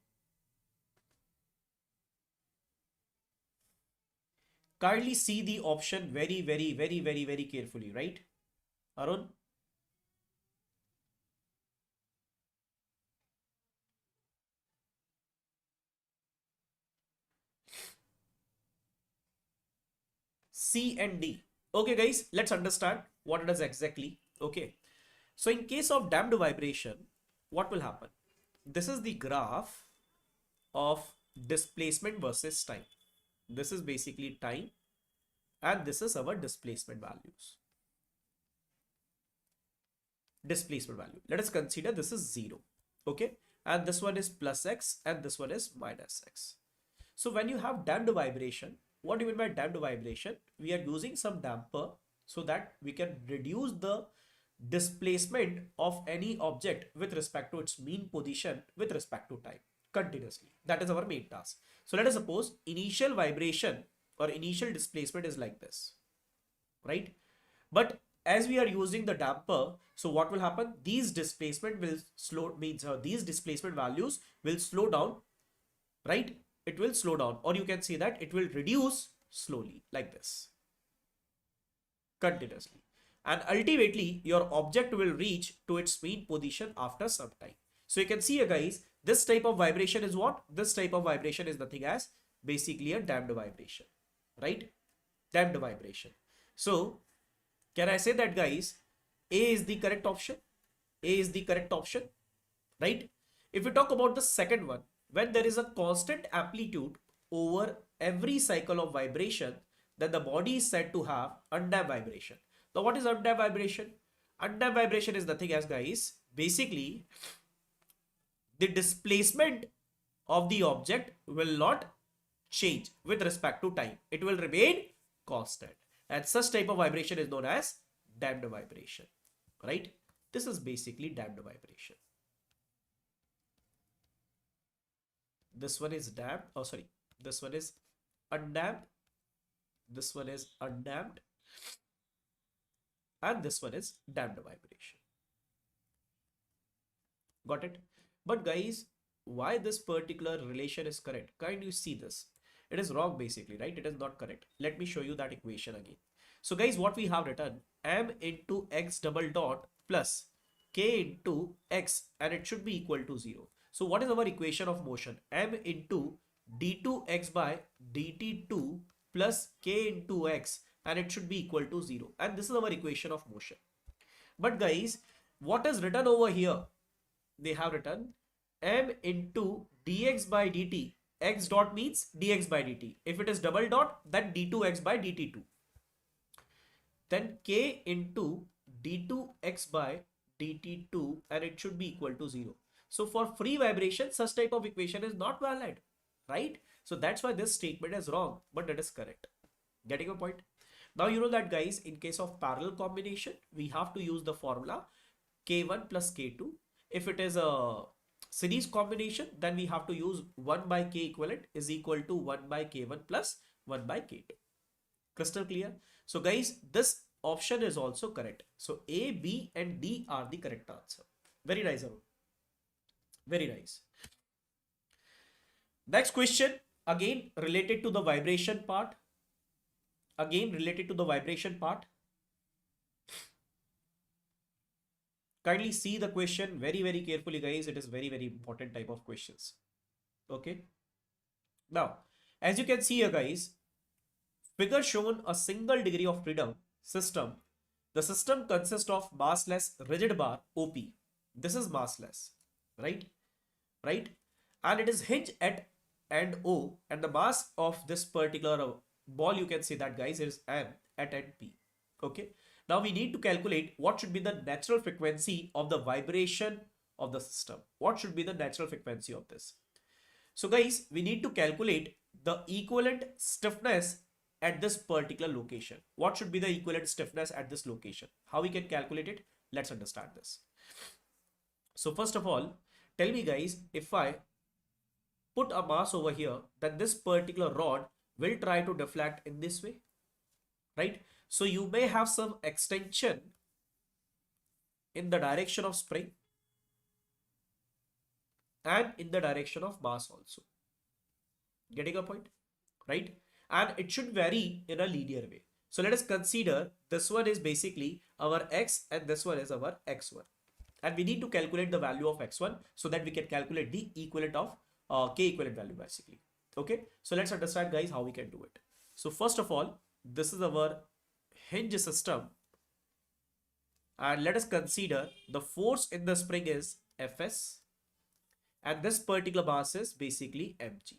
Kindly see the option very carefully, right? Arun? C and D. Okay guys, let's understand what it is exactly. Okay. So in case of damped vibration, what will happen? This is the graph of displacement versus time. This is basically time and this is our displacement values. Displacement value. Let us consider this is 0. Okay. And this one is plus X and this one is minus X. So when you have damped vibration, what do you mean by damped vibration? We are using some damper so that we can reduce the displacement of any object with respect to its mean position with respect to time continuously. That is our main task. So let us suppose initial vibration or initial displacement is like this, right? But as we are using the damper, so what will happen? These displacement will slow, means these displacement values will slow down, right? It will slow down, or you can say that it will reduce slowly like this continuously. And ultimately your object will reach to its mean position after some time. So you can see here guys, this type of vibration is what? This type of vibration is nothing as basically a damped vibration, right? Damped vibration. So can I say that guys, A is the correct option? A is the correct option, right? If we talk about the second one, when there is a constant amplitude over every cycle of vibration, then the body is said to have undamped vibration. Now what is undamped vibration? Undamped vibration is nothing as guys, basically the displacement of the object will not change with respect to time. It will remain constant. And such type of vibration is known as damped vibration, right? This is basically damped vibration. This one is damped. Oh, sorry. This one is undamped. This one is undamped. And this one is damped vibration. Got it? But guys, why this particular relation is correct? Can't you see this? It is wrong basically, right? It is not correct. Let me show you that equation again. So guys, what we have written, m into x double dot plus k into x, and it should be equal to 0. So what is our equation of motion? M into d2x by dt2 plus k into x, and it should be equal to 0. And this is our equation of motion. But guys, what is written over here? They have written m into dx by dt. X dot means dx by dt. If it is double dot, then d2x by dt2. Then k into d2x by dt2 and it should be equal to 0. So for free vibration, such type of equation is not valid, right? So that's why this statement is wrong, but it is correct. Getting a point? Now you know that guys, in case of parallel combination, we have to use the formula k1 plus k2. If it is a series combination, then we have to use 1 by k equivalent is equal to 1 by k1 plus 1 by k2. Crystal clear? So guys, this option is also correct. So A, B and D are the correct answer. Very nice, Arun. Very nice. Next question, again related to the vibration part. Again related to the vibration part. Kindly see the question very carefully, guys. It is very important type of questions. Okay. Now, as you can see here, guys, figure shown a single degree of freedom system. The system consists of massless rigid bar OP. This is massless, right? Right? And it is hinged at end O, and the mass of this particular ball, you can say that, guys, is M at end P. Okay. Now we need to calculate what should be the natural frequency of the vibration of the system. What should be the natural frequency of this? So guys, we need to calculate the equivalent stiffness at this particular location. What should be the equivalent stiffness at this location? How we can calculate it? Let's understand this. So first of all, tell me guys, if I put a mass over here, then this particular rod will try to deflect in this way, right? So you may have some extension in the direction of spring and in the direction of mass also. Getting a point, right? And it should vary in a linear way. So let us consider this one is basically our x and this one is our x1. And we need to calculate the value of x1 so that we can calculate the equivalent of k equivalent value basically. Okay, so let's understand guys how we can do it. So first of all, this is our hinge system, and let us consider the force in the spring is Fs and this particular mass is basically mg,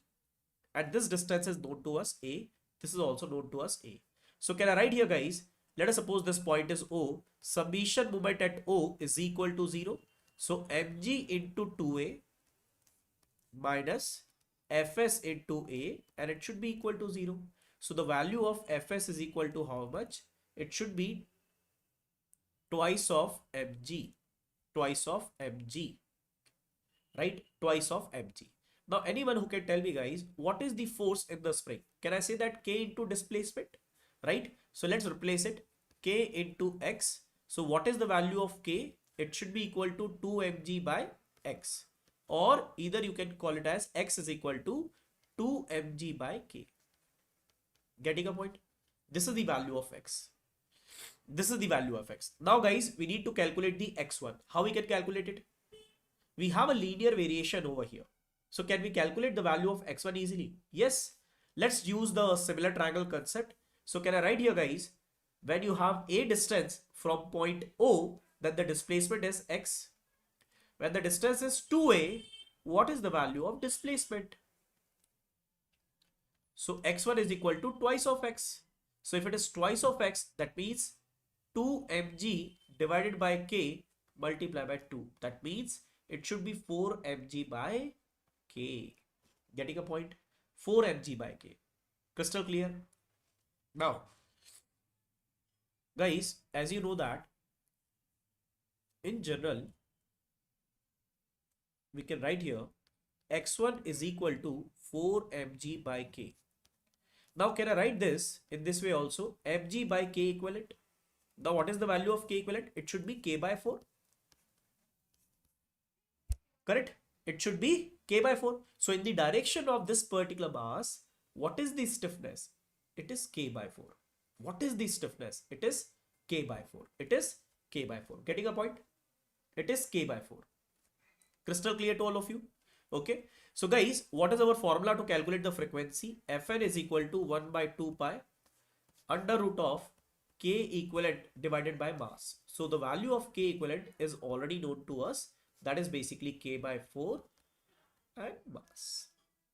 and this distance is known to us a. This is also known to us a. So can I write here guys, let us suppose this point is O, summation moment at O is equal to 0. So mg into 2a minus Fs into a, and it should be equal to 0. So the value of Fs is equal to how much? It should be twice of mg, right? Twice of mg. Now anyone who can tell me guys, what is the force in the spring? Can I say that k into displacement, right? So let's replace it, k into x. So what is the value of k? It should be equal to 2 mg by x, or either you can call it as x is equal to 2 mg by k. Getting a point? This is the value of x. This is the value of x. Now guys, we need to calculate the x1. How we can calculate it? We have a linear variation over here. So can we calculate the value of x1 easily? Yes. Let's use the similar triangle concept. So can I write here guys, when you have a distance from point O, then the displacement is x. When the distance is 2a, what is the value of displacement? So x1 is equal to twice of x. So if it is twice of x, that means 2 mg divided by k multiplied by 2. That means it should be 4 mg by k. Getting a point? 4 mg by k. Crystal clear? Now, guys, as you know that in general, we can write here x1 is equal to 4 mg by k. Now can I write this in this way also, mg by k equivalent? Now what is the value of k equivalent? It should be k by 4. Correct? It should be k by 4. So in the direction of this particular mass, what is the stiffness? It is k by 4. What is the stiffness? It is k by 4. It is k by 4. Getting a point? It is k by 4. Crystal clear to all of you? Okay. So guys, what is our formula to calculate the frequency? Fn is equal to 1 by 2 pi under root of k equivalent divided by mass. So the value of k equivalent is already known to us. That is basically k by 4 and mass.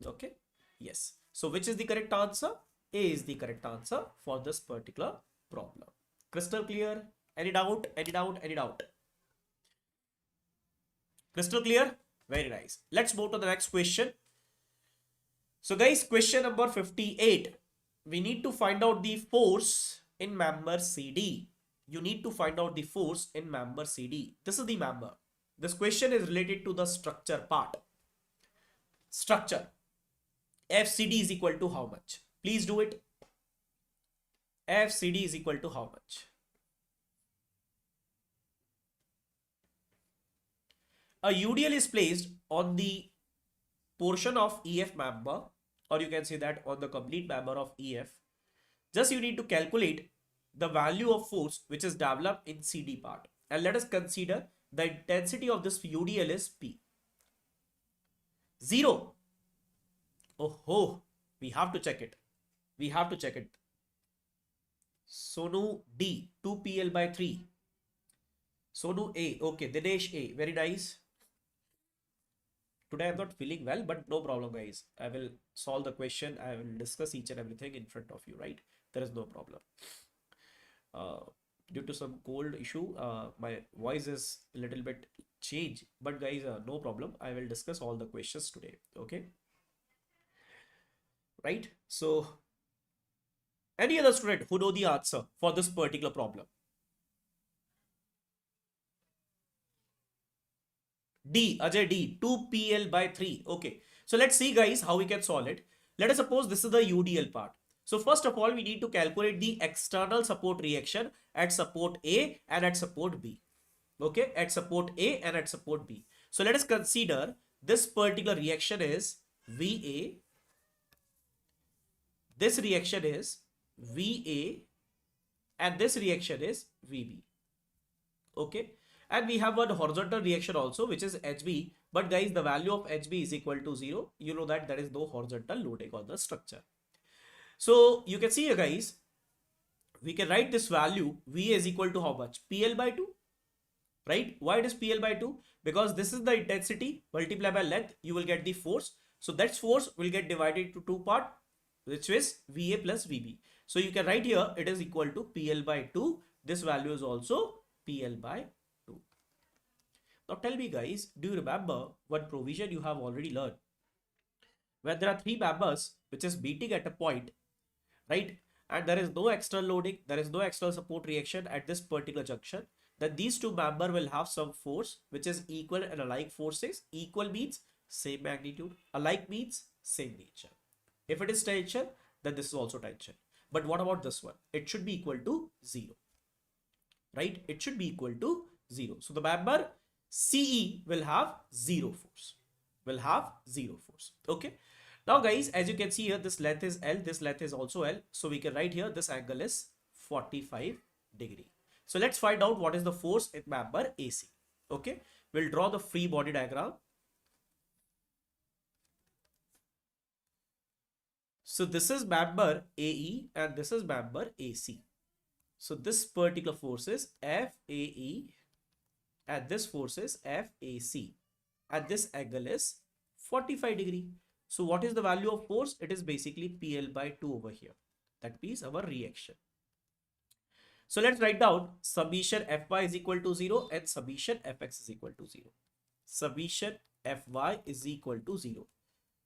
Okay. Yes. So which is the correct answer? A is the correct answer for this particular problem. Crystal clear? Any doubt? Any doubt? Any doubt? Crystal clear? Very nice. Let's move to the next question. So guys, question number 58. We need to find out the force in member CD. You need to find out the force in member CD. This is the member. This question is related to the structure part. Structure. FCD is equal to how much? Please do it. FCD is equal to how much? A UDL is placed on the portion of EF member, or you can say that on the complete member of EF. Just you need to calculate the value of force which is developed in CD part. And let us consider the intensity of this UDL is P. 0. Oh, we have to check it. We have to check it. Sonu D, 2PL by 3. Sonu A, okay, Dinesh A, very nice. Today I'm not feeling well, but no problem, guys. I will solve the question. I will discuss each and everything in front of you, right? There is no problem. Due to some cold issue, my voice is a little bit changed. But guys, no problem. I will discuss all the questions today, okay? Right? So, any other student who know the answer for this particular problem? D, Ajay D, 2PL by 3. Okay. So let's see guys how we can solve it. Let us suppose this is the UDL part. So first of all, we need to calculate the external support reaction at support A and at support B. Okay, at support A and at support B. So let us consider this particular reaction is VA. This reaction is VA and this reaction is VB. Okay. And we have one horizontal reaction also, which is HB. But guys, the value of HB is equal to 0. You know that there is no horizontal loading on the structure. So you can see here, guys, we can write this value VA is equal to how much? PL by 2. Right? Why it is PL by 2? Because this is the intensity multiplied by length. You will get the force. So that force will get divided into two parts, which is VA plus VB. So you can write here it is equal to PL by 2. This value is also PL by 2. Now tell me guys, do you remember what provision you have already learned? When there are three members which is meeting at a point, right? And there is no external loading, there is no external support reaction at this particular junction, then these two members will have some force which is equal and alike forces. Equal means same magnitude, alike means same nature. If it is tension, then this is also tension. But what about this one? It should be equal to 0. Right? It should be equal to 0. So the member CE will have 0 force. Will have 0 force. Okay. Now guys, as you can see here, this length is L. This length is also L. So we can write here this angle is 45 degree. So let's find out what is the force in member AC. Okay. We'll draw the free body diagram. So this is member AE and this is member AC. So this particular force is FAE and this force is FAC and this angle is 45 degree. So what is the value of force? It is basically PL by 2 over here. That means our reaction. So let's write down summation Fy is equal to 0 and summation Fx is equal to 0. Summation Fy is equal to 0.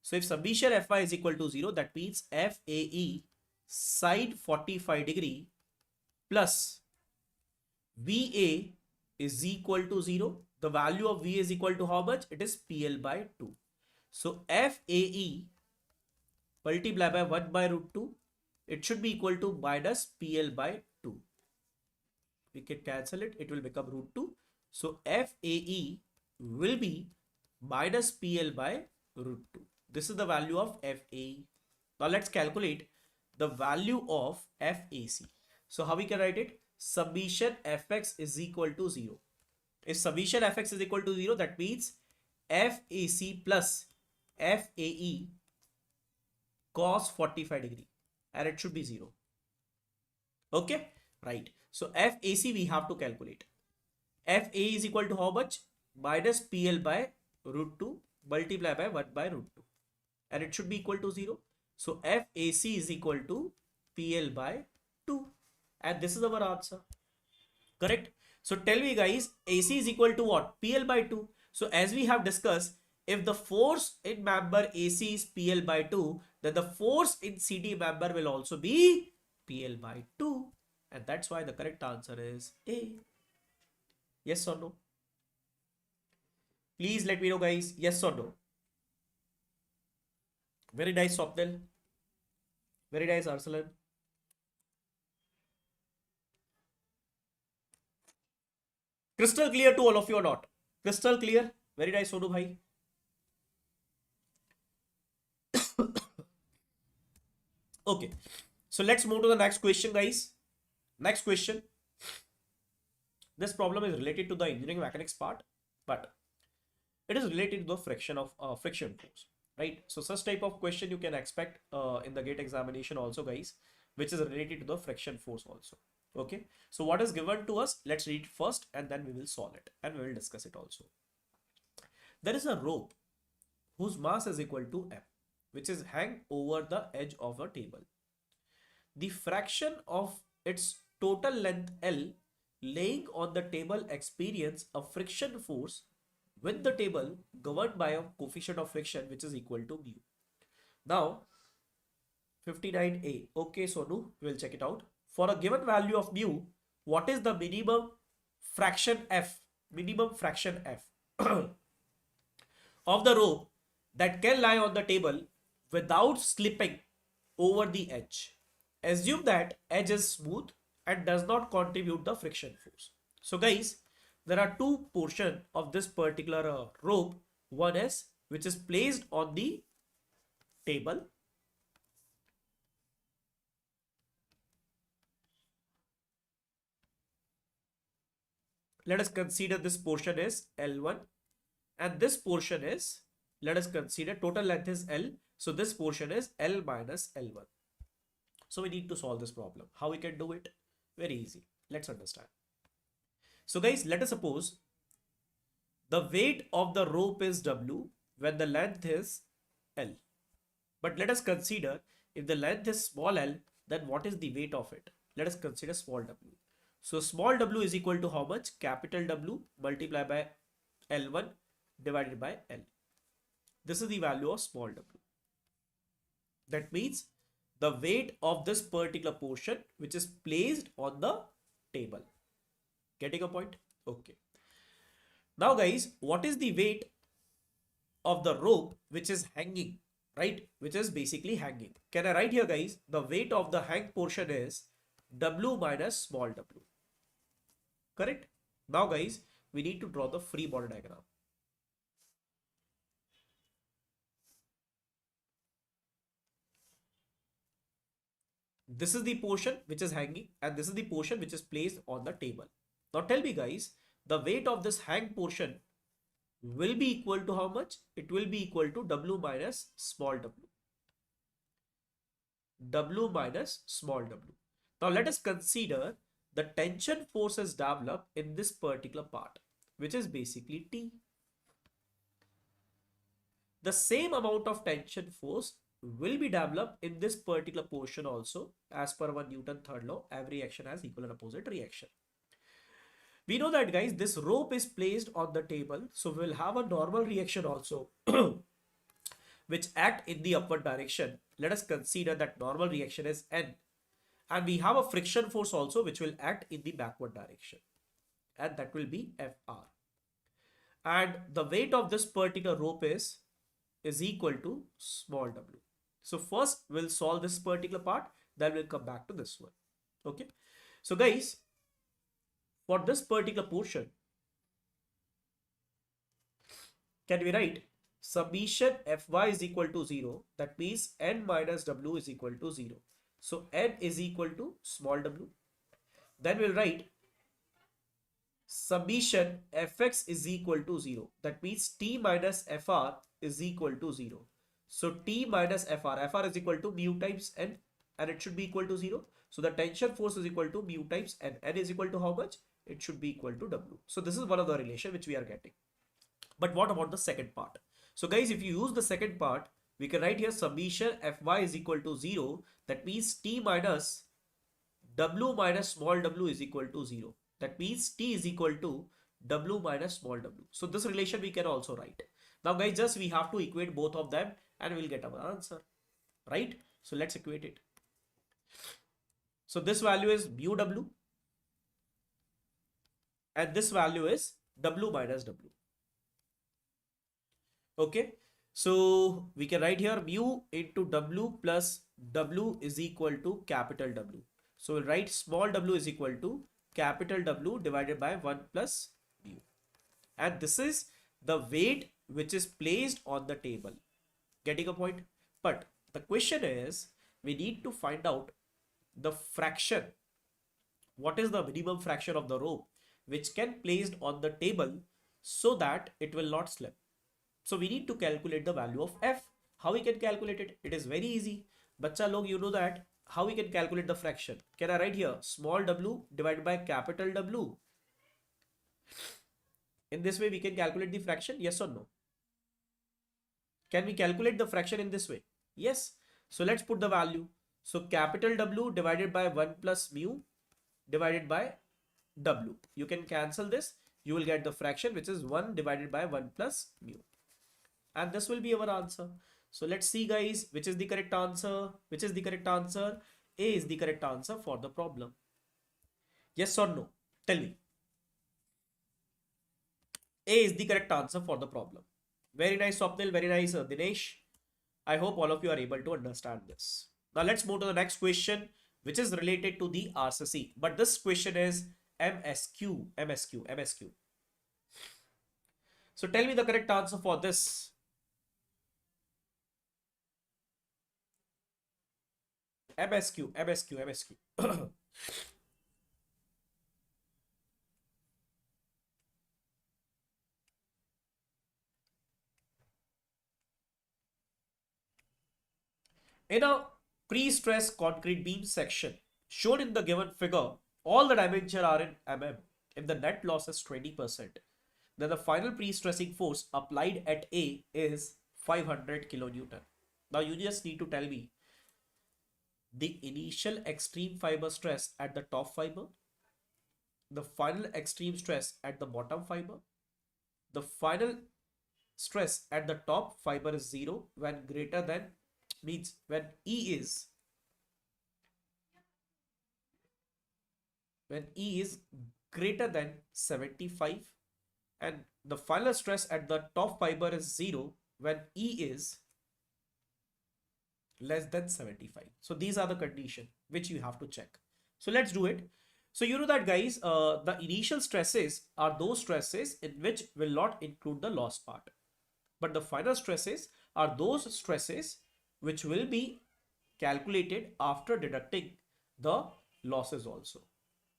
So if summation Fy is equal to 0, that means FAE sine 45 degree plus VA is equal to 0. The value of VA is equal to how much? It is PL by 2. So FAE multiplied by 1 by root 2. It should be equal to minus PL by 2. We can cancel it. It will become root 2. So FAE will be minus PL by root 2. This is the value of FAE. Now let's calculate the value of FAC. So how we can write it? Summation Fx is equal to 0. If summation Fx is equal to 0, that means FAC plus FAE cos 45 degree and it should be 0. Okay, right. So FAC we have to calculate. FA is equal to how much? Minus PL by root 2 multiplied by 1 by root 2 and it should be equal to 0. So FAC is equal to PL by 2 and this is our answer. Correct? So tell me guys, AC is equal to what? PL by 2. So as we have discussed, if the force in member AC is PL by 2, then the force in CD member will also be PL by 2. And that's why the correct answer is A. Yes or no? Please let me know, guys. Yes or no? Very nice, Swapnil. Very nice, Arsalan. Crystal clear to all of you or not? Crystal clear? Very nice, Sonu bhai. Okay. So let's move to the next question, guys. Next question. This problem is related to the engineering mechanics part, but it is related to the friction force, right? So such type of question you can expect in the gate examination also, guys, which is related to the friction force also. Okay, so what is given to us? Let's read it first and then we will solve it and we will discuss it also. There is a rope whose mass is equal to m, which is hang over the edge of a table. The fraction of its total length L laying on the table experience a friction force with the table governed by a coefficient of friction which is equal to mu. Now 59a. Okay, Sonu, we'll check it out. For a given value of mu, what is the minimum fraction f? Minimum fraction f of the rope that can lie on the table without slipping over the edge. Assume that edge is smooth and does not contribute the friction force. So guys, there are two portions of this particular rope. One is which is placed on the table. Let us consider this portion is L1 and this portion is, let us consider total length is L. So this portion is L minus L1. So we need to solve this problem. How we can do it? Very easy. Let's understand. So guys, let us suppose the weight of the rope is W when the length is L. But let us consider if the length is small l, then what is the weight of it? Let us consider small w. So small w is equal to how much? Capital W multiplied by L1 divided by L. This is the value of small w. That means the weight of this particular portion which is placed on the table. Getting a point? Okay. Now guys, what is the weight of the rope which is hanging, right? Which is basically hanging. Can I write here guys, the weight of the hang portion is W minus small w. Correct? Now guys, we need to draw the free body diagram. This is the portion which is hanging and this is the portion which is placed on the table. Now tell me guys, the weight of this hang portion will be equal to how much? It will be equal to W minus small w. W minus small w. Now let us consider the tension forces developed in this particular part, which is basically T. The same amount of tension force will be developed in this particular portion also. As per our Newton third law, every action has equal and opposite reaction. We know that guys, this rope is placed on the table, so we will have a normal reaction also which act in the upward direction. Let us consider that normal reaction is N, and we have a friction force also which will act in the backward direction, and that will be Fr. And the weight of this particular rope is equal to small w. So first we'll solve this particular part, then we'll come back to this one. Okay. So guys, for this particular portion, can we write summation Fy is equal to 0? That means N minus W is equal to 0. So N is equal to small w. Then we'll write summation Fx is equal to 0. That means T minus Fr is equal to 0. So T minus Fr is equal to mu times N, and it should be equal to 0. So the tension force is equal to mu times N. N is equal to how much? It should be equal to W. So this is one of the relation which we are getting. But what about the second part? So guys, if you use the second part, we can write here summation Fy is equal to 0. That means T minus W minus small w is equal to 0. That means T is equal to W minus small w. So this relation we can also write. Now guys, just we have to equate both of them and we'll get our answer, right? So let's equate it. So this value is mu w and this value is w minus w. Okay, so we can write here mu into w plus w is equal to capital W. So we'll write small w is equal to capital W divided by 1 plus mu. And this is the weight which is placed on the table. Getting a point? But the question is, we need to find out the fraction. What is the minimum fraction of the rope which can placed on the table so that it will not slip? So we need to calculate the value of F. How we can calculate it? It is very easy. Bacha log, you know that. How we can calculate the fraction? Can I write here small w divided by capital W? In this way we can calculate the fraction, yes or no? Can we calculate the fraction in this way? Yes. So let's put the value. So capital W divided by 1 plus mu divided by W. You can cancel this. You will get the fraction which is 1 divided by 1 plus mu. And this will be our answer. So let's see guys, which is the correct answer? Which is the correct answer? A is the correct answer for the problem. Yes or no? Tell me. A is the correct answer for the problem. Very nice, Swapnil. Very nice, Dinesh. I hope all of you are able to understand this. Now let's move to the next question, which is related to the RCC. But this question is MSQ. So tell me the correct answer for this. MSQ. In a pre-stressed concrete beam section shown in the given figure, all the dimensions are in mm. If the net loss is 20%, then the final pre-stressing force applied at A is 500 kilonewton. Now you just need to tell me the initial extreme fiber stress at the top fiber, the final extreme stress at the bottom fiber, the final stress at the top fiber is 0 when greater than, means when E is greater than 75, and the final stress at the top fiber is 0 when E is less than 75. So these are the conditions which you have to check. So let's do it. So you know that guys, the initial stresses are those stresses in which will not include the loss part. But the final stresses are those stresses which will be calculated after deducting the losses also.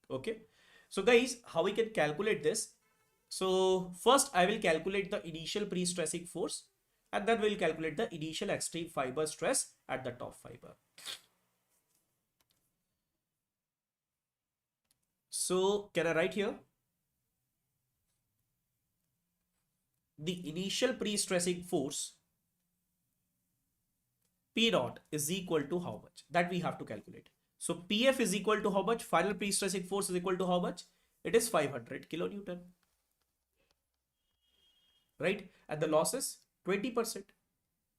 Okay. So guys, how we can calculate this? So first I will calculate the initial pre-stressing force and then we'll calculate the initial extreme fiber stress at the top fiber. So can I write here? The initial pre-stressing force P naught is equal to how much? That we have to calculate. So PF is equal to how much? Final pre-stressing force is equal to how much? It is 500 kilonewton. Right? And the loss is 20%.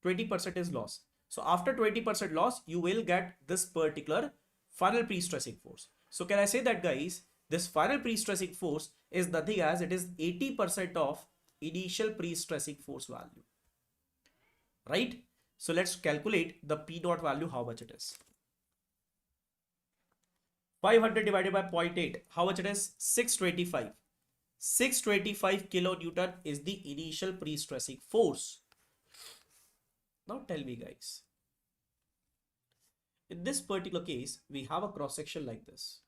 20% is loss. So after 20% loss, you will get this particular final pre-stressing force. So can I say that guys, this final pre-stressing force is nothing as it is 80% of initial pre-stressing force value. Right? So let's calculate the P naught value, how much it is. 500 divided by 0.8, how much it is? 625. 625 kilonewton is the initial pre-stressing force. Now tell me guys, in this particular case, we have a cross section like this.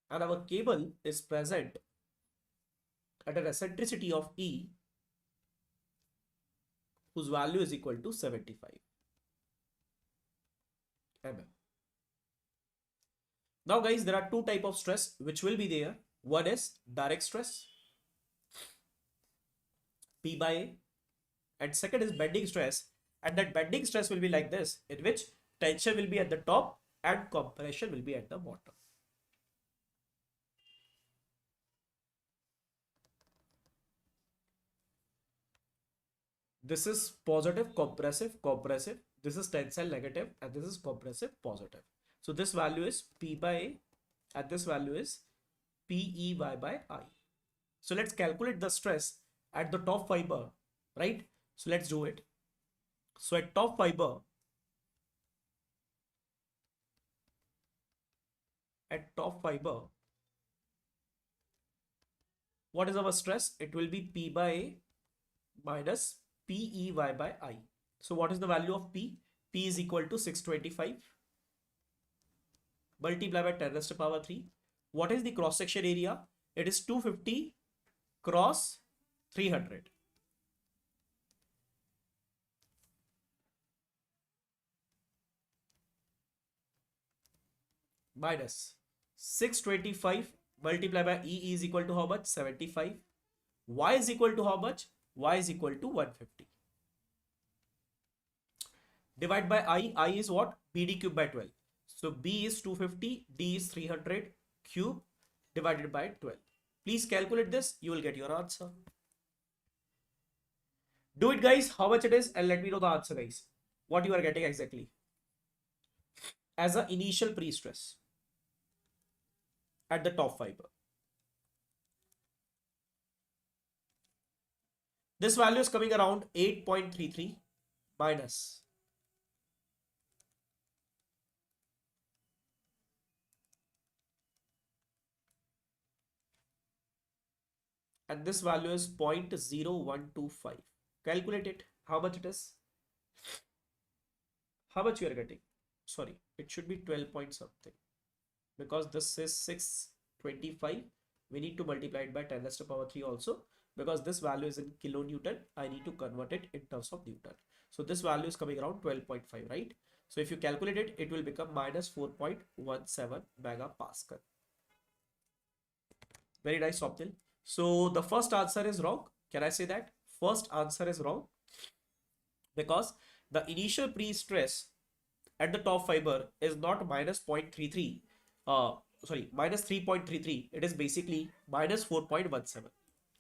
And our cable is present at an eccentricity of E whose value is equal to 75 mm. Now guys, there are two types of stress which will be there. One is direct stress, P by A, and second is bending stress, and that bending stress will be like this, in which tension will be at the top and compression will be at the bottom. This is positive, compressive, compressive. This is tensile negative, and this is compressive, positive. So this value is P by A, and this value is PEY by I. So let's calculate the stress at the top fiber, right? So let's do it. So at top fiber, what is our stress? It will be P by A minus PEY by I. So what is the value of P? P is equal to 625 multiplied by 10 raised to power 3. What is the cross section area? It is 250 cross 300. Minus 625 multiplied by E is equal to how much? 75. Y is equal to how much? Y is equal to 150. Divide by I is what? BD cube by 12. So B is 250, D is 300 cube divided by 12. Please calculate this, you will get your answer. Do it guys, how much it is, and let me know the answer guys. What you are getting exactly as an initial pre-stress at the top fiber. This value is coming around 8.33 minus and this value is 0.0125. Calculate it. How much it is? How much you are getting? Sorry, it should be 12 point something because this is 625. We need to multiply it by 10 raised to power 3 also because this value is in kilonewton. I need to convert it in terms of Newton. So this value is coming around 12.5, right? So if you calculate it, it will become minus 4.17 megapascal. Very nice, Swapnil. So the first answer is wrong. Can I say that? First answer is wrong because the initial pre-stress at the top fiber is not minus 0.33. Minus 3.33. It is basically minus 4.17.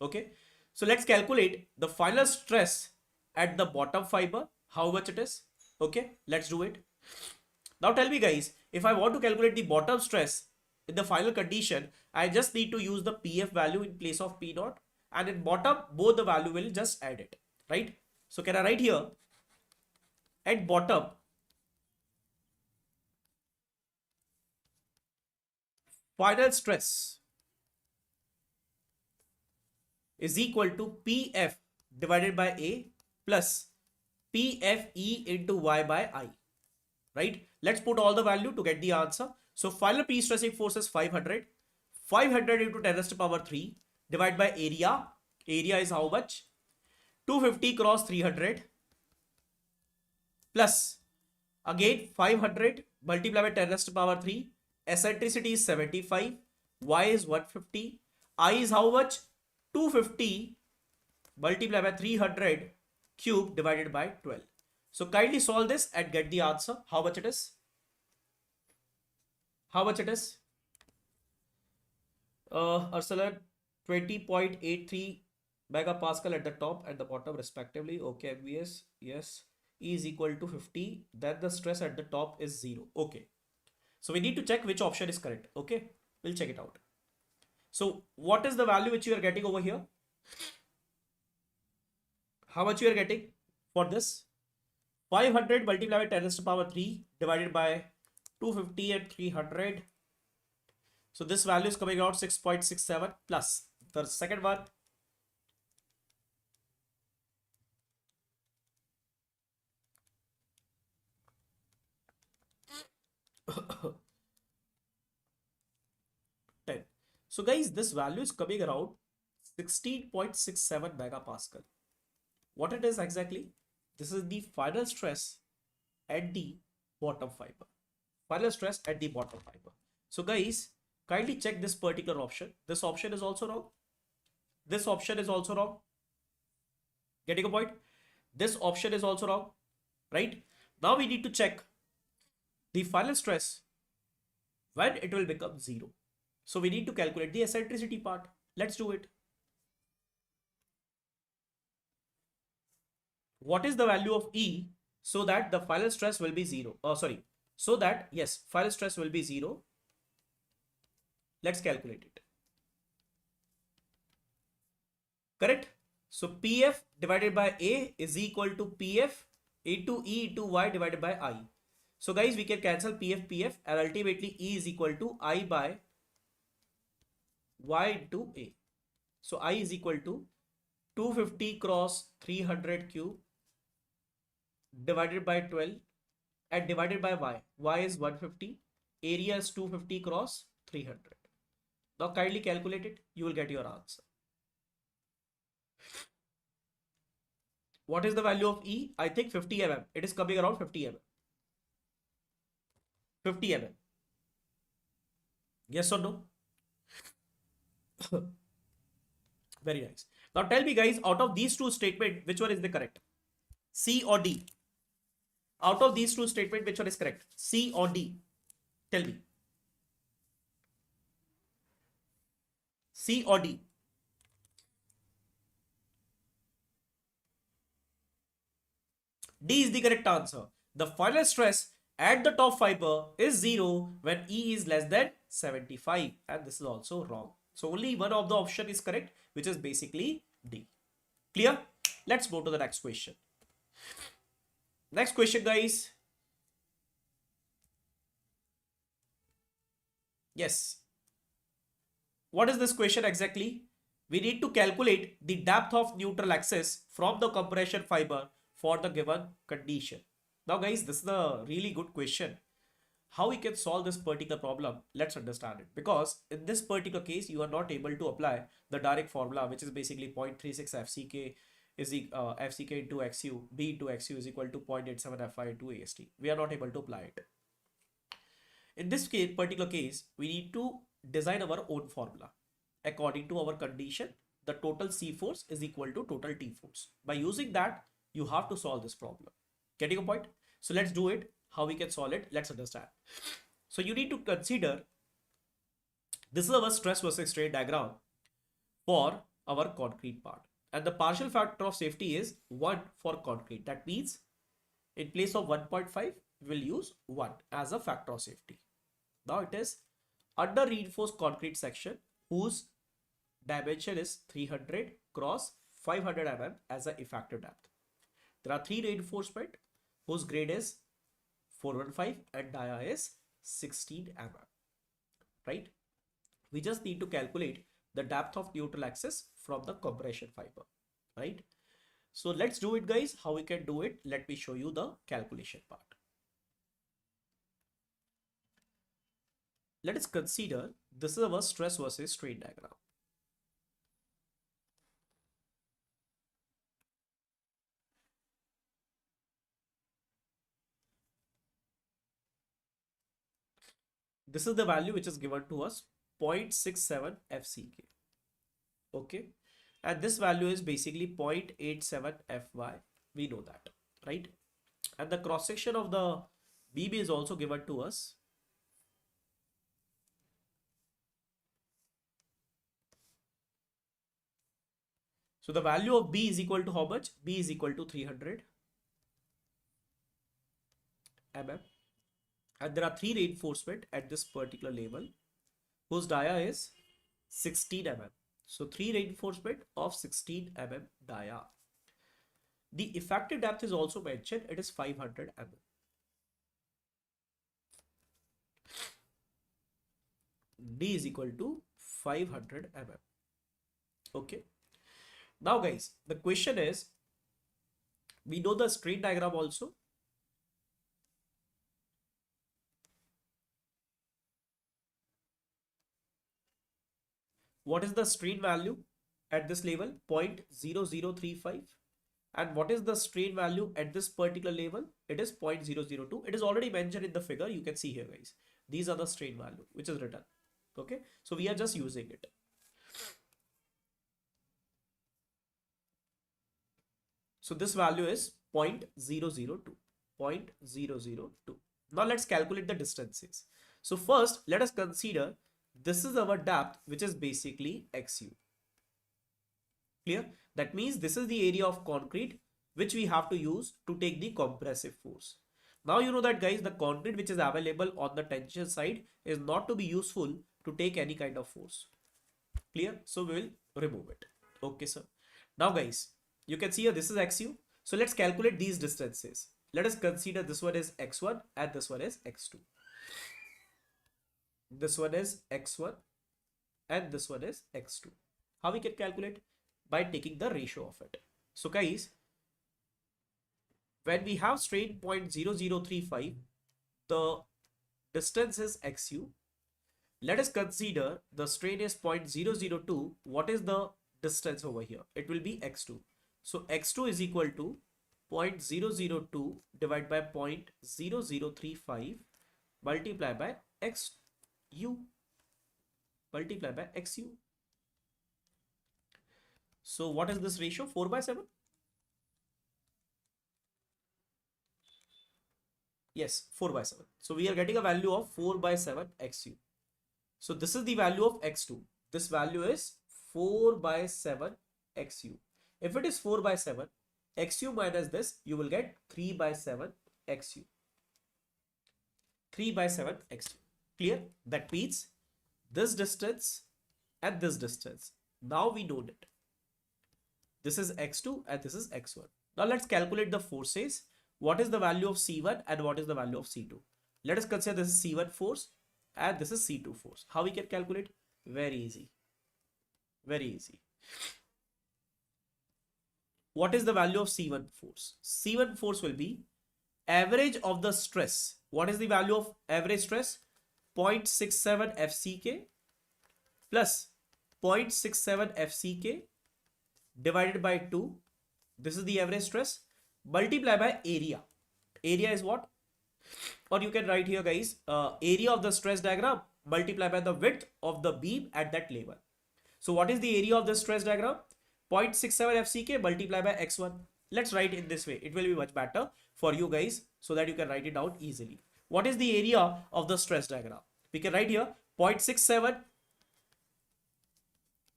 Okay. So let's calculate the final stress at the bottom fiber. How much it is? Okay. Let's do it. Now tell me guys, if I want to calculate the bottom stress in the final condition, I just need to use the PF value in place of P naught, and in bottom both the value will just add it, right? So can I write here at bottom final stress is equal to PF divided by A plus PFE into Y by I, right? Let's put all the value to get the answer. So final pre-stressing force is 500. 500 into 10 raised to power 3 divided by area. Area is how much? 250 cross 300 plus again 500 multiplied by 10 raised to power 3. Eccentricity is 75. Y is 150. I is how much? 250 multiplied by 300 cube divided by 12. So kindly solve this and get the answer. How much it is? How much it is? Ursula, 20.83 megapascal at the top and the bottom respectively. Okay, MVS, yes. E is equal to 50. Then the stress at the top is 0. Okay. So we need to check which option is correct. Okay, we'll check it out. So what is the value which you are getting over here? How much you are getting for this? 500 multiplied by 10 raised to power 3 divided by 250 and 300. So this value is coming out 6.67 plus the second one. So guys, this value is coming around 16.67 megapascal. What it is exactly? This is the final stress at the bottom fiber. Final stress at the bottom fiber. So guys, kindly check this particular option. This option is also wrong. This option is also wrong. Getting a point? This option is also wrong, right? Now we need to check the final stress when it will become 0. So we need to calculate the eccentricity part. Let's do it. what is the value of E so that the final stress will be 0? So that, yes, final stress will be 0. Let's calculate it. Correct? So PF divided by A is equal to PF into E into Y divided by I. So guys, we can cancel PF and ultimately E is equal to I by Y into A. So I is equal to 250 cross 300 cube divided by 12 and divided by Y. Y is 150. Area is 250 cross 300. Now kindly calculate it. You will get your answer. What is the value of E? I think 50 mm. It is coming around 50 mm. 50 mm. Yes or no? Very nice. Now tell me guys, out of these two statements, which one is the correct? C or D? Out of these two statements, which one is correct? C or D? Tell me. C or D? D is the correct answer. The final stress at the top fiber is 0 when E is less than 75, and this is also wrong. So only one of the option is correct, which is basically D. Clear? Let's go to the next question. Next question, guys. Yes. What is this question exactly? We need to calculate the depth of neutral axis from the compression fiber for the given condition. Now guys, this is a really good question. How we can solve this particular problem? Let's understand it. Because in this particular case, you are not able to apply the direct formula, which is basically 0.36 FCK is FCK into XU, B into XU is equal to 0.87 FI into AST. We are not able to apply it. In this case, particular case, we need to design our own formula. According to our condition, the total C force is equal to total T force. By using that, you have to solve this problem. Getting a point? So let's do it. How we can solve it? Let's understand. So you need to consider this is our stress versus strain diagram for our concrete part. And the partial factor of safety is 1 for concrete. That means in place of 1.5, we will use 1 as a factor of safety. Now it is under reinforced concrete section whose dimension is 300 cross 500 mm as an effective depth. There are 3 reinforcement whose grade is 415 and dia is 16 mm. Right? We just need to calculate the depth of neutral axis from the compression fiber. Right? So let's do it, guys. How we can do it? Let me show you the calculation part. Let us consider this is our stress versus strain diagram. This is the value which is given to us 0.67 FCK. Okay. And this value is basically 0.87 FY. We know that, right? And the cross section of the BB is also given to us. So the value of B is equal to how much? B is equal to 300 mm. And there are 3 reinforcement at this particular level whose dia is 16 mm. So 3 reinforcement of 16 mm dia. The effective depth is also mentioned. It is 500 mm. D is equal to 500 mm. Okay. Now guys, the question is, we know the strain diagram also. What is the strain value at this level? 0.0035. And what is the strain value at this particular level? It is 0.002. It is already mentioned in the figure. You can see here, guys. These are the strain value which is written. Okay. So we are just using it. So this value is 0.002. 0.002. Now let's calculate the distances. So first, let us consider this is our depth, which is basically XU. Clear? That means this is the area of concrete which we have to use to take the compressive force. Now you know that guys, the concrete which is available on the tension side is not to be useful to take any kind of force. Clear? So we will remove it. Okay, sir. Now guys, you can see here this is XU. So let's calculate these distances. Let us consider this one is X1 and this one is X2. This one is X1 and this one is X2. How we can calculate? By taking the ratio of it. So guys, when we have strain 0.0035, the distance is XU. Let us consider the strain is 0.002. What is the distance over here? It will be X2. So X2 is equal to 0.002 divided by 0.0035 multiplied by XU. Multiply by XU. So what is this ratio? 4/7? Yes, 4/7. So we are getting a value of 4/7 XU. So this is the value of X2. This value is 4/7 XU. If it is 4/7, XU minus this, you will get 3/7 XU. 3/7 XU. Clear? That means this distance and this distance. Now we know it. This is X2 and this is X1. Now let's calculate the forces. What is the value of C1 and what is the value of C2? Let us consider this is C1 force and this is C2 force. How we can calculate? Very easy. Very easy. What is the value of C1 force? C1 force will be average of the stress. What is the value of average stress? 0.67 FCK plus 0.67 FCK divided by 2. This is the average stress. Multiply by area. Area is what? Or you can write here guys, area of the stress diagram multiply by the width of the beam at that level. So what is the area of the stress diagram? 0.67 FCK multiply by X1. Let's write in this way. It will be much better for you guys so that you can write it down easily. What is the area of the stress diagram? We can write here 0.67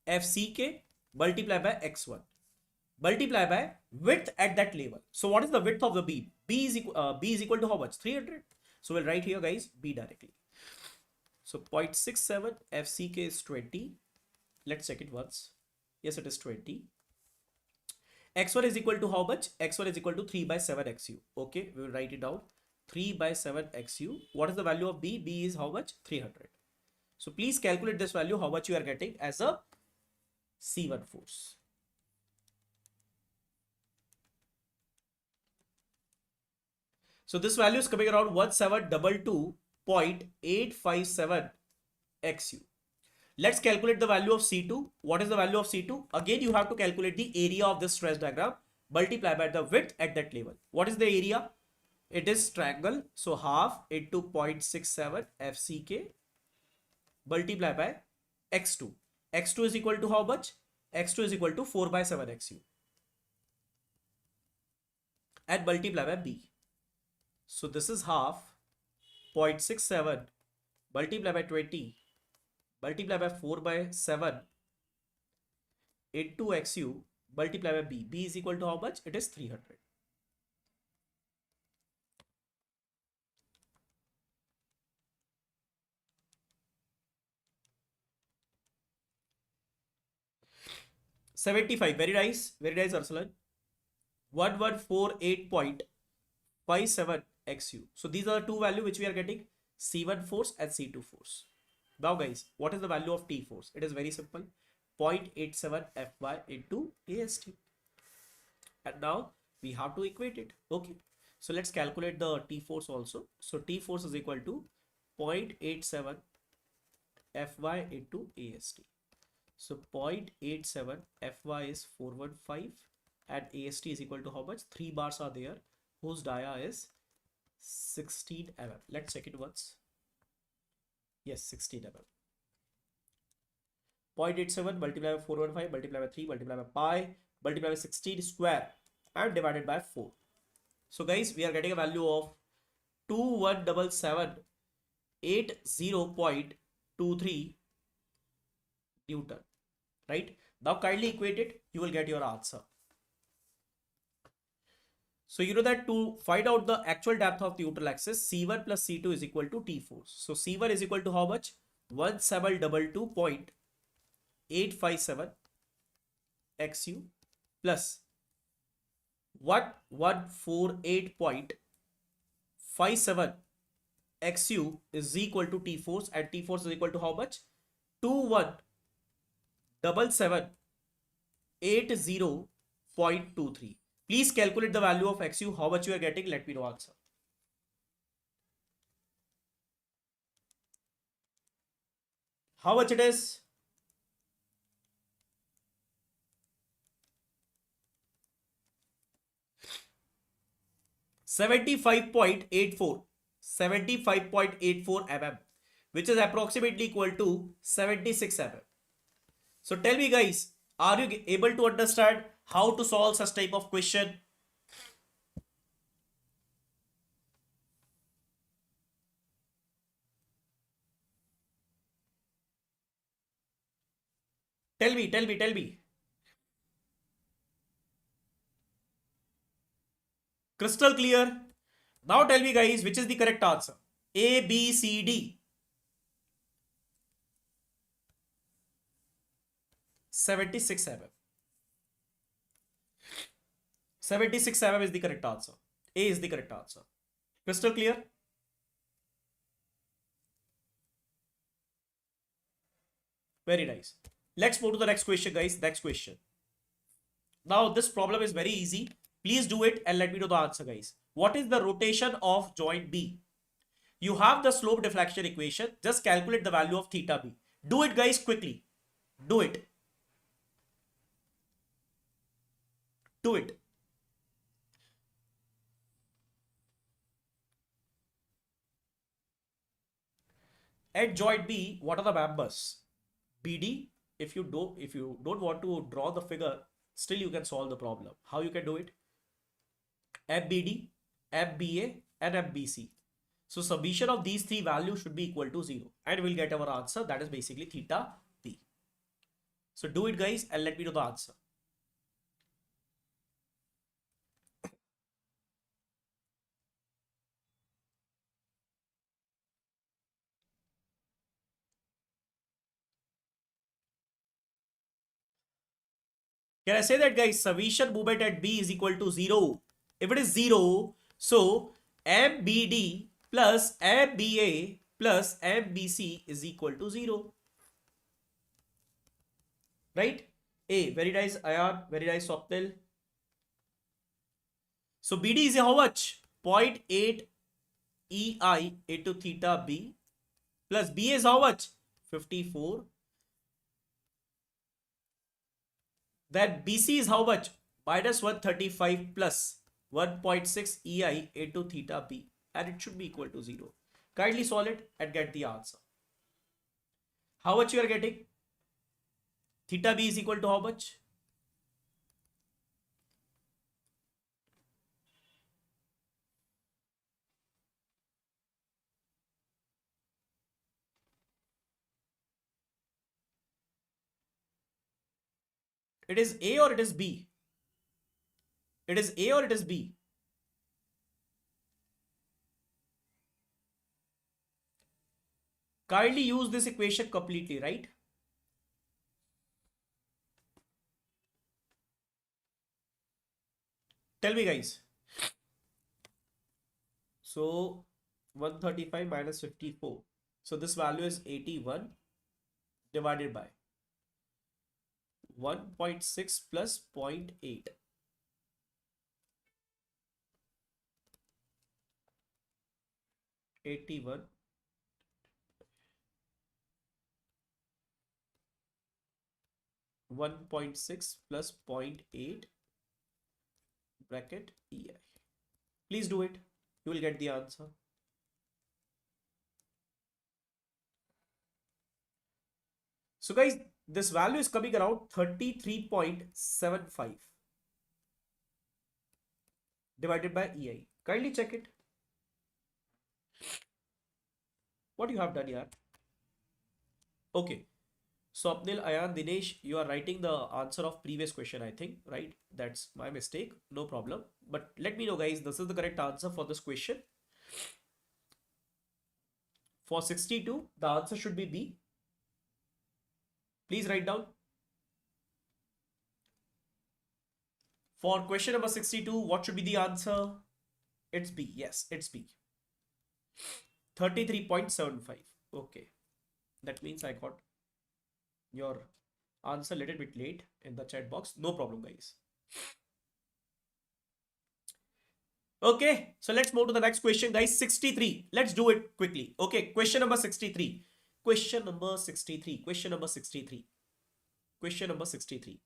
FCK multiply by X1 multiply by width at that level. So what is the width of the beam? B is equal to how much? 300. So we'll write here guys B directly. So 0.67 FCK is 20. Let's check it once. Yes, it is 20. X1 is equal to how much? X1 is equal to 3/7 XU. Okay, we will write it down. 3/7 XU. What is the value of B? B is how much? 300. So please calculate this value, how much you are getting as a C1 force. So this value is coming around 1722.857 XU. Let's calculate the value of C2. What is the value of C2? Again, you have to calculate the area of this stress diagram, multiply by the width at that level. What is the area? It is triangle. So half into 0.67 FCK multiply by X2. X2 is equal to how much? X2 is equal to 4/7 XU. And multiply by B. So this is half 0.67 multiply by 20 multiply by 4/7 into XU multiply by B. B is equal to how much? It is 300. $75. Very nice. Very nice, Arsalan. 1148.57 XU. So these are the two values which we are getting. C1 force and C2 force. Now guys, what is the value of T force? It is very simple. 0.87 Fy into AST. And now we have to equate it. Okay. So let's calculate the T force also. So T force is equal to 0.87 Fy into AST. So 0.87 Fy is 415 and AST is equal to how much? 3 bars are there whose dia is 16 mm. Let's check it once. Yes, 16 mm. 0.87 multiplied by 415 multiplied by 3 multiplied by pi multiplied by 16 square and divided by 4. So guys, we are getting a value of 217780.23 Newton. Right? Now kindly equate it, you will get your answer. So you know that to find out the actual depth of the neutral axis, C1 plus C2 is equal to T force. So C1 is equal to how much? 1722.857 XU plus 1148.57 XU is equal to T force, and T force is equal to how much? 2177.80.23. Please calculate the value of XU. How much you are getting? Let me know answer. How much it is? 75.84. 75.84 mm, which is approximately equal to 76 mm. So tell me guys, are you able to understand how to solve such type of question? Tell me. Crystal clear? Now tell me guys, which is the correct answer? A, B, C, D. 76 mm. 76 mm is the correct answer. A is the correct answer. Crystal clear? Very nice. Let's move to the next question, guys. Next question. Now, this problem is very easy. Please do it and let me know the answer, guys. What is the rotation of joint B? You have the slope deflection equation. Just calculate the value of theta B. Do it, guys, quickly. Do it. Do it. At joint B, what are the members? BD. If you don't want to draw the figure, still you can solve the problem. How you can do it? FBD, FBA, and FBC. So summation of these three values should be equal to 0. And we'll get our answer. That is basically theta B. So do it, guys, and let me know the answer. Can I say that, guys? Summation moment at B is equal to 0. If it is 0, so MBD plus MBA plus MBC is equal to 0. Right? A. Very nice, Ayan. Very nice, Swapnil. So BD is how much? 0.8 EI into theta B plus B is how much? 54. Then BC is how much? Minus 135 plus 1.6 EI into theta B, and it should be equal to 0. Kindly solve it and get the answer. How much you are getting? Theta B is equal to how much? It is A or it is B? It is A or it is B? Kindly use this equation completely, right? Tell me, guys. So 135 minus 54. So this value is 81 divided by 1.6 plus 0.8. 81 1.6 plus 0.8 bracket EI. Please do it. You will get the answer. So guys, this value is coming around 33.75 divided by EI. Kindly check it. What you have done here? Okay. Swapnil, Ayan, Dinesh, you are writing the answer of previous question, I think, right? That's my mistake. No problem. But let me know, guys, this is the correct answer for this question. For 62, the answer should be B. Please write down. For question number 62, what should be the answer? It's B. Yes, it's B. 33.75. Okay. That means I got your answer a little bit late in the chat box. No problem, guys. Okay, so let's move to the next question, guys. 63. Let's do it quickly. Okay, question number 63. Question number 63. Question number 63. Question number 63.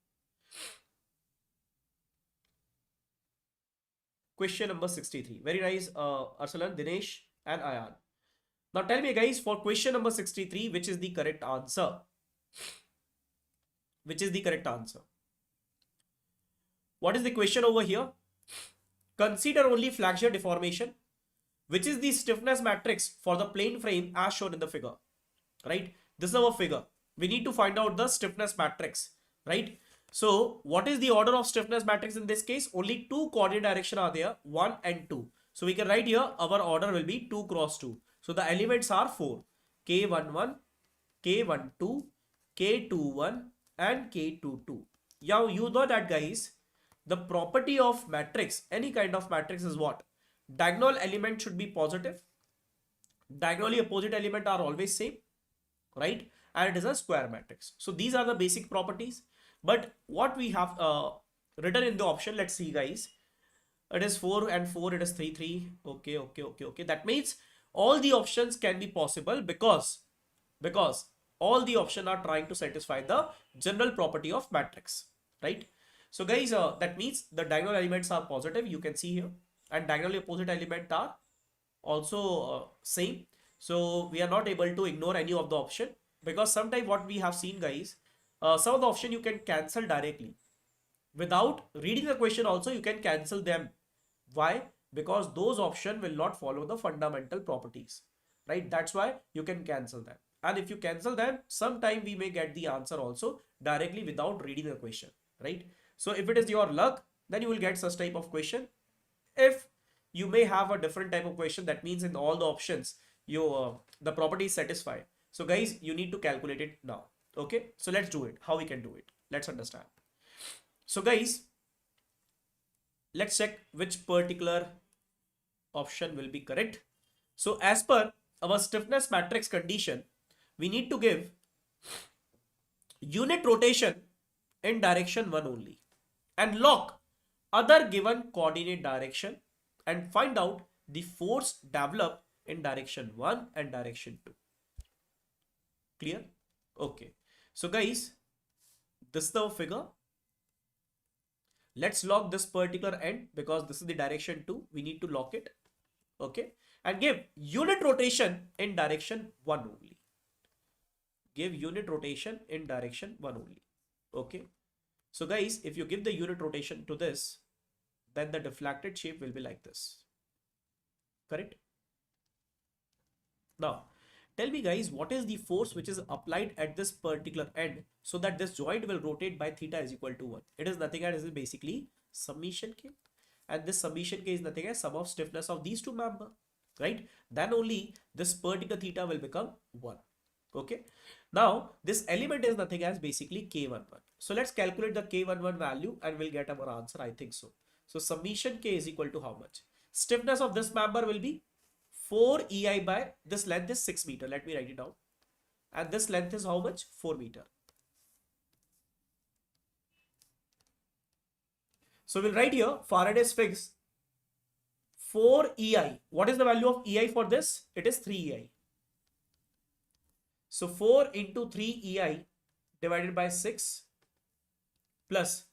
Question number 63. Very nice, Arsalan, Dinesh, and Ayan. Now tell me, guys, for question number 63, which is the correct answer? Which is the correct answer? What is the question over here? Consider only flexure deformation, which is the stiffness matrix for the plane frame as shown in the figure, right? This is our figure. We need to find out the stiffness matrix, right? So what is the order of stiffness matrix in this case? Only two coordinate direction are there, 1 and 2. So we can write here our order will be 2 cross 2. So the elements are 4, K11, K12, K21 and K22. Now you know that, guys, the property of matrix, any kind of matrix, is what? Diagonal element should be positive. Diagonally opposite element are always same, right? And it is a square matrix. So these are the basic properties. But what we have written in the option, let's see, guys. It is 4 and 4, it is 3, 3. Okay. That means all the options can be possible because all the options are trying to satisfy the general property of matrix, right? So guys, that means the diagonal elements are positive, you can see here, and diagonally opposite element are also same. So we are not able to ignore any of the option, because sometimes what we have seen, guys, some of the option you can cancel directly without reading the question. Also you can cancel them. Why? Because those option will not follow the fundamental properties, right? That's why you can cancel them. And if you cancel them, sometime we may get the answer also directly without reading the question, right? So if it is your luck, then you will get such type of question. If you may have a different type of question, that means in all the options you the property is satisfied. So guys, you need to calculate it now. Okay, so let's do it. How we can do it? Let's understand. So guys, let's check which particular option will be correct. So as per our stiffness matrix condition, we need to give unit rotation in direction 1 only and lock other given coordinate direction and find out the force developed in direction 1 and direction 2. Clear? Okay. So guys, this is the figure. Let's lock this particular end because this is the direction 2. We need to lock it. Okay. And give unit rotation in direction 1 only. Give unit rotation in direction 1 only. Okay. So guys, if you give the unit rotation to this, then the deflected shape will be like this. Correct? Now, tell me, guys, what is the force which is applied at this particular end so that this joint will rotate by theta is equal to 1? It is nothing else, it is basically summation K. And this summation K is nothing as sum of stiffness of these two member, right? Then only this particular theta will become 1. Okay. Now, this element is nothing as basically K11. So let's calculate the K11 value and we'll get our answer, I think so. So summation K is equal to how much? Stiffness of this member will be 4 EI by this length is 6 meter. Let me write it down. And this length is how much? 4 meter. So we'll write here Faraday's fix 4 EI. What is the value of EI for this? It is 3 EI. So 4 into 3 EI divided by 6 plus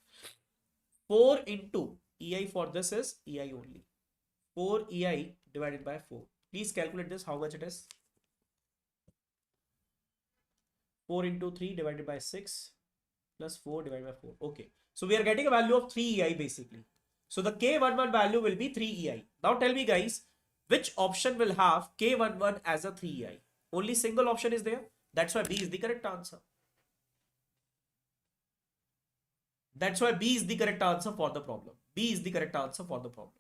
4 into EI for this is EI only. 4 EI divided by 4. Please calculate this, how much it is. 4 into 3 divided by 6 plus 4 divided by 4. Okay. So we are getting a value of 3 EI basically. So the K11 value will be 3 EI. Now tell me, guys, which option will have K11 as a 3 EI? Only single option is there. That's why B is the correct answer. That's why B is the correct answer for the problem. B is the correct answer for the problem.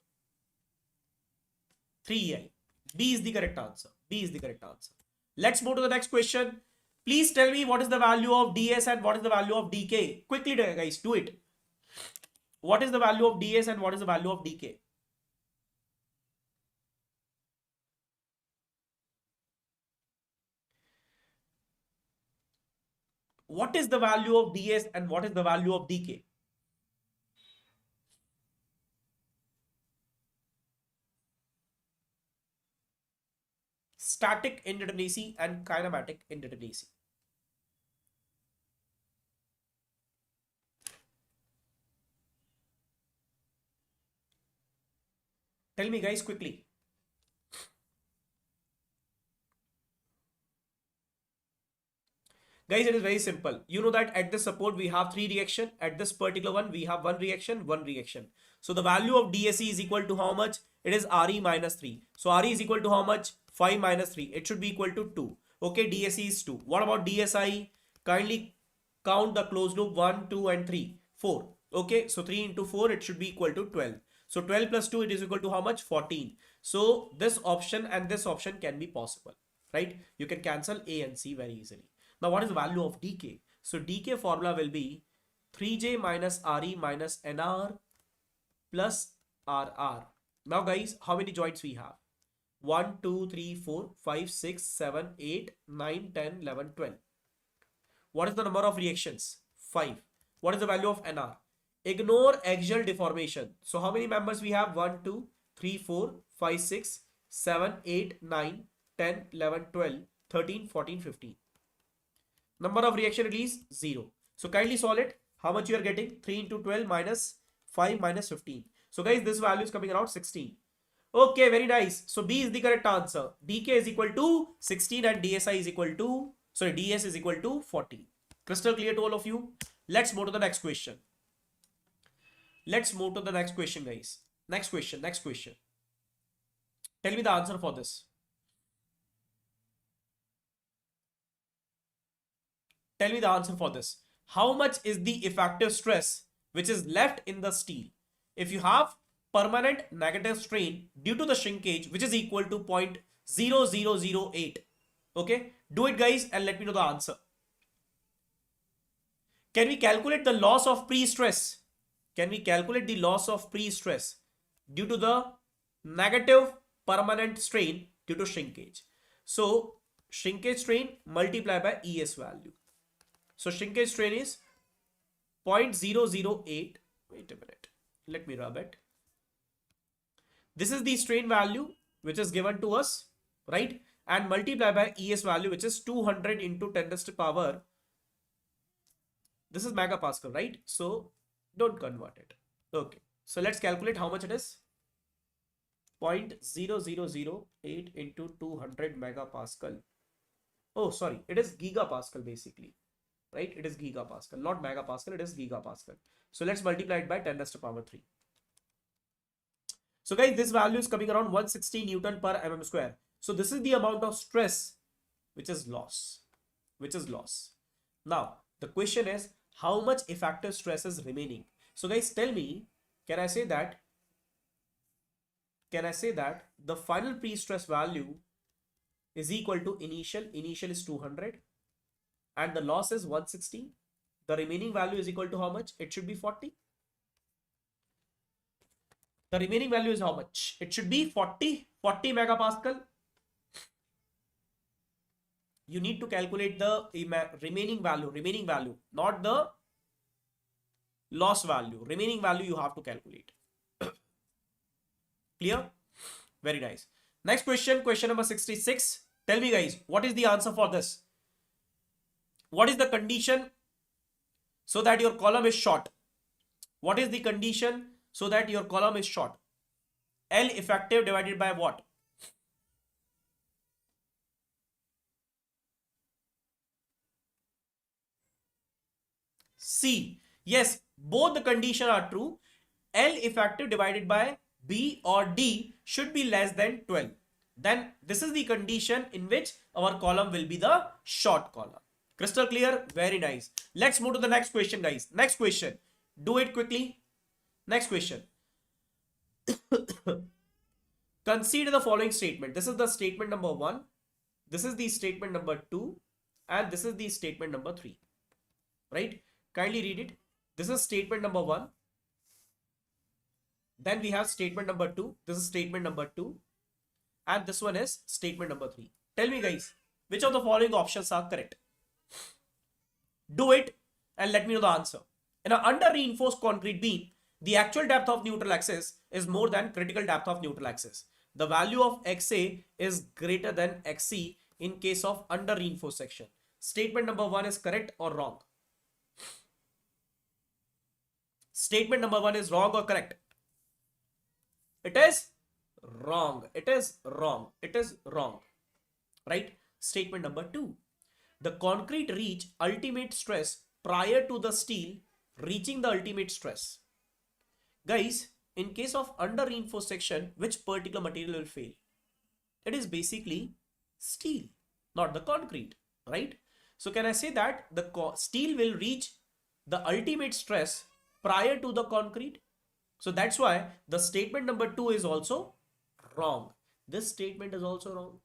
3EI. B is the correct answer. B is the correct answer. Let's move to the next question. Please tell me what is the value of DS and what is the value of DK. Quickly, guys, do it. What is the value of DS and what is the value of DK? What is the value of DS and what is the value of DK? Static indeterminacy and kinematic indeterminacy. Tell me, guys, quickly. Guys, it is very simple. You know that at this support we have 3 reaction. At this particular one we have 1 reaction, 1 reaction. So the value of DSE is equal to how much? It is RE minus 3. So RE is equal to how much? 5 minus 3. It should be equal to 2. Okay, DSE is 2. What about DSI? Kindly count the closed loop 1, 2 and 3. 4. Okay, so 3 into 4 it should be equal to 12. So 12 plus 2 it is equal to how much? 14. So this option and this option can be possible, right? You can cancel A and C very easily. Now, what is the value of DK? So, DK formula will be 3J minus RE minus NR plus RR. Now, guys, how many joints we have? 1, 2, 3, 4, 5, 6, 7, 8, 9, 10, 11, 12. What is the number of reactions? 5. What is the value of NR? Ignore axial deformation. So, how many members we have? 1, 2, 3, 4, 5, 6, 7, 8, 9, 10, 11, 12, 13, 14, 15. Number of reaction it is 0. So kindly solve it. How much you are getting? 3 into 12 minus 5 minus 15. So guys, this value is coming around 16. Okay, very nice. So B is the correct answer. DK is equal to 16 and DSI is equal to, sorry, DS is equal to 40. Crystal clear to all of you? Let's move to the next question. Let's move to the next question, guys. Next question. Tell me the answer for this. Tell me the answer for this. How much is the effective stress which is left in the steel if you have permanent negative strain due to the shrinkage which is equal to 0.0008? Okay, do it guys and let me know the answer. Can we calculate the loss of pre-stress? Can we calculate the loss of pre-stress due to the negative permanent strain due to shrinkage? So shrinkage strain multiplied by ES value. So shrinkage strain is 0.008. Wait a minute. Let me rub it. This is the strain value which is given to us, right? And multiply by ES value which is 200 into 10 raised to power. This is megapascal, right? So don't convert it. Okay. So let's calculate how much it is. 0.0008 into 200 megapascal. Oh, sorry. It is gigapascal basically. Right? It is gigapascal, not megapascal, it is gigapascal. So let's multiply it by 10 raised to power 3. So guys, this value is coming around 160 Newton per mm square. So this is the amount of stress which is loss. Now, the question is how much effective stress is remaining? So guys, tell me, can I say that the final pre-stress value is equal to initial is 200. And the loss is 160. The remaining value is equal to how much? It should be 40. The remaining value is how much? It should be 40 megapascal. You need to calculate the remaining value, not the loss value. Remaining value you have to calculate. Clear? Very nice. Next question, question number 66. Tell me guys, what is the answer for this? What is the condition so that your column is short? What is the condition so that your column is short? L effective divided by what? C. Yes, both the conditions are true. L effective divided by B or D should be less than 12. Then this is the condition in which our column will be the short column. Crystal clear? Very nice. Let's move to the next question, guys. Next question. Do it quickly. Next question. Consider the following statement. This is the statement number 1. This is the statement number 2. And this is the statement number 3. Right? Kindly read it. This is statement number 1. Then we have statement number 2. This is statement number 2. And this one is statement number 3. Tell me guys, which of the following options are correct? Do it and let me know the answer. In an under reinforced concrete beam, the actual depth of neutral axis is more than critical depth of neutral axis. The value of XA is greater than XC in case of under reinforced section. Statement number 1 is correct or wrong? Statement number 1 is wrong or correct? It is wrong. It is wrong. It is wrong. Right? Statement number 2. The concrete reach ultimate stress prior to the steel reaching the ultimate stress. Guys, in case of under reinforced section, which particular material will fail? It is basically steel, not the concrete, right? So can I say that the steel will reach the ultimate stress prior to the concrete? So that's why the statement number 2 is also wrong. This statement is also wrong.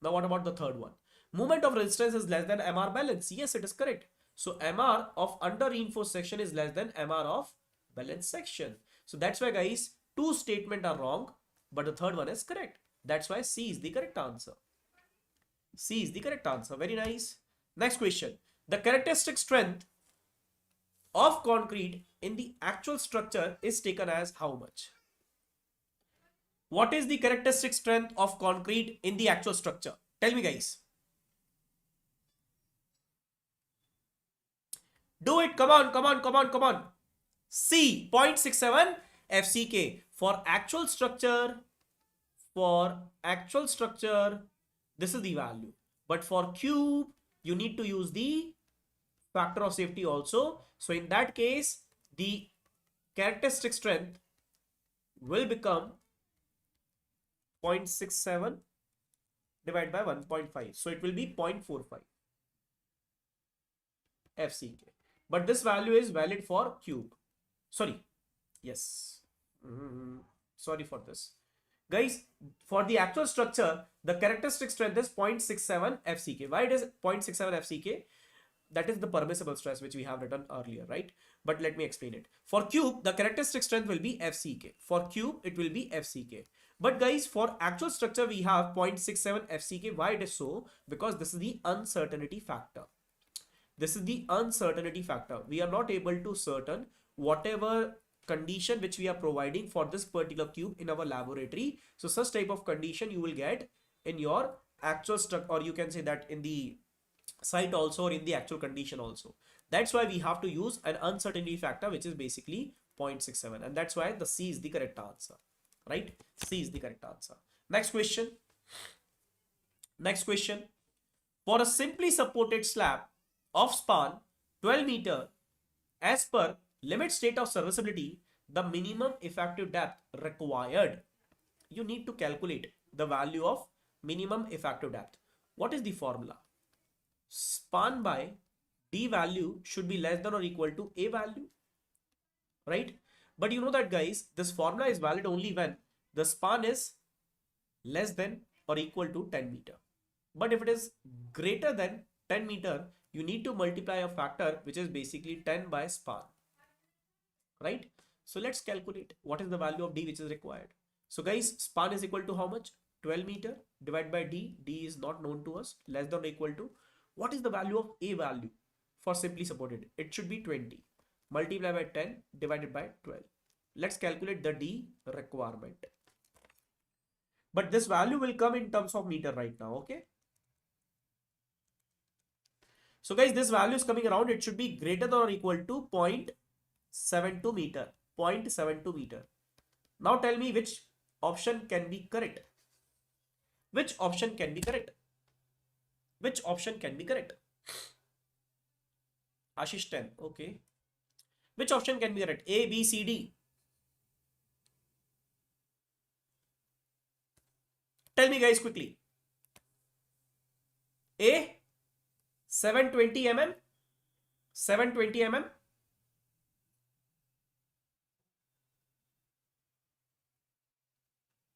Now what about the third one? Moment of resistance is less than MR balance. Yes, it is correct. So MR of under reinforced section is less than MR of balanced section. So that's why guys, 2 statements are wrong, but the third one is correct. That's why C is the correct answer. C is the correct answer. Very nice. Next question. The characteristic strength of concrete in the actual structure is taken as how much? What is the characteristic strength of concrete in the actual structure? Tell me guys. Do it. Come on, come on, come on, come on. C, 0.67 FCK. For actual structure, this is the value. But for cube, you need to use the factor of safety also. So in that case, the characteristic strength will become 0.67 divided by 1.5. So it will be 0.45 FCK. But this value is valid for cube. Sorry. Yes. Sorry for this. Guys, for the actual structure, the characteristic strength is 0.67 FCK. Why it is 0.67 FCK? That is the permissible stress which we have written earlier, right? But let me explain it. For cube, the characteristic strength will be FCK. For cube, it will be FCK. But guys, for actual structure, we have 0.67 FCK. Why it is so? Because this is the uncertainty factor. This is the uncertainty factor. We are not able to certain whatever condition which we are providing for this particular cube in our laboratory. So such type of condition you will get in your actual structure, or you can say that in the site also, or in the actual condition also. That's why we have to use an uncertainty factor which is basically 0.67, and that's why the C is the correct answer, right? C is the correct answer. Next question. Next question. For a simply supported slab of span 12 meter as per limit state of serviceability, the minimum effective depth required, you need to calculate the value of minimum effective depth. What is the formula? Span by D value should be less than or equal to A value, right? But you know that guys, this formula is valid only when the span is less than or equal to 10 meter. But if it is greater than 10 meter, you need to multiply a factor which is basically 10 by span, right? So let's calculate what is the value of D which is required. So guys, span is equal to how much? 12 meter divided by D. D is not known to us. Less than or equal to. What is the value of A value for simply supported? It should be 20. Multiply by 10 divided by 12. Let's calculate the D requirement. But this value will come in terms of meter right now, okay? So guys, this value is coming around. It should be greater than or equal to 0.72 meter. 0.72 meter. Now tell me which option can be correct. Which option can be correct? Which option can be correct? Ashish 10. Okay. Which option can be correct? A, B, C, D. Tell me guys quickly. A, 720 mm. 720 mm.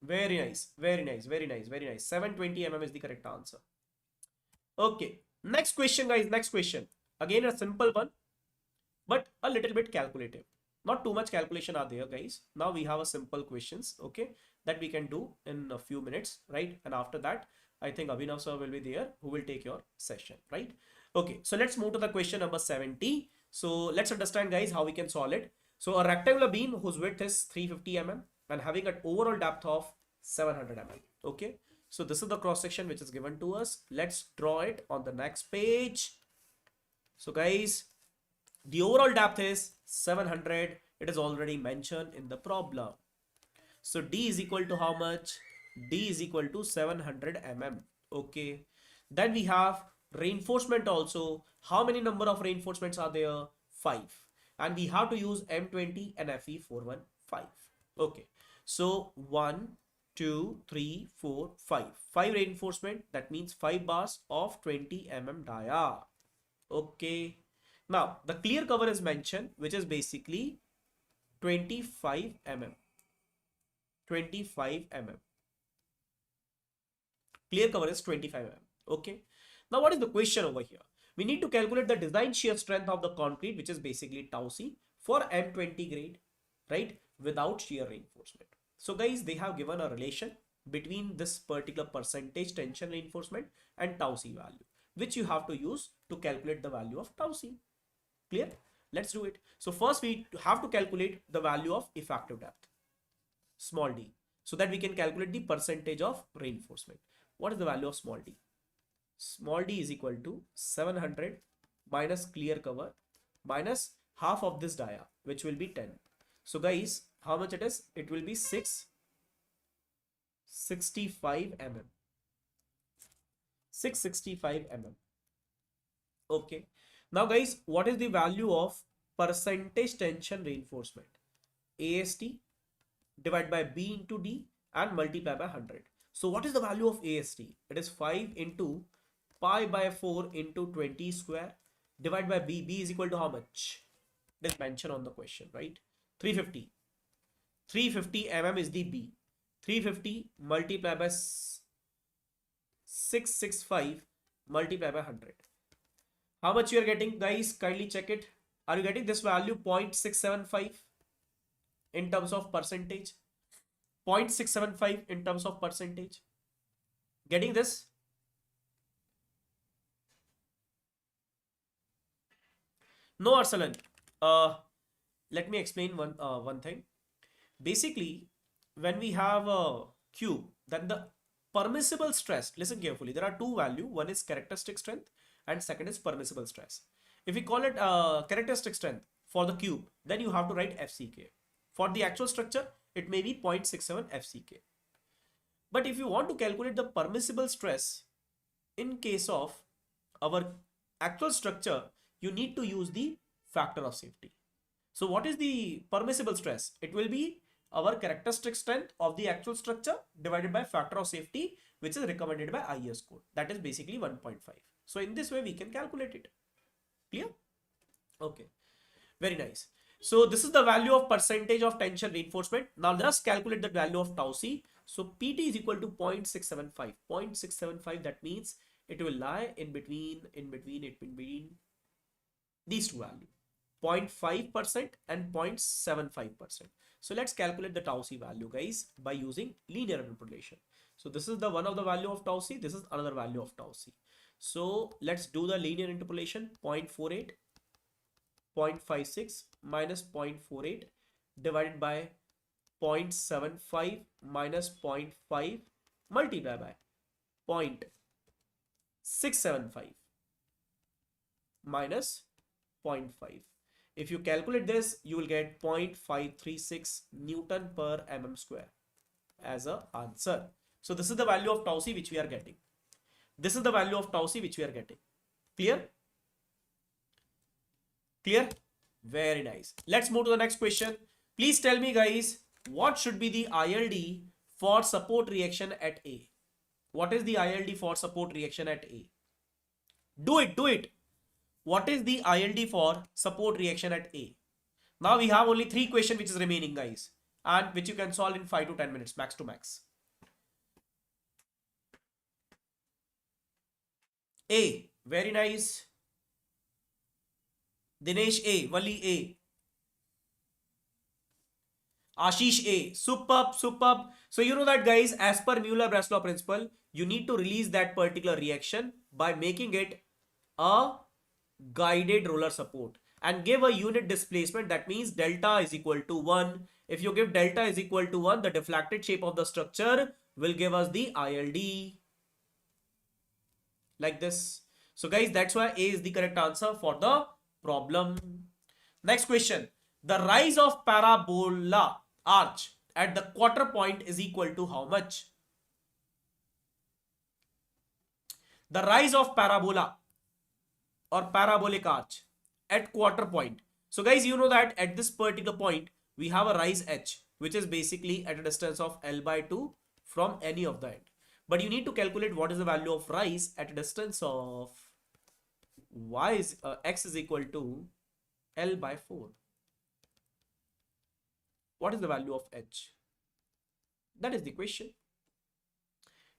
Very nice, very nice, very nice, very nice. 720 mm is the correct answer. Okay, next question, guys. Next question. Again, a simple one, but a little bit calculative. Not too much calculation are there, guys. Now we have a simple questions, okay, that we can do in a few minutes, right? And after that, I think Abhinav sir will be there who will take your session, right? Okay, so let's move to the question number 70. So let's understand, guys, how we can solve it. So a rectangular beam whose width is 350 mm and having an overall depth of 700 mm. Okay, so this is the cross section which is given to us. Let's draw it on the next page. So guys, the overall depth is 700. It is already mentioned in the problem. So D is equal to how much? D is equal to 700 mm. Okay. Then we have reinforcement also. How many number of reinforcements are there? 5. And we have to use M20 and Fe415. Okay. So 1, 2, 3, 4, 5. 5 reinforcement. That means 5 bars of 20 mm dia. Okay. Now the clear cover is mentioned, which is basically 25 mm. 25 mm. Clear cover is 25 mm. Okay. Now what is the question over here? We need to calculate the design shear strength of the concrete, which is basically tau c for M20 grade, right? Without shear reinforcement. So guys, they have given a relation between this particular percentage tension reinforcement and tau c value, which you have to use to calculate the value of tau c. Clear? Let's do it. So first we have to calculate the value of effective depth, small d, so that we can calculate the percentage of reinforcement. What is the value of small d? Small d is equal to 700 minus clear cover minus half of this dia, which will be 10. So guys, how much it is? It will be 665 mm. 665 mm. Okay. Now guys, what is the value of percentage tension reinforcement? AST divided by B into D and multiply by 100. So what is the value of AST? It is 5 into pi by 4 into 20 square divided by B. B is equal to how much? It is mentioned on the question, right? 350. 350 mm is the B. 350 multiplied by 665 multiplied by 100. How much you are getting, guys? Kindly check it. Are you getting this value 0.675 in terms of percentage? 0.675 in terms of percentage. Getting this? No, Arsalan. Let me explain one thing. Basically, when we have a cube, then the permissible stress, listen carefully, there are two values. One is characteristic strength and second is permissible stress. If we call it characteristic strength for the cube, then you have to write FCK. For the actual structure, it may be 0.67 FCK. But if you want to calculate the permissible stress in case of our actual structure, you need to use the factor of safety. So what is the permissible stress? It will be our characteristic strength of the actual structure divided by factor of safety, which is recommended by IS code. That is basically 1.5. So in this way, we can calculate it. Clear? Okay. Very nice. So this is the value of percentage of tension reinforcement. Now just calculate the value of tau c. So PT is equal to 0.675. 0.675, that means it will lie in between these two values, 0.5% and 0.75%. So let's calculate the tau c value, guys, by using linear interpolation. So this is the one of the value of tau c. This is another value of tau c. So let's do the linear interpolation. 0.48, 0.56 minus 0.48 divided by 0.75 minus 0.5 multiplied by 0.675 minus 0.5. If you calculate this, you will get 0.536 Newton per mm square as an answer. So this is the value of tau c which we are getting. This is the value of tau c which we are getting. Clear? Clear? Very nice. Let's move to the next question. Please tell me, guys, what should be the ILD for support reaction at A? What is the ILD for support reaction at A? Do it, do it. What is the ILD for support reaction at A? Now we have only 3 questions which is remaining, guys, and which you can solve in 5 to 10 minutes max to max. A. Very nice. Dinesh A. Wali A. Ashish A. Superb, superb. So you know that guys, as per Mueller-Breslau law principle, you need to release that particular reaction by making it a guided roller support and give a unit displacement. That means delta is equal to 1. If you give delta is equal to 1, the deflected shape of the structure will give us the ILD like this. So guys, that's why A is the correct answer for the problem. Next question. The rise of parabola arch at the quarter point is equal to how much? The rise of parabola or parabolic arch at quarter point. So guys, you know that at this particular point, we have a rise h, which is basically at a distance of L by 2 from any of the end. But you need to calculate what is the value of rise at a distance of x is equal to L by 4. What is the value of h? That is the question.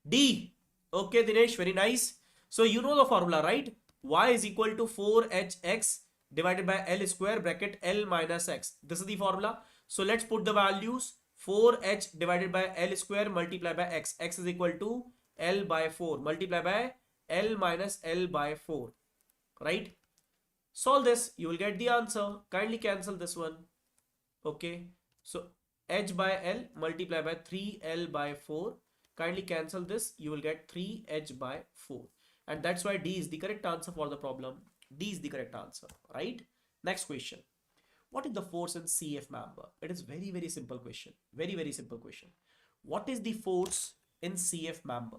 D. Okay, Dinesh, very nice. So you know the formula, right? Y is equal to 4hx divided by L square bracket L minus x. This is the formula. So let's put the values. 4h divided by L square multiplied by x. X is equal to L by 4 multiplied by L minus L by 4. Right? Solve this. You will get the answer. Kindly cancel this one. Okay. So h by L multiplied by 3L by 4. Kindly cancel this. You will get 3h by 4. And that's why D is the correct answer for the problem. D is the correct answer, right? Next question. What is the force in CF member? It is very, very simple question. Very, very simple question. What is the force in CF member?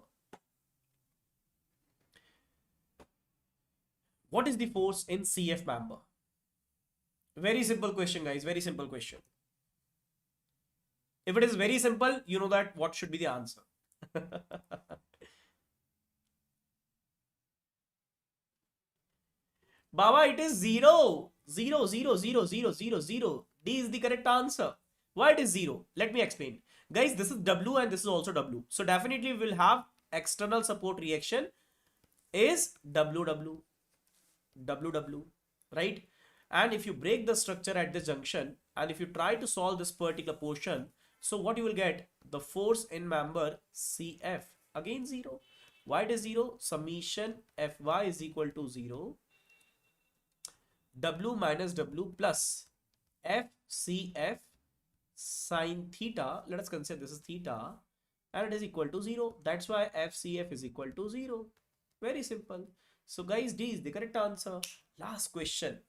What is the force in CF member? Very simple question, guys. Very simple question. If it is very simple, you know that what should be the answer. Baba, it is 0. 0, 0, 0, 0, 0, 0. D is the correct answer. Why it is 0? Let me explain. Guys, this is W and this is also W. So definitely we will have external support reaction is WW. WW, right? And if you break the structure at this junction and if you try to solve this particular portion, so what you will get? The force in member CF. Again 0. Why it is 0? Summation Fy is equal to 0. W minus W plus FCF sine theta. Let us consider this is theta and it is equal to 0. That's why FCF is equal to 0. Very simple. So guys, D is the correct answer. Last question,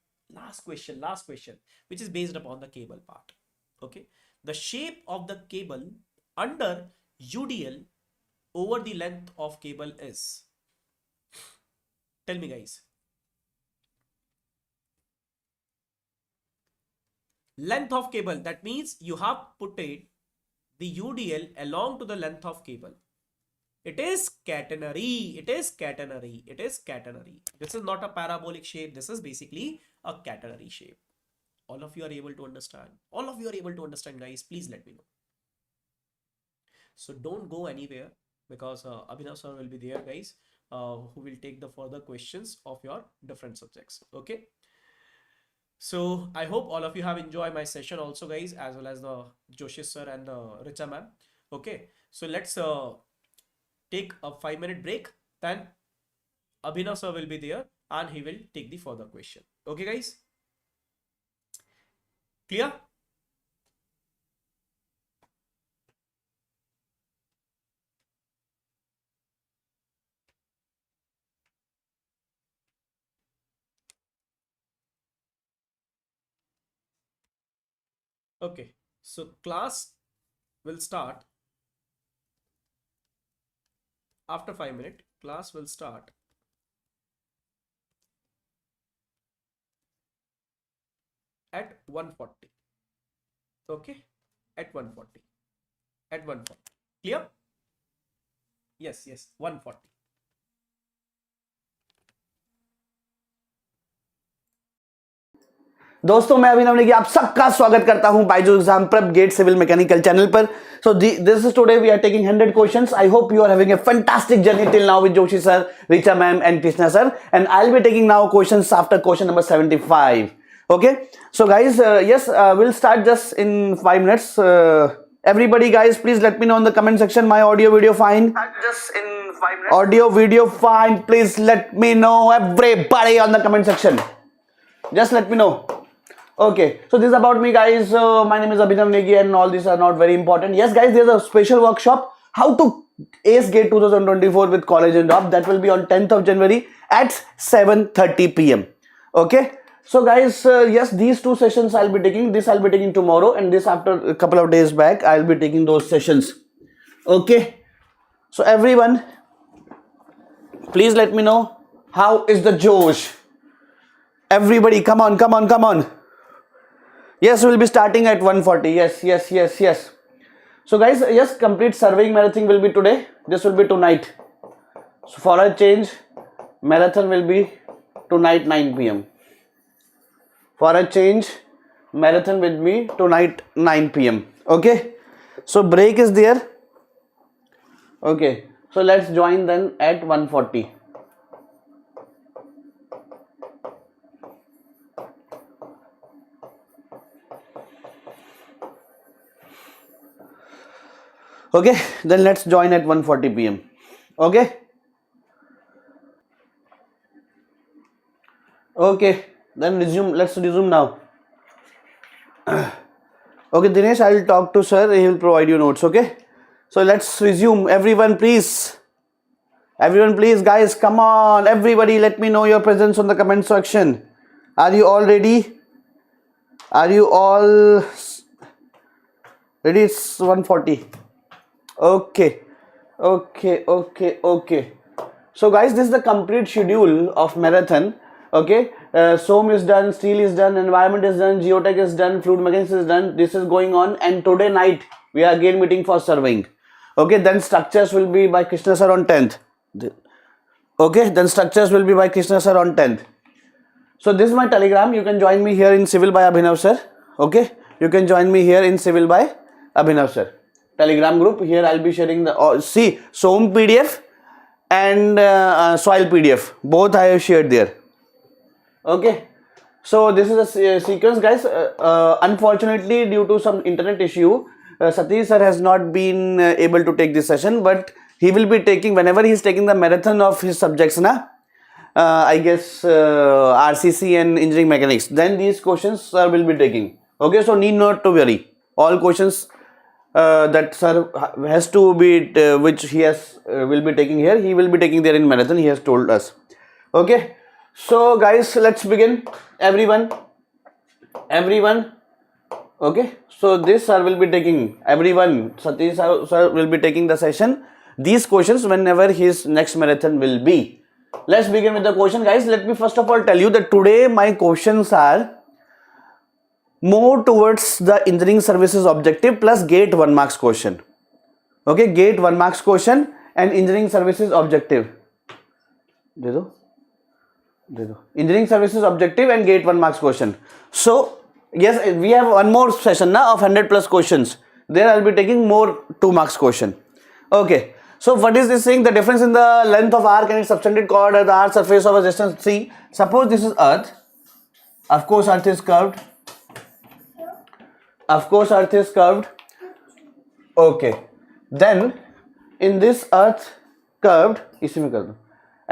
which is based upon the cable part. Okay. The shape of the cable under UDL over the length of cable is. Tell me guys. Length of cable, that means you have put it the UDL along to the length of cable. It is catenary. It is catenary. It is catenary. This is not a parabolic shape. This is basically a catenary shape. All of you are able to understand. All of you are able to understand, guys. Please let me know. So don't go anywhere because Abhinav sir will be there, guys, who will take the further questions of your different subjects. Okay. So I hope all of you have enjoyed my session also, guys, as well as the Joshi sir and the Richa ma'am. Okay. So let's take a 5-minute break. Then Abhinav sir will be there and he will take the further question. Okay, guys? Clear? Okay. So class will start after 5 minutes. Class will start at 1:40. Okay, at 1:40. At 1:40. Clear? Yes, yes, 1:40. दोस्तों मैं अभिनव नेगी आप सबका स्वागत करता हूं Byju exam prep GATE civil mechanical channel पर. So this is today we are taking 100 questions. I hope you are having a fantastic journey till now with Joshi sir, Richa ma'am and Krishna sir, and I'll be taking now questions after question number 75. Okay, so guys, yes, we'll start just in 5 minutes. Everybody guys, please let me know in the comment section, my audio video fine? Just in 5 minutes. Audio video fine, please let me know, everybody on the comment section. Just let me know. Okay, so this is about me guys. My name is Abhinav Negi and all these are not very important. Yes guys, there's a special workshop, how to ace gate 2024 with college and job. That will be on 10th of January at 7:30 p.m. Okay, so guys, yes, these two sessions I'll be taking. This I'll be taking tomorrow, and this after a couple of days back I'll be taking those sessions. Okay, so everyone, please let me know how is the Josh. Everybody, come on, come on, come on. Yes, we'll be starting at 1:40. Yes. So guys, yes, complete surveying marathon will be today. This will be tonight. So for a change, marathon will be tonight 9 p.m. For a change, marathon will be tonight 9 p.m. Okay, so break is there. Okay, so let's join then at 1:40. Okay, then let's join at 1:40 p.m. Okay, then resume. Let's resume now. Okay, Dinesh, I will talk to sir. He will provide you notes. Okay, so let's resume. Everyone please, guys, come on. Everybody, let me know your presence on the comment section. Are you all ready? Are you all ready? It's 1:40. Okay. So guys, this is the complete schedule of marathon. Okay, SOM is done, steel is done, environment is done, geotech is done, fluid mechanics is done. This is going on, and today night we are again meeting for surveying. Okay, then structures will be by Krishna sir on 10th. Okay, then structures will be by Krishna sir on 10th. So this is my telegram. You can join me here in civil by Abhinav sir. Okay, you can join me here in civil by Abhinav sir. Telegram group. Here I'll be sharing the see SOM PDF and soil PDF. Both I have shared there. Okay, so this is a sequence guys. Unfortunately, due to some internet issue, Satish sir has not been able to take this session, but he will be taking whenever he is taking the marathon of his subjects na. I guess RCC and engineering mechanics, then these questions sir will be taking. Okay, so need not to worry. All questions that sir has to be which he has will be taking here, he will be taking there in marathon, he has told us. Okay, so guys, let's begin. Everyone. Okay, so this sir will be taking, everyone, Satish sir will be taking the session, these questions whenever his next marathon will be. Let's begin with the question guys. Let me first of all tell you that today my questions are more towards the engineering services objective plus gate 1 marks question. Okay, gate 1 marks question and engineering services objective. दे दो engineering services objective and gate 1 marks question. So yes, we have one more session now of 100 plus questions. There I'll be taking more 2 marks question. Okay, so what is this thing? The difference in the length of arc and its subtended chord at the arc surface of a distance. See, suppose this is earth. Of course earth is curved. Okay, then in this earth curved, इसी में कर दो.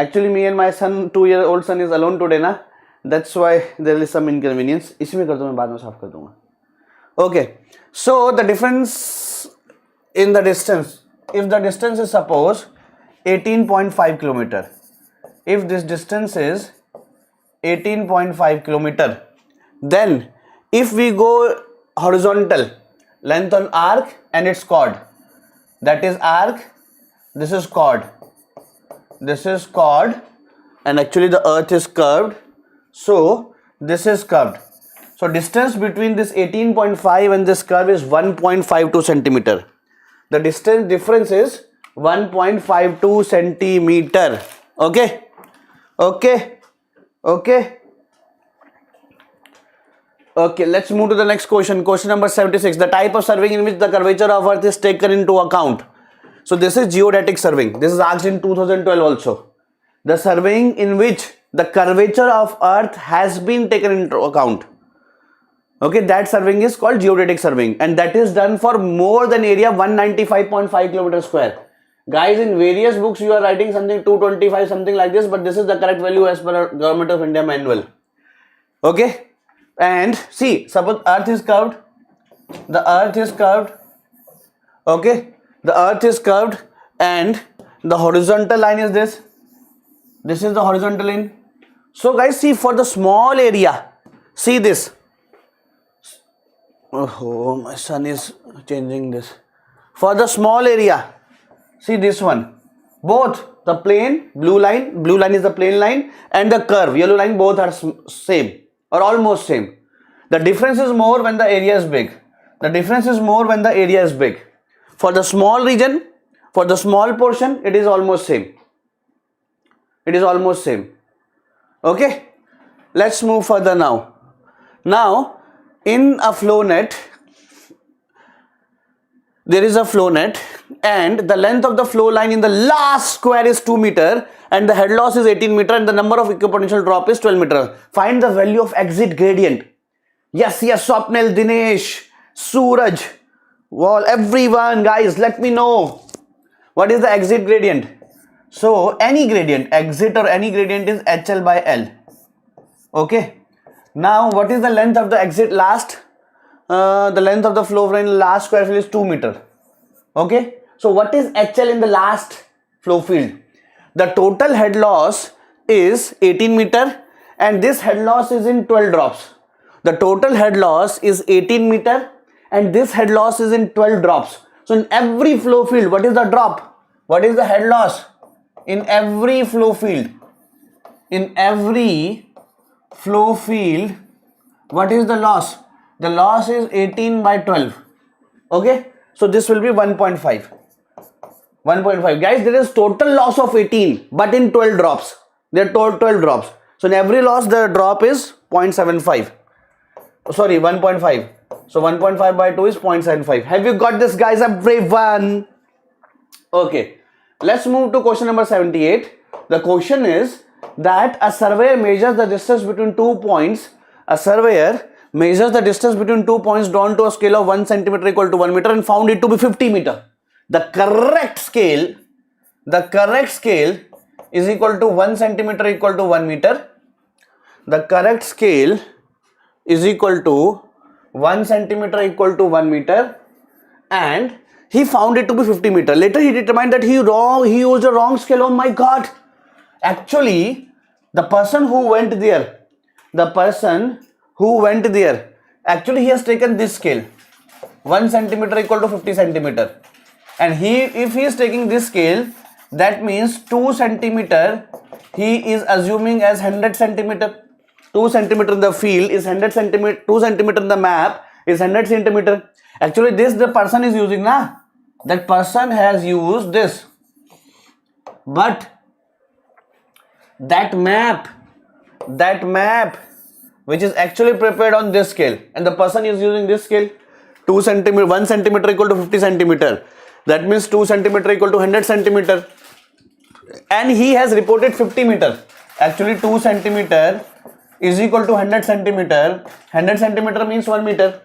Actually me and my son, 2-year-old son is alone today ना, that's why there is some inconvenience. इसी में कर दो, मैं बाद में साफ कर दूंगा. Okay, so the difference in the distance, if the distance is suppose 18.5 kilometer, if this distance is 18.5 kilometer, then if we go horizontal, length on arc and its chord, that is arc, this is chord, and actually the earth is curved, so this is curved. So distance between this 18.5 and this curve is 1.52 centimeter. The distance difference is 1.52 centimeter. Okay. Okay, let's move to the next question. Question number 76. The type of surveying in which the curvature of Earth is taken into account. So this is geodetic surveying. This is asked in 2012 also. The surveying in which the curvature of Earth has been taken into account. Okay, that surveying is called geodetic surveying, and that is done for more than area 195.5 kilometers square. Guys, in various books you are writing something 225, something like this, but this is the correct value as per Government of India manual. Okay, and see, suppose Earth is curved, the Earth is curved. Okay, the Earth is curved, and the horizontal line is this. This is the horizontal line. So guys, see, for the small area, see this. Oh, my son is changing this. For the small area, see this one. Both the plane, blue line is the plane line, and the curve, yellow line, both are same or almost same. The difference is more when the area is big. The difference is more when the area is big. For the small region, for the small portion, it is almost same. It is almost same. Okay, let's move further now. Now, in a flow net, there is a flow net, and the length of the flow line in the last square is 2 meter, and the head loss is 18 meter, and the number of equipotential drop is 12 meter. Find the value of exit gradient. Yes, Swapnil, Dinesh, Suraj, well, everyone, guys, let me know what is the exit gradient. So any gradient, exit or any gradient is HL by L. Okay. Now, what is the length of the exit last? The length of the flow line last square field is 2 meter. Okay. So what is HL in the last flow field? The total head loss is 18 meter, and this head loss is in 12 drops. The total head loss is 18 meter, and this head loss is in 12 drops. So in every flow field, what is the drop? What is the head loss? In every flow field, what is the loss? The loss is 18 by 12. Okay, so this will be 1.5. 1.5. Guys, there is total loss of 18, but in 12 drops. There are 12 drops. So in every loss, the drop is 0.75. Sorry, 1.5. So 1.5 by 2 is 0.75. Have you got this, guys, everyone? Okay. Let's move to question number 78. The question is that a surveyor measures the distance between 2 points. A surveyor measures the distance between 2 points drawn to a scale of 1 centimeter equal to 1 meter and found it to be 50 meter. The correct scale is equal to 1 centimeter equal to 1 meter. The correct scale is equal to 1 centimeter equal to 1 meter, and he found it to be 50 meter. Later he determined that he used a wrong scale. Oh my god. Actually, the person who went there, actually he has taken this scale, 1 centimeter equal to 50 centimeter. And if he is taking this scale, that means 2 centimeter he is assuming as 100 centimeter. 2 centimeter in the field is 100 centimeter, 2 centimeter in the map is 100 centimeter. Actually, this the person is using, na? That person has used this. But that map which is actually prepared on this scale, and the person is using this scale, 2 centimeter, 1 centimeter equal to 50 centimeter. That means 2 centimeter equal to 100 centimeter. And he has reported 50 meter. Actually, 2 centimeter is equal to 100 centimeter. 100 centimeter means 1 meter.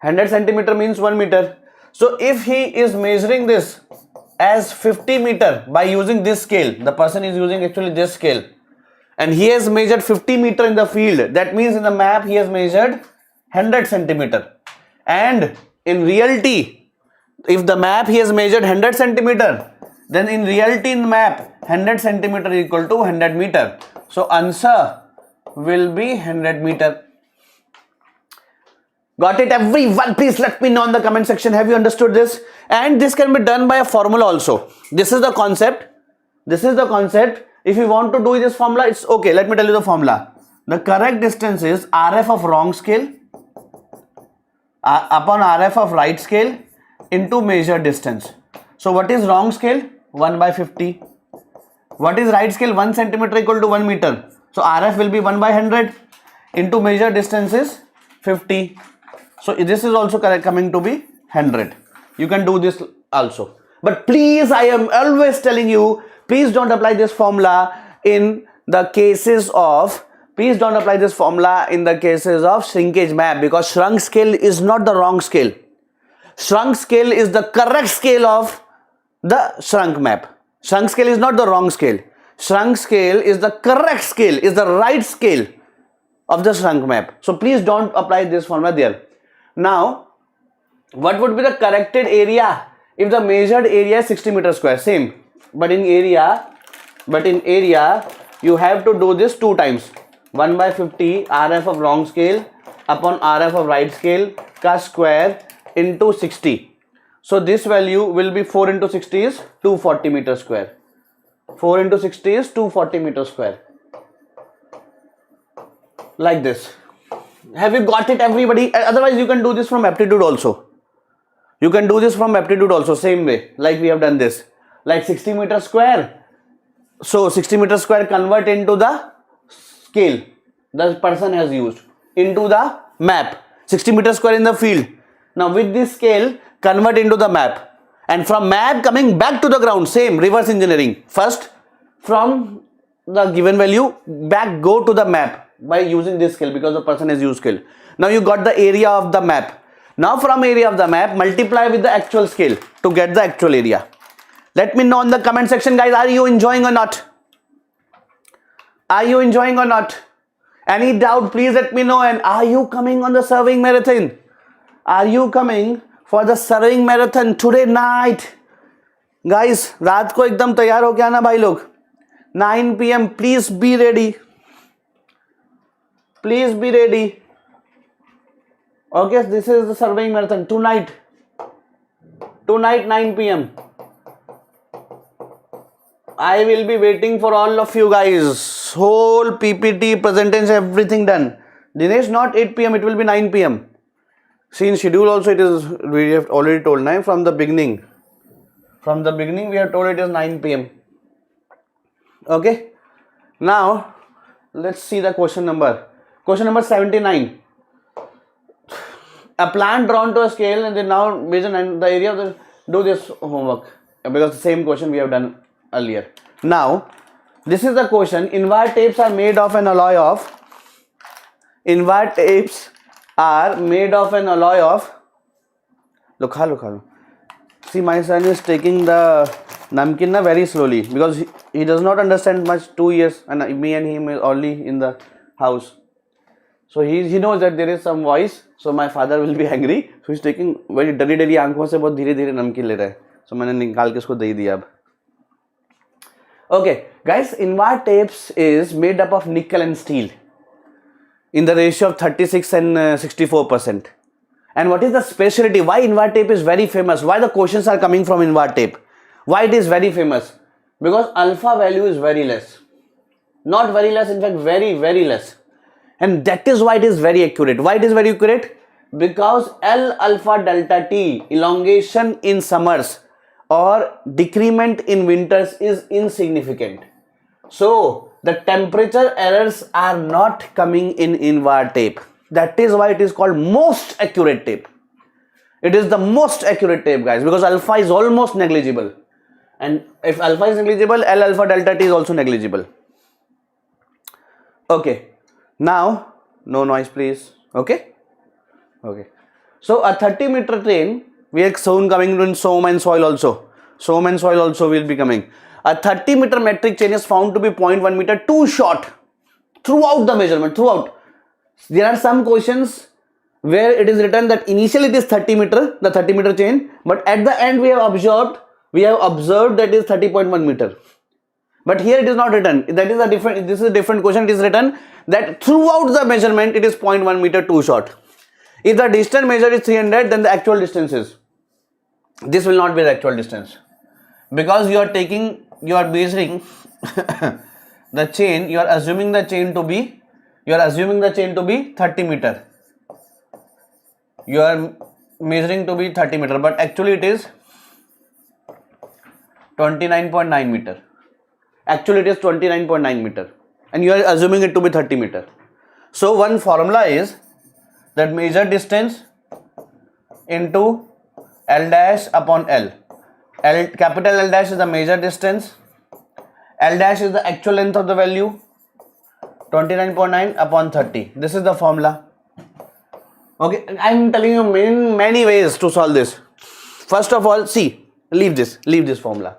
100 centimeter means 1 meter. So if he is measuring this as 50 meter by using this scale, the person is using actually this scale, and he has measured 50 meter in the field, that means in the map he has measured 100 centimeter. And in reality, if the map he has measured 100 centimeter, then in reality in the map 100 centimeter equal to 100 meter. So answer will be 100 meter. Got it, everyone? Please let me know in the comment section. Have you understood this? And this can be done by a formula also. This is the concept. If you want to do this formula, it's okay. Let me tell you the formula. The correct distance is RF of wrong scale upon RF of right scale into measured distance. So what is wrong scale? 1 by 50. What is right scale? 1 centimeter equal to 1 meter. So RF will be 1 by 100. into measured distance is 50. So this is also correct, coming to be 100. You can do this also. But please, I am always telling you, please don't apply this formula in the cases of shrinkage map, because shrunk scale is not the wrong scale. Shrunk scale is the correct scale of the shrunk map. Shrunk scale is not the wrong scale. Shrunk scale is the correct scale, is the right scale of the shrunk map. So please don't apply this formula there. Now, what would be the corrected area if the measured area is 60 meter square? Same, but in area you have to do this 2 times. 1 by 50 RF of wrong scale upon RF of right scale ka square into 60. So this value will be 4 into 60 is 240 meter square. 4 into 60 is 240 meter square. Like this. Have you got it, everybody? Otherwise you can do this from aptitude also. You can do this from aptitude also, same way, like we have done this. Like 60 meter square. So 60 meter square convert into the scale the person has used, into the map. 60 meter square in the field. Now with this scale, convert into the map. And from map coming back to the ground, same reverse engineering. First, from the given value, back go to the map by using this scale, because the person has used scale. Now you got the area of the map. Now from area of the map, multiply with the actual scale to get the actual area. Let me know in the comment section, guys, are you enjoying or not? Are you enjoying or not? Any doubt, please let me know. And are you coming on the surveying marathon? Are you coming for the surveying marathon today night? Guys, रात को एकदम तैयार हो के आना भाई लोग. 9 PM, please be ready. Please be ready. Okay, this is the surveying marathon tonight. Tonight 9 PM. I will be waiting for all of you guys. Whole PPT, presentation, everything done. Dinesh, not 8 PM, it will be 9 PM. See, in schedule also it is, we have already told now from the beginning. From the beginning we have told it is 9 PM. Okay. Now, let's see the question number. Question number 79. A plan drawn to a scale and then now based on the area of the, do this homework, because the same question we have done earlier. Now, this is the question. Invert tapes are made of an alloy of. Invert tapes are made of an alloy of. Look. See, my son is taking the namkin very slowly because he does not understand much. 2 years, and me and him is only in the house. So he knows that there is some voice. So my father will be angry. So he's taking very डरी आंखों से बहुत धीरे-धीरे नमकीन ले रहा है. So मैंने निकाल के उसको दे दिया अब. Okay, guys, invert tapes is made up of nickel and steel in the ratio of 36 and 64%. And what is the specialty? Why invert tape is very famous? Why the questions are coming from invert tape? Why it is very famous? Because alpha value is very less. Not very less, in fact, very, very less. And that is why it is very accurate. Why it is very accurate? Because L alpha delta T, elongation in summers or decrement in winters, is insignificant. So the temperature errors are not coming in invert tape. That is why it is called most accurate tape. It is the most accurate tape, guys, because alpha is almost negligible. And if alpha is negligible, L alpha delta T is also negligible. Okay. Now, no noise please. Okay. So a 30-meter train, we are soon coming in soam and soil also. Soam and soil also will be coming. A 30-meter metric chain is found to be 0.1 meter too short throughout the measurement. Throughout. There are some questions where it is written that initially it is 30 meter, the 30-meter chain, but at the end we have observed that it is 30.1 meter. But here it is not written. That is a different. This is a different question. It is written that throughout the measurement it is 0.1 meter too short. If the distance measured is 300, then the actual distance is. This will not be the actual distance, because you are measuring the chain. You are assuming the chain to be 30 meter. You are measuring to be 30 meter, but actually it is 29.9 meter. Actually it is 29.9 meter, and you are assuming it to be 30 meter. So one formula is that measure distance into L dash upon L. Capital L dash is the measure distance. L dash is the actual length of the value, 29.9 upon 30. This is the formula. Okay, I'm telling you many ways to solve this. First of all, see, leave this formula.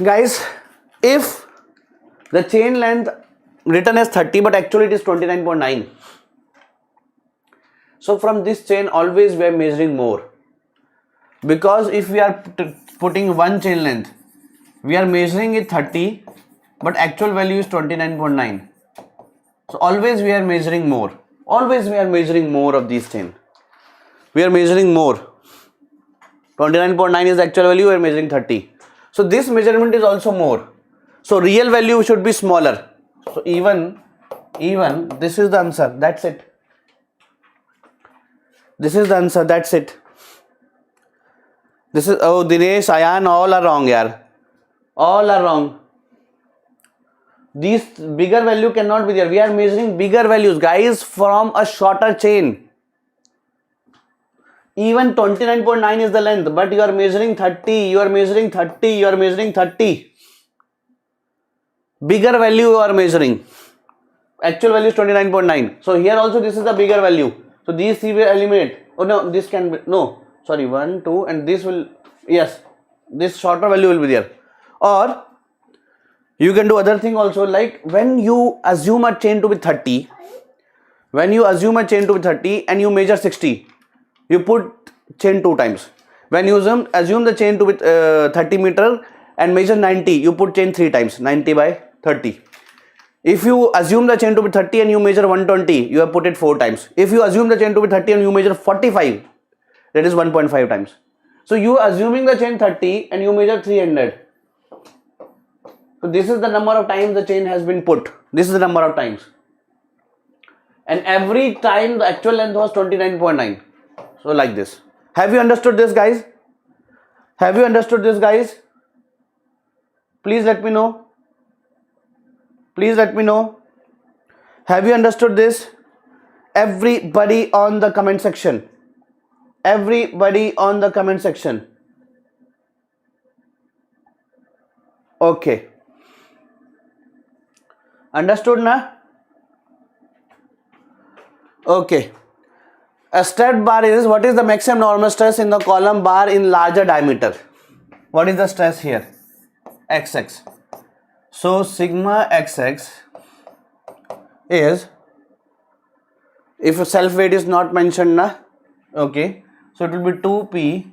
Guys, if the chain length written as 30 but actually it is 29.9, so from this chain always we are measuring more, because if we are putting one chain length, we are measuring it 30 but actual value is 29.9. so always we are measuring more, of these chain. We are measuring more. 29.9 is the actual value, we are measuring 30. So this measurement is also more. So real value should be smaller. So even this is the answer. That's it. This is the answer. That's it. This is, oh Dinesh, Ayan, all are wrong, yaar. All are wrong. These bigger value cannot be there. We are measuring bigger values, guys, from a shorter chain. Even 29.9 is the length, but you are measuring 30. You are measuring 30. Bigger value you are measuring. Actual value is 29.9. So here also this is the bigger value. So these three will eliminate. Oh no, this can be, no, sorry, 1, 2, and this will, yes, this shorter value will be there. Or you can do other thing also, like when you assume a chain to be 30, and you measure 60, you put chain 2 times. When you assume the chain to be 30 meter and measure 90, you put chain 3 times, 90 by 30. If you assume the chain to be 30 and you measure 120, you have put it 4 times. If you assume the chain to be 30 and you measure 45, that is 1.5 times. So you are assuming the chain 30 and you measure 300. So this is the number of times the chain has been put. This is the number of times. And every time the actual length was 29.9. So like this. Have you understood this, guys? Please let me know. Have you understood this? Everybody on the comment section. Okay. Understood na? Okay. A stressed bar is, what is the maximum normal stress in the column bar in larger diameter? What is the stress here? XX. So sigma XX is, if self weight is not mentioned na, okay, so it will be 2p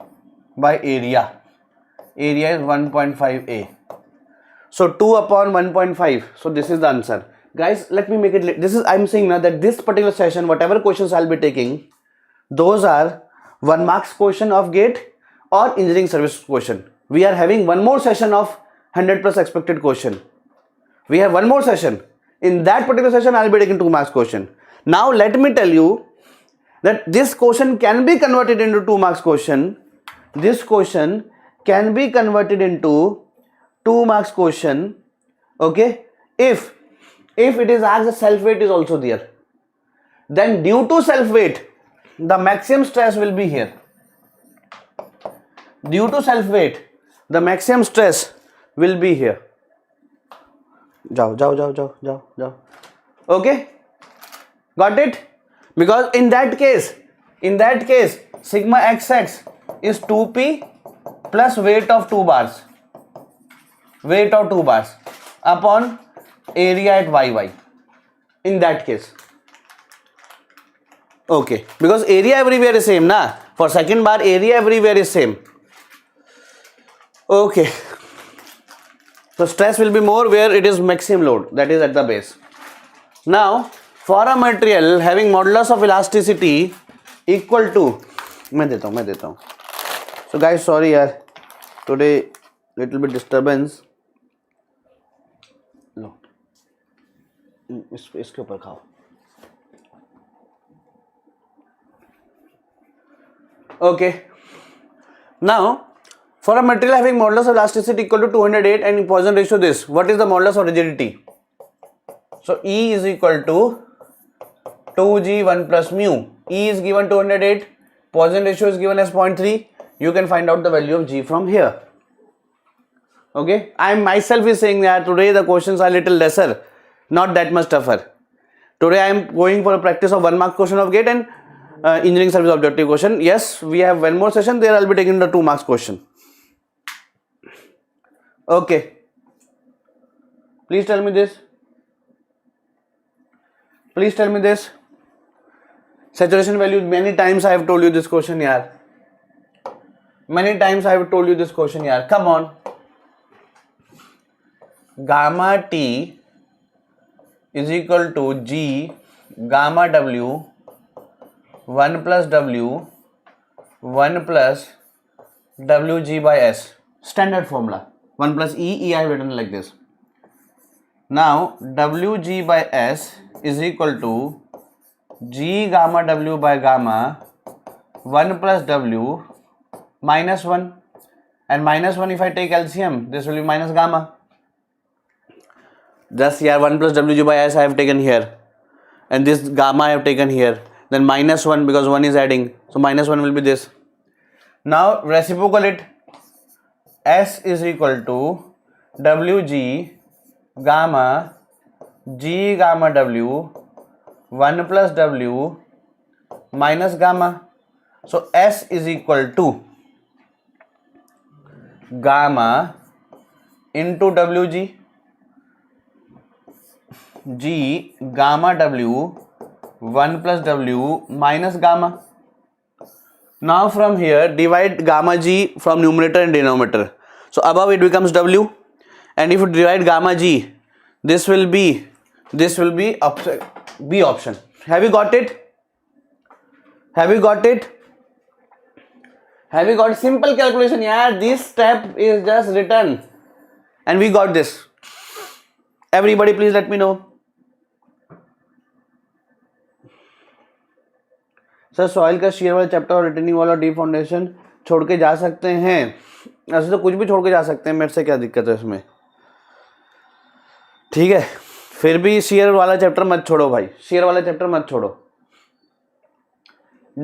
by area. Area is 1.5a. So 2 upon 1.5. So this is the answer. Guys, let me make it, this is, I'm saying now that this particular session, whatever questions I'll be taking, those are 1 marks question of GATE or engineering service question. We are having one more session of 100 plus expected question. We have one more session. In that particular session, I'll be taking 2 marks question. Now let me tell you that this question can be converted into 2 marks question. This question can be converted into 2 marks question. Okay, if it is asked the self weight is also there, then due to self weight the maximum stress will be here. Due to self weight the maximum stress will be here. Jao. Okay, got it? Because in that case sigma xx is 2p plus weight of 2 bars upon area at yy. In that case, okay, because area everywhere is same na. For second bar area everywhere is same. Okay, so stress will be more where it is maximum load, that is at the base. Now for a material having modulus of elasticity equal to, मैं देता हूँ. So guys, sorry यार, today little bit disturbance. लो, इसके ऊपर खाओ. Okay. Now, for a material having modulus of elasticity equal to 208 and Poisson ratio this, what is the modulus of rigidity? So E is equal to 2G 1 plus mu. E is given 208. Poisson ratio is given as 0.3. You can find out the value of G from here. Okay, I myself is saying that today the questions are little lesser, not that much tougher. Today I am going for a practice of 1 mark question of GATE and engineering service objective question. Yes, we have one more session. There I'll be taking the 2 marks question. Okay, please tell me this. Please tell me this. Saturation value. Many times I have told you this question, yaar. Many times I have told you this question, yaar. Come on. Gamma T is equal to G gamma W 1 plus W 1 plus Wg by S. Standard formula. 1 plus E I have written like this. Now Wg by S is equal to G gamma W by gamma 1 plus W minus 1, and minus 1 if I take LCM, this will be minus gamma. Just here 1 plus Wg by S I have taken here, and this gamma I have taken here, then minus 1 because 1 is adding, so minus 1 will be this. Now reciprocal it. S is equal to Wg gamma G gamma W 1 plus W minus gamma. So S is equal to gamma into Wg, G gamma W 1 plus W minus gamma. Now from here divide gamma G from numerator and denominator. So above it becomes W, and if you divide gamma G, this will be option B option. Have you got it? Have you got it? Have you got simple calculation? Yeah, this step is just written and we got this. Everybody please let me know. Sir soil का share वाला chapter और returning वाला deep foundation छोड़ के जा सकते हैं? ऐसे तो कुछ भी छोड़ के जा सकते हैं, मेरे से क्या दिक्कत है इसमें? ठीक है, फिर भी शेयर वाला चैप्टर मत छोड़ो भाई, शेयर वाला चैप्टर मत छोड़ो.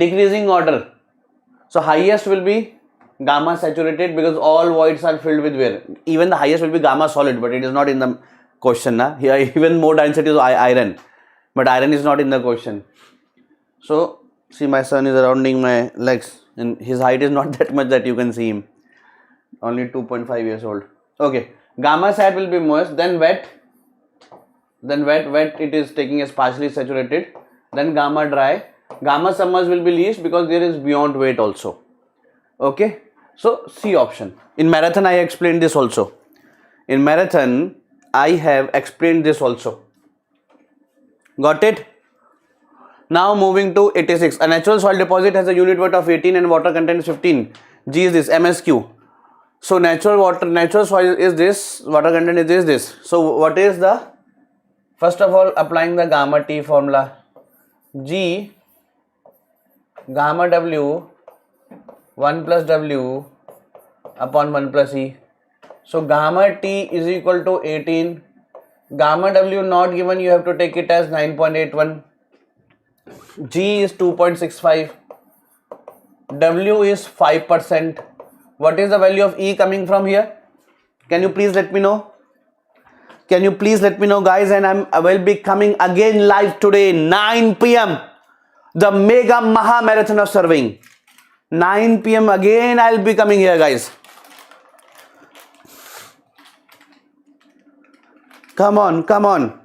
Decreasing order. So highest will be gamma saturated because all voids are filled with where? Even the highest will be gamma solid, but it is not in the question. Na? Here even more density is iron, but iron is not in the question. So see, my son is surrounding my legs and his height is not that much that you can see him. Only 2.5 years old. Okay, gamma sat will be moist, then wet. Then wet it is taking as partially saturated. Then gamma dry. Gamma submerged will be least because there is beyond weight also. Okay, so C option. In marathon I explained this also. In marathon I have explained this also. Got it? Now moving to 86. A natural soil deposit has a unit weight of 18 and water content is 15. G is this, MSQ. So natural soil is this, water content is this. So what is the, first of all applying the gamma T formula. G gamma W 1 plus W upon 1 plus E. So gamma T is equal to 18. Gamma W not given, you have to take it as 9.81. G is 2.65. W is 5%. What is the value of E coming from here? Can you please let me know? Can you please let me know, guys? And I will be coming again live today 9 p.m. the mega maha marathon of surveying. 9 p.m. again I'll be coming here, guys. Come on, come on.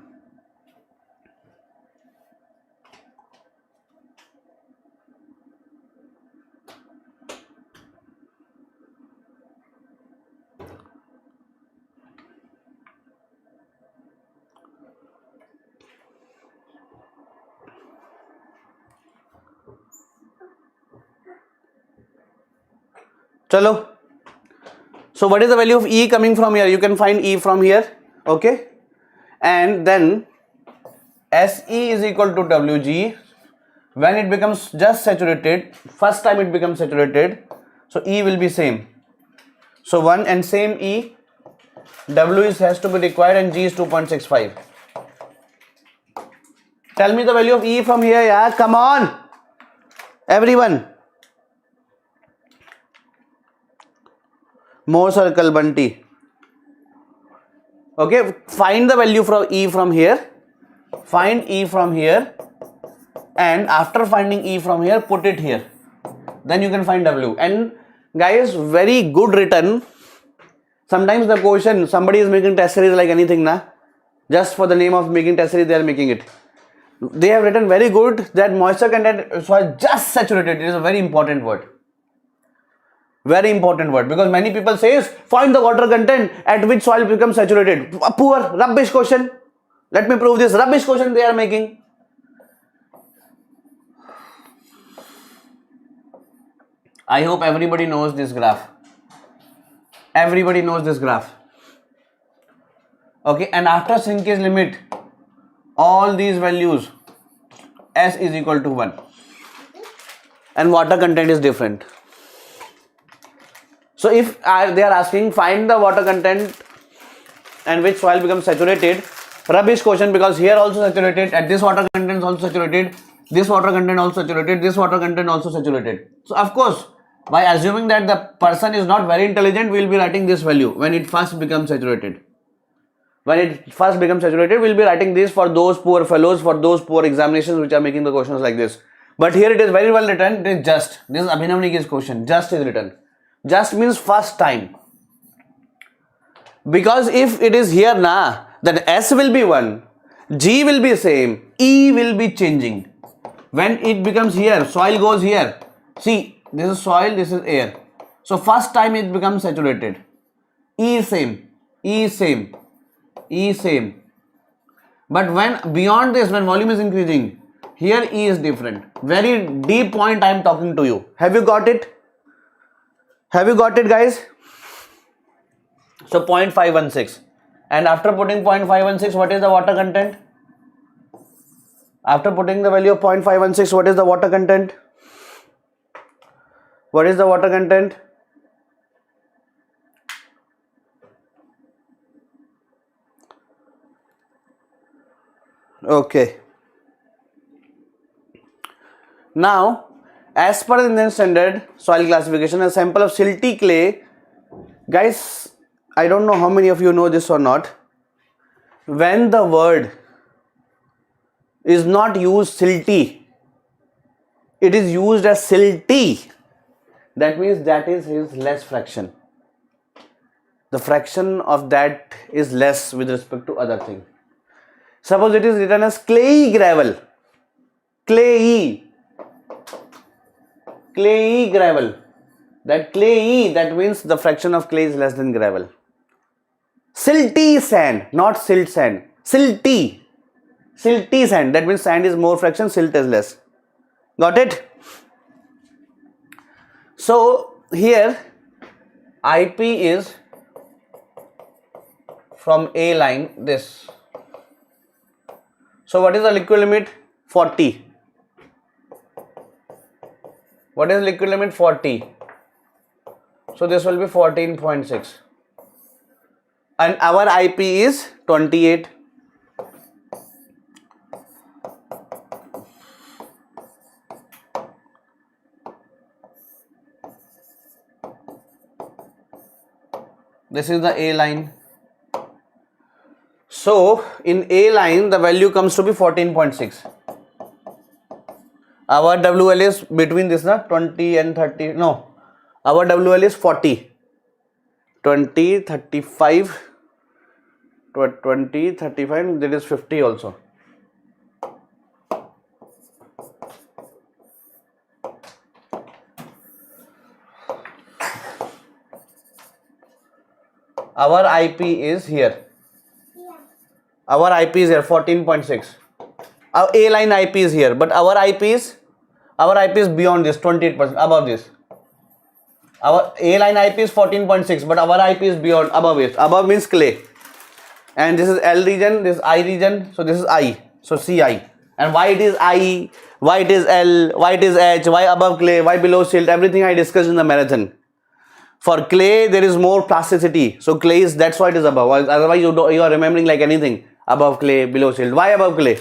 Chalo. So what is the value of E coming from here? You can find E from here. Okay. And then SE is equal to WG. When it becomes just saturated, first time it becomes saturated, so E will be same. So 1 and same E, W has to be required and G is 2.65. Tell me the value of E from here, yeah. Come on, everyone. More circle, Bunty. Okay, find the value from E from here. Find E from here, and after finding E from here, put it here. Then you can find W. And guys, very good written. Sometimes the question, somebody is making test series like anything, na? Just for the name of making test series, they are making it. They have written very good that moisture content soil just saturated. It is a very important word. Very important word, because many people say find the water content at which soil becomes saturated. A poor, rubbish question. Let me prove this rubbish question they are making. I hope everybody knows this graph. Everybody knows this graph. Okay, and after shrinkage limit, all these values, S is equal to 1. And water content is different. So if they are asking find the water content and which soil becomes saturated, rubbish question, because here also saturated, at this water content also saturated, this water content also saturated, this water content also saturated. So of course, by assuming that the person is not very intelligent, we will be writing this value when it first becomes saturated. When it first becomes saturated, we will be writing this for those poor fellows, for those poor examinations which are making the questions like this. But here it is very well written. It is just. This is Abhinav Nigi's question. Just is written. Just means first time. Because if it is here na, then S will be 1, G will be same, E will be changing. When it becomes here, soil goes here. See, this is soil, this is air. So first time it becomes saturated. E is same, E is same, E is same. But when beyond this, when volume is increasing, here E is different. Very deep point I am talking to you. Have you got it? Have you got it, guys? So 0.516. And after putting 0.516, what is the water content? After putting the value of 0.516, what is the water content? What is the water content? Okay. Now, as per the Indian standard soil classification, a sample of silty clay, guys, I don't know how many of you know this or not. When the word is not used silty, it is used as silty. That means that is his less fraction. The fraction of that is less with respect to other thing. Suppose it is written as clayey gravel. Clayey gravel. That clayey, that means the fraction of clay is less than gravel. Silty sand, not silt sand. Silty sand, that means sand is more fraction, silt is less. Got it? So here IP is from A line this. So what is the liquid limit? 40. What is liquid limit? 40. So this will be 14.6. And our IP is 28. This is the A line. So in A line the value comes to be 14.6. Our WL is between this, na, 20 and 30. No, our WL is 40. 20, 35, 20, 35, that is 50 also. Our IP is here. Our IP is here 14.6. Our A line IP is here, but our IP is beyond this 28%, above this. Our A line IP is 14.6, but our IP is beyond, above it. Above means clay. And this is L region, this is I region, so this is I. So CI. And why it is I, why it is L, why it is H, why above clay, why below silt, everything I discussed in the marathon. For clay, there is more plasticity. So clay is, that's why it is above. Otherwise, you are remembering like anything. Above clay, below silt. Why above clay?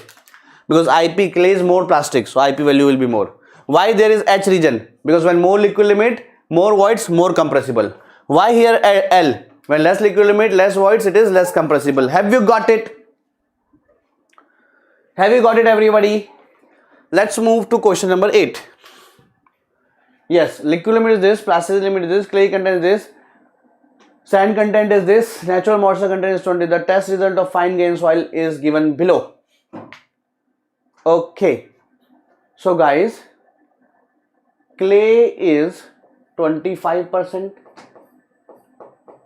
because IP clay is more plastic, so IP value will be more. Why there is H region? Because when more liquid limit, more voids, more compressible. Why here L? When less liquid limit, less voids, it is less compressible. Have you got it? Have you got it, everybody? Let's move to question number 8. Yes, liquid limit is this, plasticity limit is this, clay content is this, sand content is this, natural moisture content is 20. The test result of fine grained soil is given below. Okay, so guys, clay is 25%,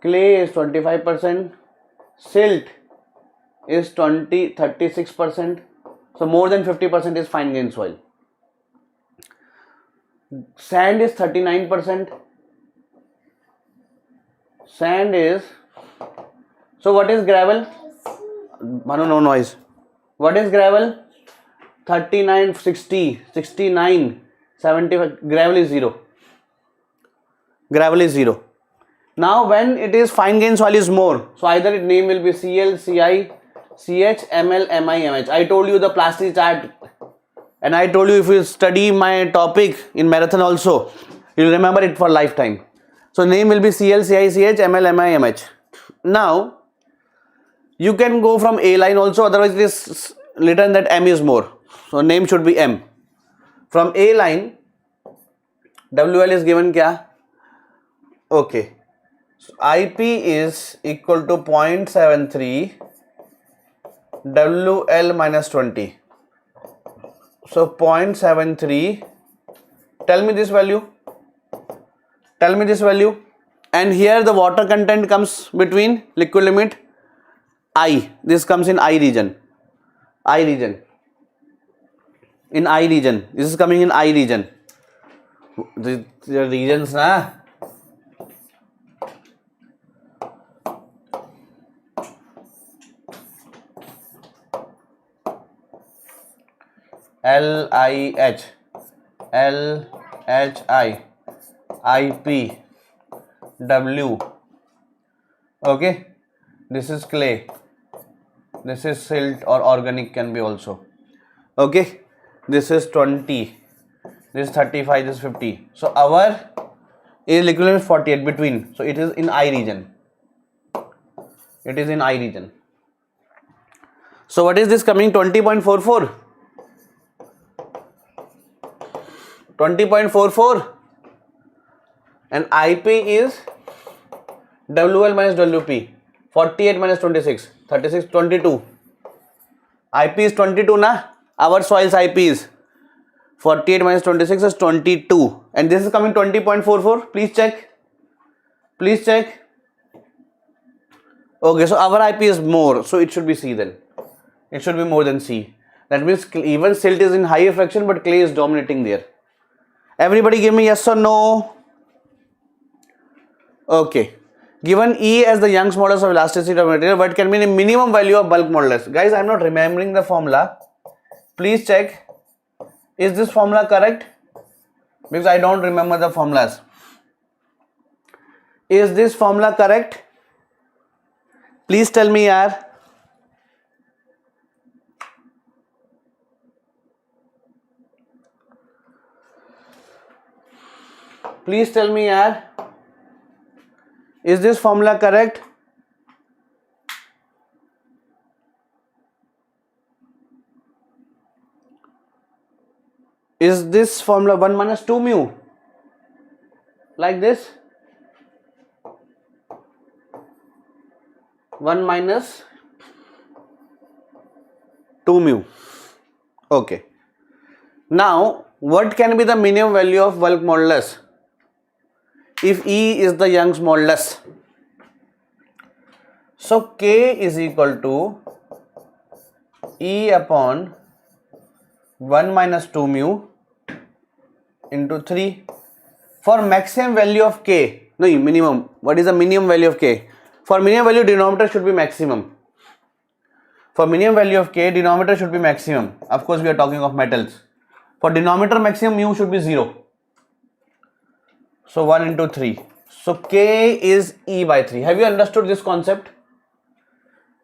clay is 25%, silt is 36%, so more than 50% is fine grained soil. Sand is 39%. Sand is, so what is gravel? Manu, no noise. What is gravel? 39, 60, 69, 75. Gravel is 0. Gravel is 0. Now when it is fine grained soil is more, so either its name will be Cl, Ci, Ch, Ml, Mi, Mh. I told you the plastic chart, and I told you if you study my topic in marathon also, you will remember it for lifetime. So name will be Cl, Ci, Ch, Ml, Mi, Mh. Now you can go from A line also, otherwise it is written that M is more. So name should be M. From A line, WL is given kya? Okay. So IP is equal to 0.73 WL minus 20. So 0.73, tell me this value, and here the water content comes between liquid limit I, this comes in I region, in I region, this is coming in I region, the regions na. LIH, LHI, IP, W. Okay, this is clay, this is silt or organic can be also. Okay, this is 20, this is 35, this is 50. So our is liquid limit 48 between, so it is in I region. It is in I region. So what is this coming? 20.44. 20.44, and IP is WL minus WP, 48 minus 26, 36, 22. IP is 22 na, our soil's IP is 48 minus 26 is 22, and this is coming 20.44. Please check. Okay, so our IP is more, so it should be C then. It should be more than C. That means even silt is in higher fraction, but clay is dominating there. Everybody give me yes or no. Okay. Given E as the Young's modulus of elasticity of material, what can be the minimum value of bulk modulus? Guys, I am not remembering the formula. Please check. Is this formula correct? Because I don't remember the formulas. Is this formula correct? Please tell me, yaar. Please tell me, yaar. Is this formula correct? Is this formula 1 minus 2 mu? Like this? 1 minus 2 mu. Okay. Now, what can be the minimum value of bulk modulus? If E is the Young's modulus, so K is equal to E upon 1 minus 2 mu into 3. For maximum value of K, no, minimum. What is the minimum value of K? For minimum value, denominator should be maximum. For minimum value of K, denominator should be maximum. Of course, we are talking of metals. For denominator maximum, mu should be 0. So 1 into 3. So K is E by 3. Have you understood this concept?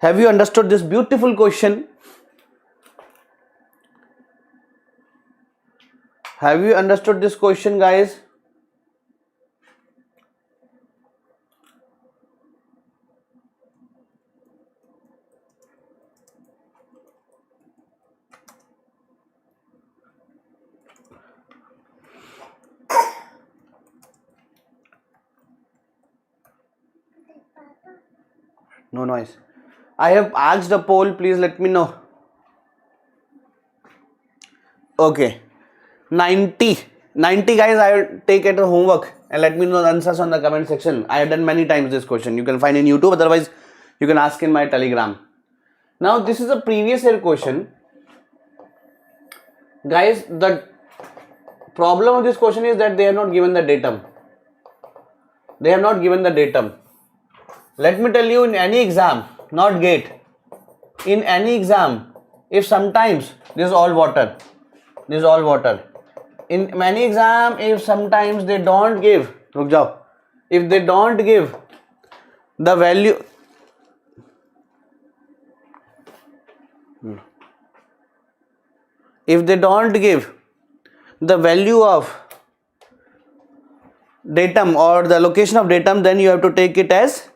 Have you understood this beautiful question? Have you understood this question, guys? No noise. I have asked a poll, please let me know. Okay. 90 guys, I will take it as homework and let me know the answers on the comment section. I have done many times this question. You can find in YouTube, otherwise you can ask in my Telegram. Now this is a previous year question. Guys, the problem of this question is that they have not given the datum. They have not given the datum. Let me tell you, in any exam, not gate, in any exam, if sometimes this is all water, this is all water. In many exam, if sometimes they don't give, ruk jao, if they don't give the value, if they don't give the value of datum or the location of datum, then you have to take it as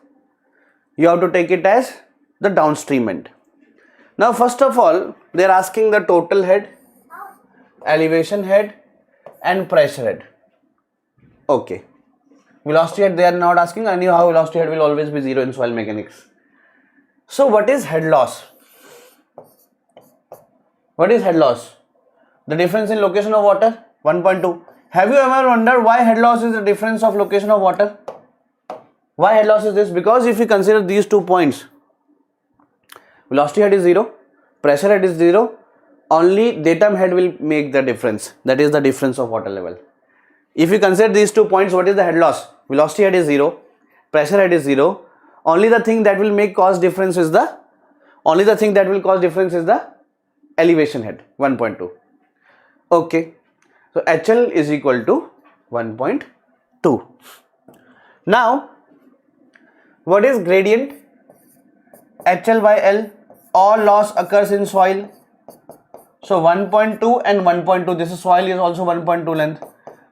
the downstream end. Now first of all, they are asking the total head, elevation head and pressure head. Okay, velocity head they are not asking. Anyhow, velocity head will always be 0 in soil mechanics. So what is head loss? What is head loss? The difference in location of water, 1.2. Have you ever wondered why head loss is the difference of location of water? Why head loss is this? Because if you consider these 2 points, velocity head is 0, pressure head is 0, only datum head will make the difference. That is the difference of water level. If you consider these 2 points, what is the head loss? Velocity head is 0, pressure head is 0. Only the thing that will cause difference is the elevation head, 1.2. Okay, so HL is equal to 1.2. Now, what is gradient? HL by L, all loss occurs in soil. So 1.2 and 1.2, this is soil is also 1.2 length.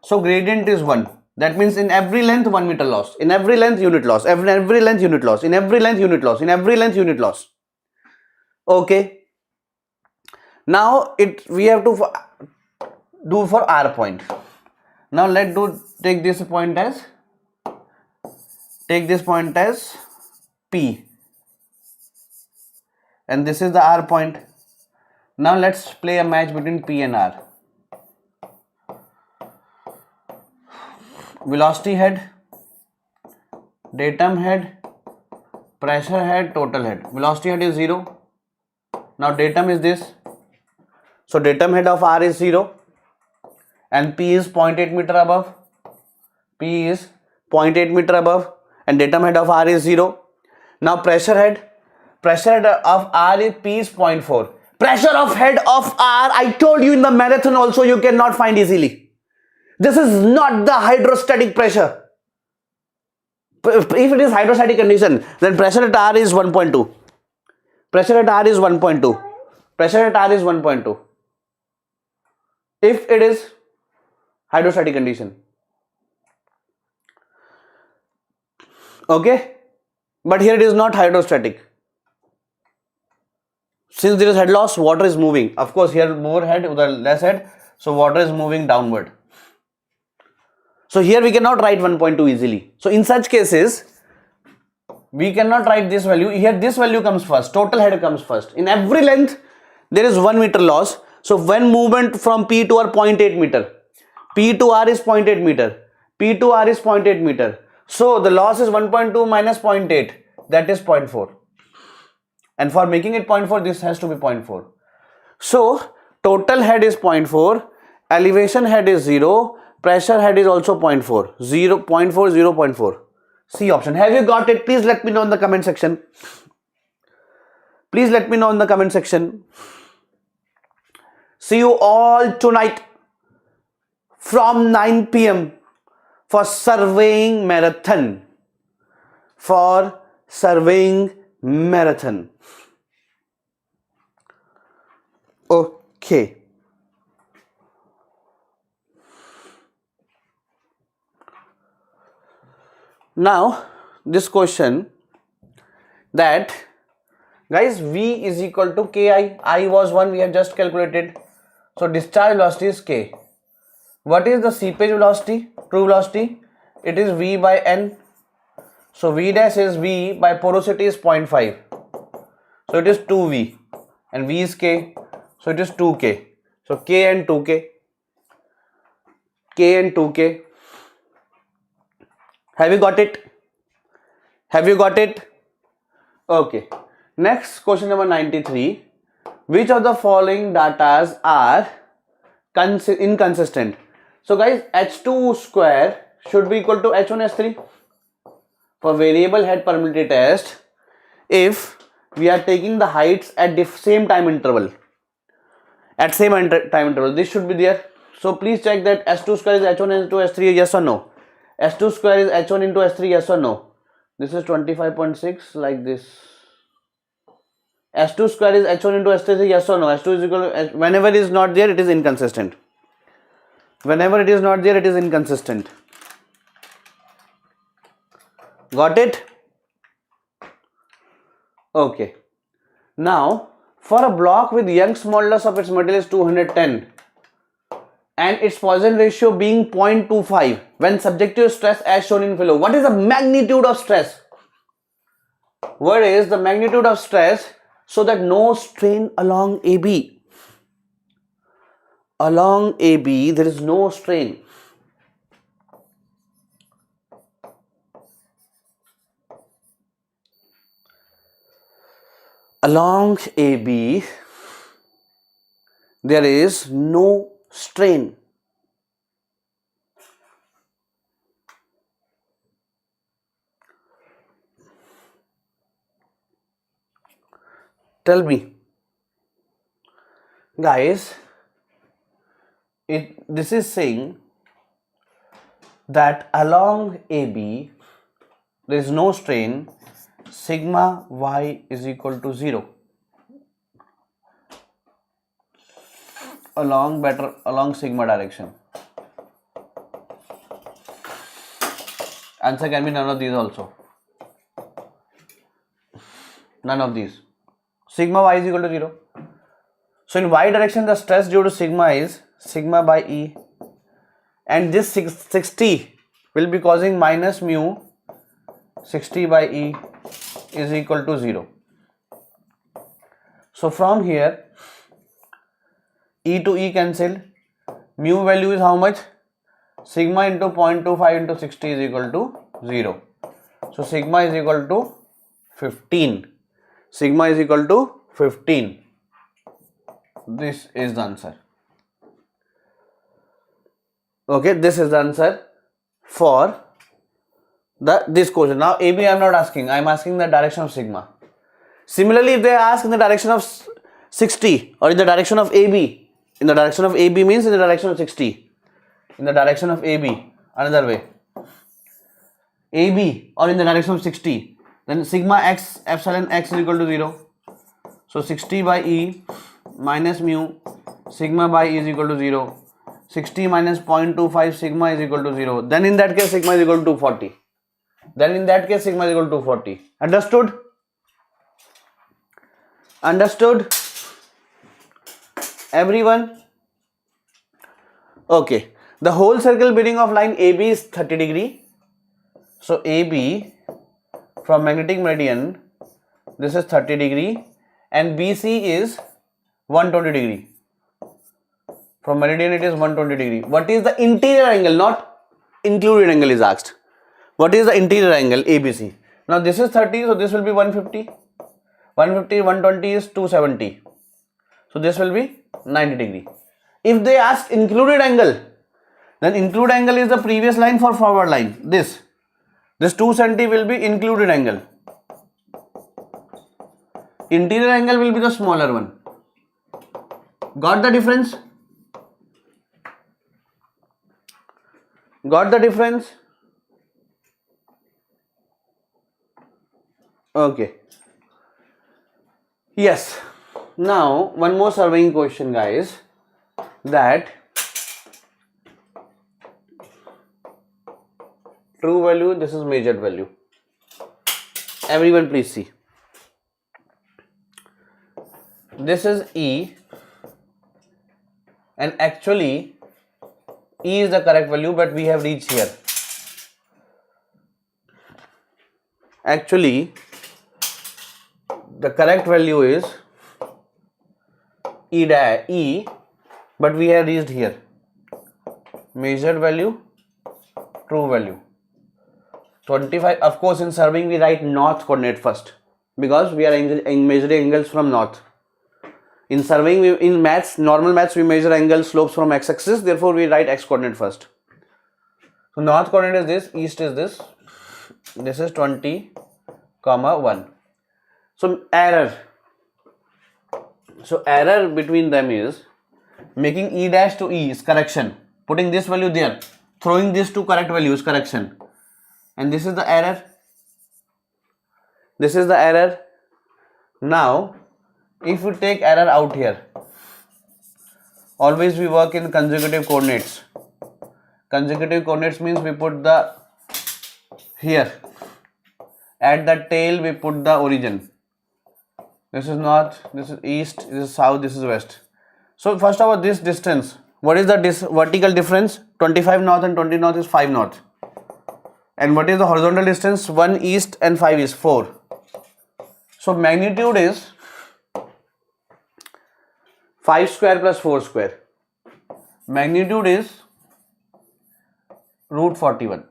So gradient is 1. That means in every length 1 meter loss. In every length unit loss. Every length unit loss. In every length unit loss. In every length unit loss. Okay. Now we have to do for R point. Now take this point as P, and this is the R point. Now let's play a match between P and R. Velocity head, datum head, pressure head, total head. Velocity head is 0. Now datum is this. So datum head of R is 0 and P is 0.8 meter above. P is 0.8 meter above and datum head of R is 0. Now pressure head of R is P is 0.4. Pressure of head of R, I told you in the marathon also, you cannot find easily. This is not the hydrostatic pressure. If it is hydrostatic condition, then pressure at R is 1.2. Pressure at R is 1.2. Pressure at R is 1.2. If it is hydrostatic condition. Okay, but here it is not hydrostatic. Since there is head loss, water is moving. Of course, here more head, the less head, so water is moving downward. So here we cannot write 1.2 easily. So in such cases, we cannot write this value. Here this value comes first. Total head comes first. In every length, there is 1 meter loss. So when movement from P to R 0.8 meter, P to R is 0.8 meter, P to R is 0.8 meter. So the loss is 1.2 minus 0.8, that is 0.4. And for making it 0.4, this has to be 0.4. So total head is 0.4, elevation head is 0, pressure head is also 0.4, 0.4, 0.4. C option. Have you got it? Please let me know in the comment section. Please let me know in the comment section. See you all tonight from 9 p.m. for surveying marathon. Okay. Now this question that guys V is equal to Ki. I was 1, we have just calculated. So discharge velocity is K. What is the seepage velocity? True velocity? It is V by N. So V dash is V by porosity is 0.5. So it is 2V and V is K. So it is 2K. So K and 2K. K and 2K. Have you got it? Have you got it? Okay. Next question number 93. Which of the following datas are inconsistent? So guys, H2 square should be equal to H1 H3 for variable head permeability test if we are taking the heights at the same time interval. At same time interval, this should be there. So please check that S2 square is H1 into S3, yes or no? S2 square is H1 into S3, yes or no? This is 25.6 like this. S2 square is H1 into S3, yes or no? S2 is equal to, whenever it is not there, it is inconsistent. Whenever it is not there, it is inconsistent. Got it? Okay. Now, for a block with Young's modulus of its material is 210 and its Poisson ratio being 0.25 when subject to stress as shown in below, what is the magnitude of stress? What is the magnitude of stress so that no strain along AB? Along AB, there is no strain. Along AB, there is no strain. Tell me, guys, this is saying that along AB there is no strain, sigma y is equal to 0. Along sigma direction. Answer can be none of these also. None of these. Sigma y is equal to 0. So in y direction the stress due to sigma is sigma by E, and this 60 will be causing minus mu 60 by E is equal to 0. So from here E to E cancel, mu value is how much? Sigma into 0.25 into 60 is equal to 0. So sigma is equal to 15. Sigma is equal to 15. This is the answer. Okay, this is the answer for this question. Now AB I am not asking, I am asking the direction of sigma. Similarly, if they ask in the direction of 60 or in the direction of AB, in the direction of AB means in the direction of 60, in the direction of AB, another way, AB or in the direction of 60, then sigma x epsilon x is equal to 0. So 60 by E minus mu sigma by E is equal to 0. 60 minus 0.25 sigma is equal to 0. Then in that case sigma is equal to 240. Then in that case sigma is equal to 240. Understood? Understood? Everyone? Okay. The whole circle bearing of line AB is 30 degree. So AB from magnetic meridian, this is 30 degree, and BC is 120 degree. From meridian it is 120 degree. What is the interior angle? Not included angle is asked. What is the interior angle? ABC. Now this is 30, so this will be 150. 150, 120 is 270. So this will be 90 degree. If they ask included angle, then included angle is the previous line for forward line. This 270 will be included angle. Interior angle will be the smaller one. Got the difference? Got the difference? Okay. Yes. Now one more surveying question, guys, that true value, this is measured value. Everyone please see. This is E, and actually E is the correct value, but we have reached here. Actually, the correct value is E, but we have reached here. Measured value, true value. 25. Of course, in serving we write north coordinate first because we are measuring angles from north. In surveying, in maths, normal maths, we measure angle slopes from x-axis. Therefore, we write x coordinate first. So north coordinate is this, east is this. This is 20, 1. So error. So error between them is making E dash to E is correction. Putting this value there, throwing this to correct value is correction. And this is the error. This is the error. Now, if we take error out here, always we work in consecutive coordinates. Consecutive coordinates means we put the here. At the tail we put the origin. This is north, this is east, this is south, this is west. So first of all, this distance. What is the vertical difference? 25 north and 20 north is 5 north. And what is the horizontal distance? 1 east and 5 is 4. So magnitude is 5 square plus 4 square. Magnitude is root 41.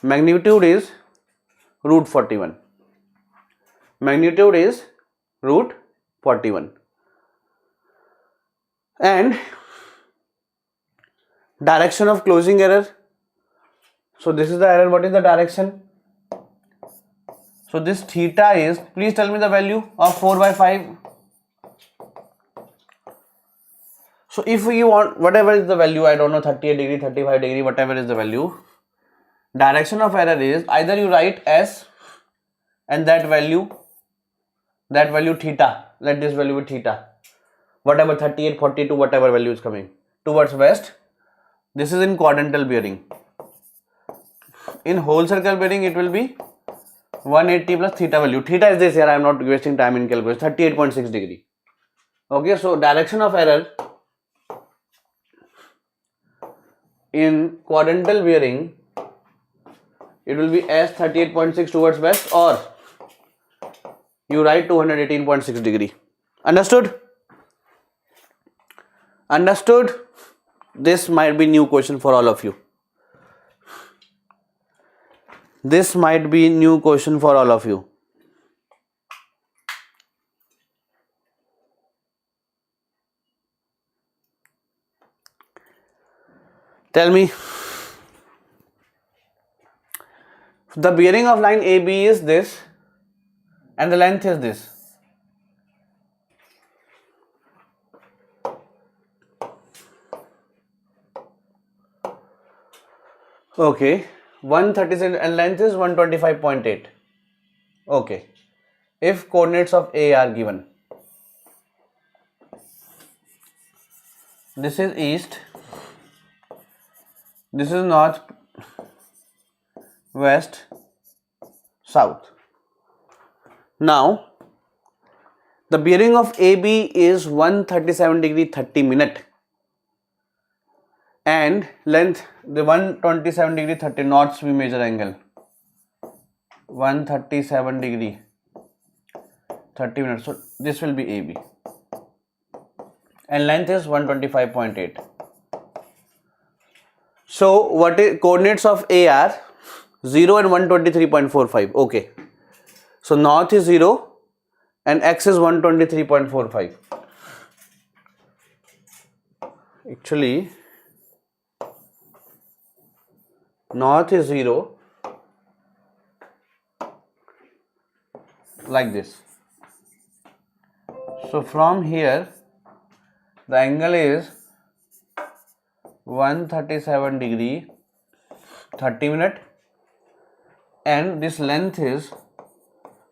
Magnitude is root 41. Magnitude is root 41. And direction of closing error. So this is the error. What is the direction? So this theta is, please tell me the value of 4 by 5. So if we want, whatever is the value, I don't know, 38 degree, 35 degree, whatever is the value, direction of error is either you write S and that value theta, let this value be theta, whatever 38, 42, whatever value is coming towards west. This is in quadrantal bearing. In whole circle bearing it will be 180 plus theta value. Theta is this here, I am not wasting time in calculation, 38.6 degree. Okay, so direction of error in quadrantal bearing, it will be S 38.6 towards west, or you write 218.6 degree. Understood? Understood? This might be new question for all of you. This might be new question for all of you. Tell me. The bearing of line AB is this and the length is this. Okay, 136 and length is 125.8. Okay, if coordinates of A are given, this is east, this is north, west, south. Now, the bearing of AB is 137 degree 30 minute and length, the 127 degree 30 knots we measure angle, 137 degree 30 minutes. So this will be AB and length is 125.8. So what is coordinates of A are 0 and 123.45. Okay, so north is 0 and x is 123.45. Actually, north is 0 like this. So from here the angle is 137 degree 30 minute and this length is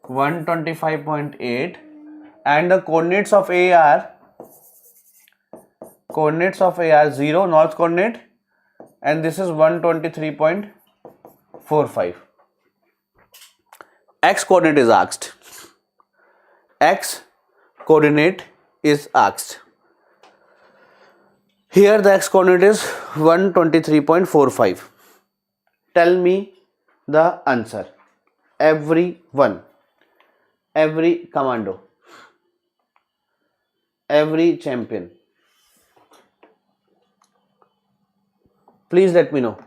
125.8 and the coordinates of A are 0 north coordinate and this is 123.45. X coordinate is asked. X coordinate is asked. Here the x coordinate is 123.45. Tell me the answer. Everyone, every commando, every champion, please let me know.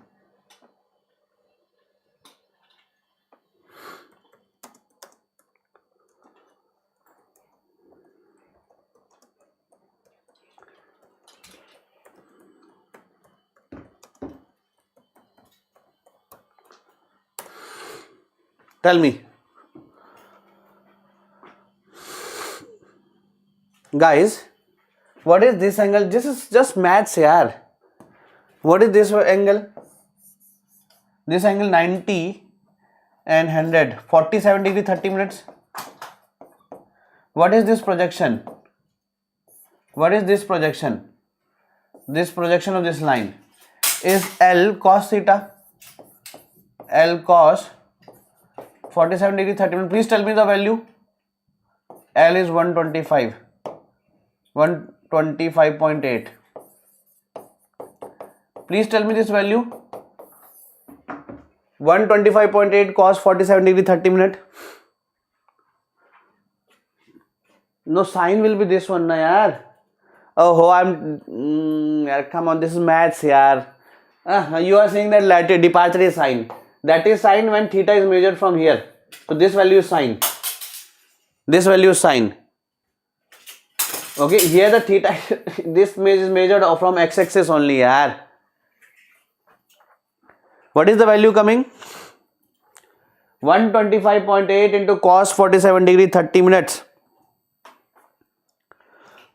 Tell me. Guys, what is this angle? This is just maths, yaar. What is this angle? This angle 90 and 100. 47 degree 30 minutes. What is this projection? What is this projection? This projection of this line is L cos theta. L cos 47 degree 30 minutes. Please tell me the value. L is 125. 125.8. Please tell me this value. 125.8 cos 47 degree 30 minute. No, sine will be this one, na yaar. Oh, come on, this is maths, yaar. You are saying that latitude departure is sine. That is sine when theta is measured from here. So this value is sine. This value is sine. Okay, here the theta, this is measured from x-axis only, yaar. What is the value coming? 125.8 into cos 47 degree 30 minutes.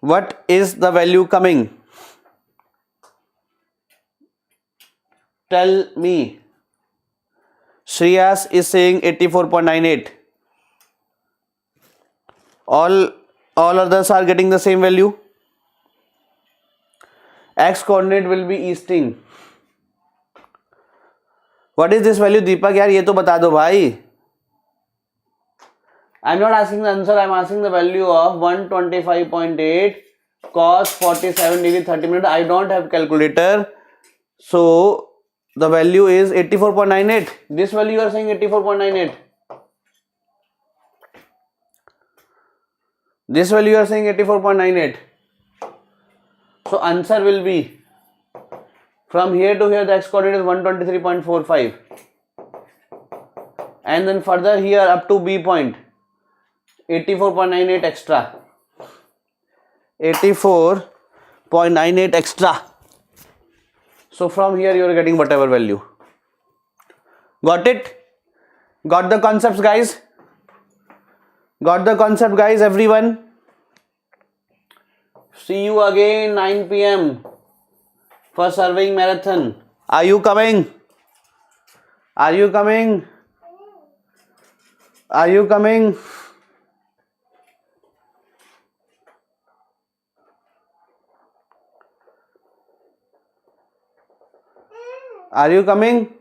What is the value coming? Tell me. Shreyas is saying 84.98. All others are getting the same value. X coordinate will be easting. What is this value, Deepak? यार ये तो बता दो भाई. I'm not asking the answer. I'm asking the value of 125.8 cos 47 degree 30 minutes. I don't have calculator, so the value is 84.98. This value you are saying 84.98. This value you are saying 84.98. So answer will be from here to here the x coordinate is 123.45, and then further here up to B point 84.98 extra. 84.98 extra. So from here you are getting whatever value. Got it? Got the concepts, guys? Got the concept, guys, everyone? See you again 9 p.m. for surveying marathon. Are you coming? Are you coming? Are you coming? Are you coming?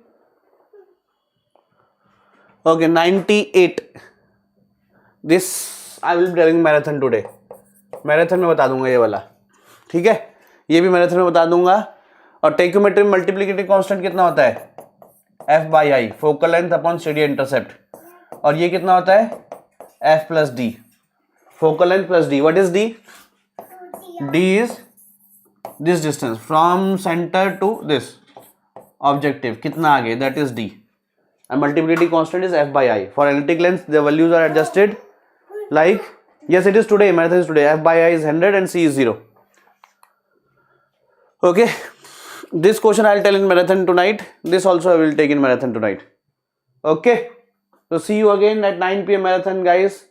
Okay, 98. This I will be telling marathon today. Marathon में बता दूंगा ये वाला, ठीक है? ये भी marathon में बता दूंगा. और टेक्योमेट्री में मल्टीप्लिकेटिव कांस्टेंट कितना होता है? F by I, focal length upon steady intercept. और ये कितना होता है? F plus D, focal length plus D. What is D? D is this distance from centre to this objective. कितना आगे? That is D. And multiplicative constant is F by I. For analytic length, the values are adjusted like, yes, it is today, marathon is today. F by I is 100 and C is 0. Okay, this question I'll tell in marathon tonight. This also I will take in marathon tonight. Okay, so see you again at 9 p.m. marathon, guys.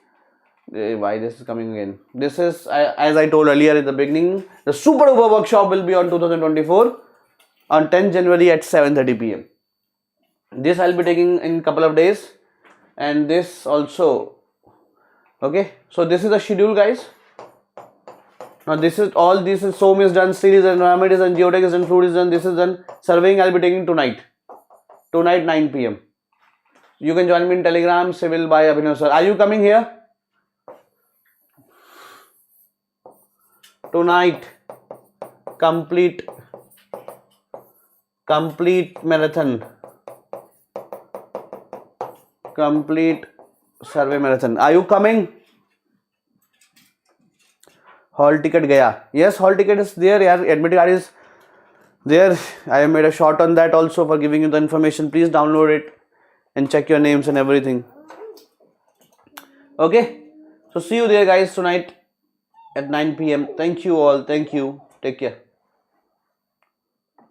Why this is coming again? This is, as I told earlier in the beginning, the super duper workshop will be on 2024 on 10th January at 7:30 p.m. This I'll be taking in couple of days, and this also. Okay, so this is the schedule, guys. Now this is all. This is SOM is done, steel is done, environment is done, geotech is done, food is done. This is done. Surveying I'll be taking tonight. Tonight 9 p.m. You can join me in Telegram. Civil by Abhinav sir. Are you coming here tonight? Complete marathon. Complete survey marathon. Are you coming? Hall ticket gaya. Yes, hall ticket is there. Yeah, admit card is there. I have made a short on that also for giving you the information. Please download it and check your names and everything. Okay. So see you there guys tonight at 9 p.m. Thank you all. Thank you. Take care.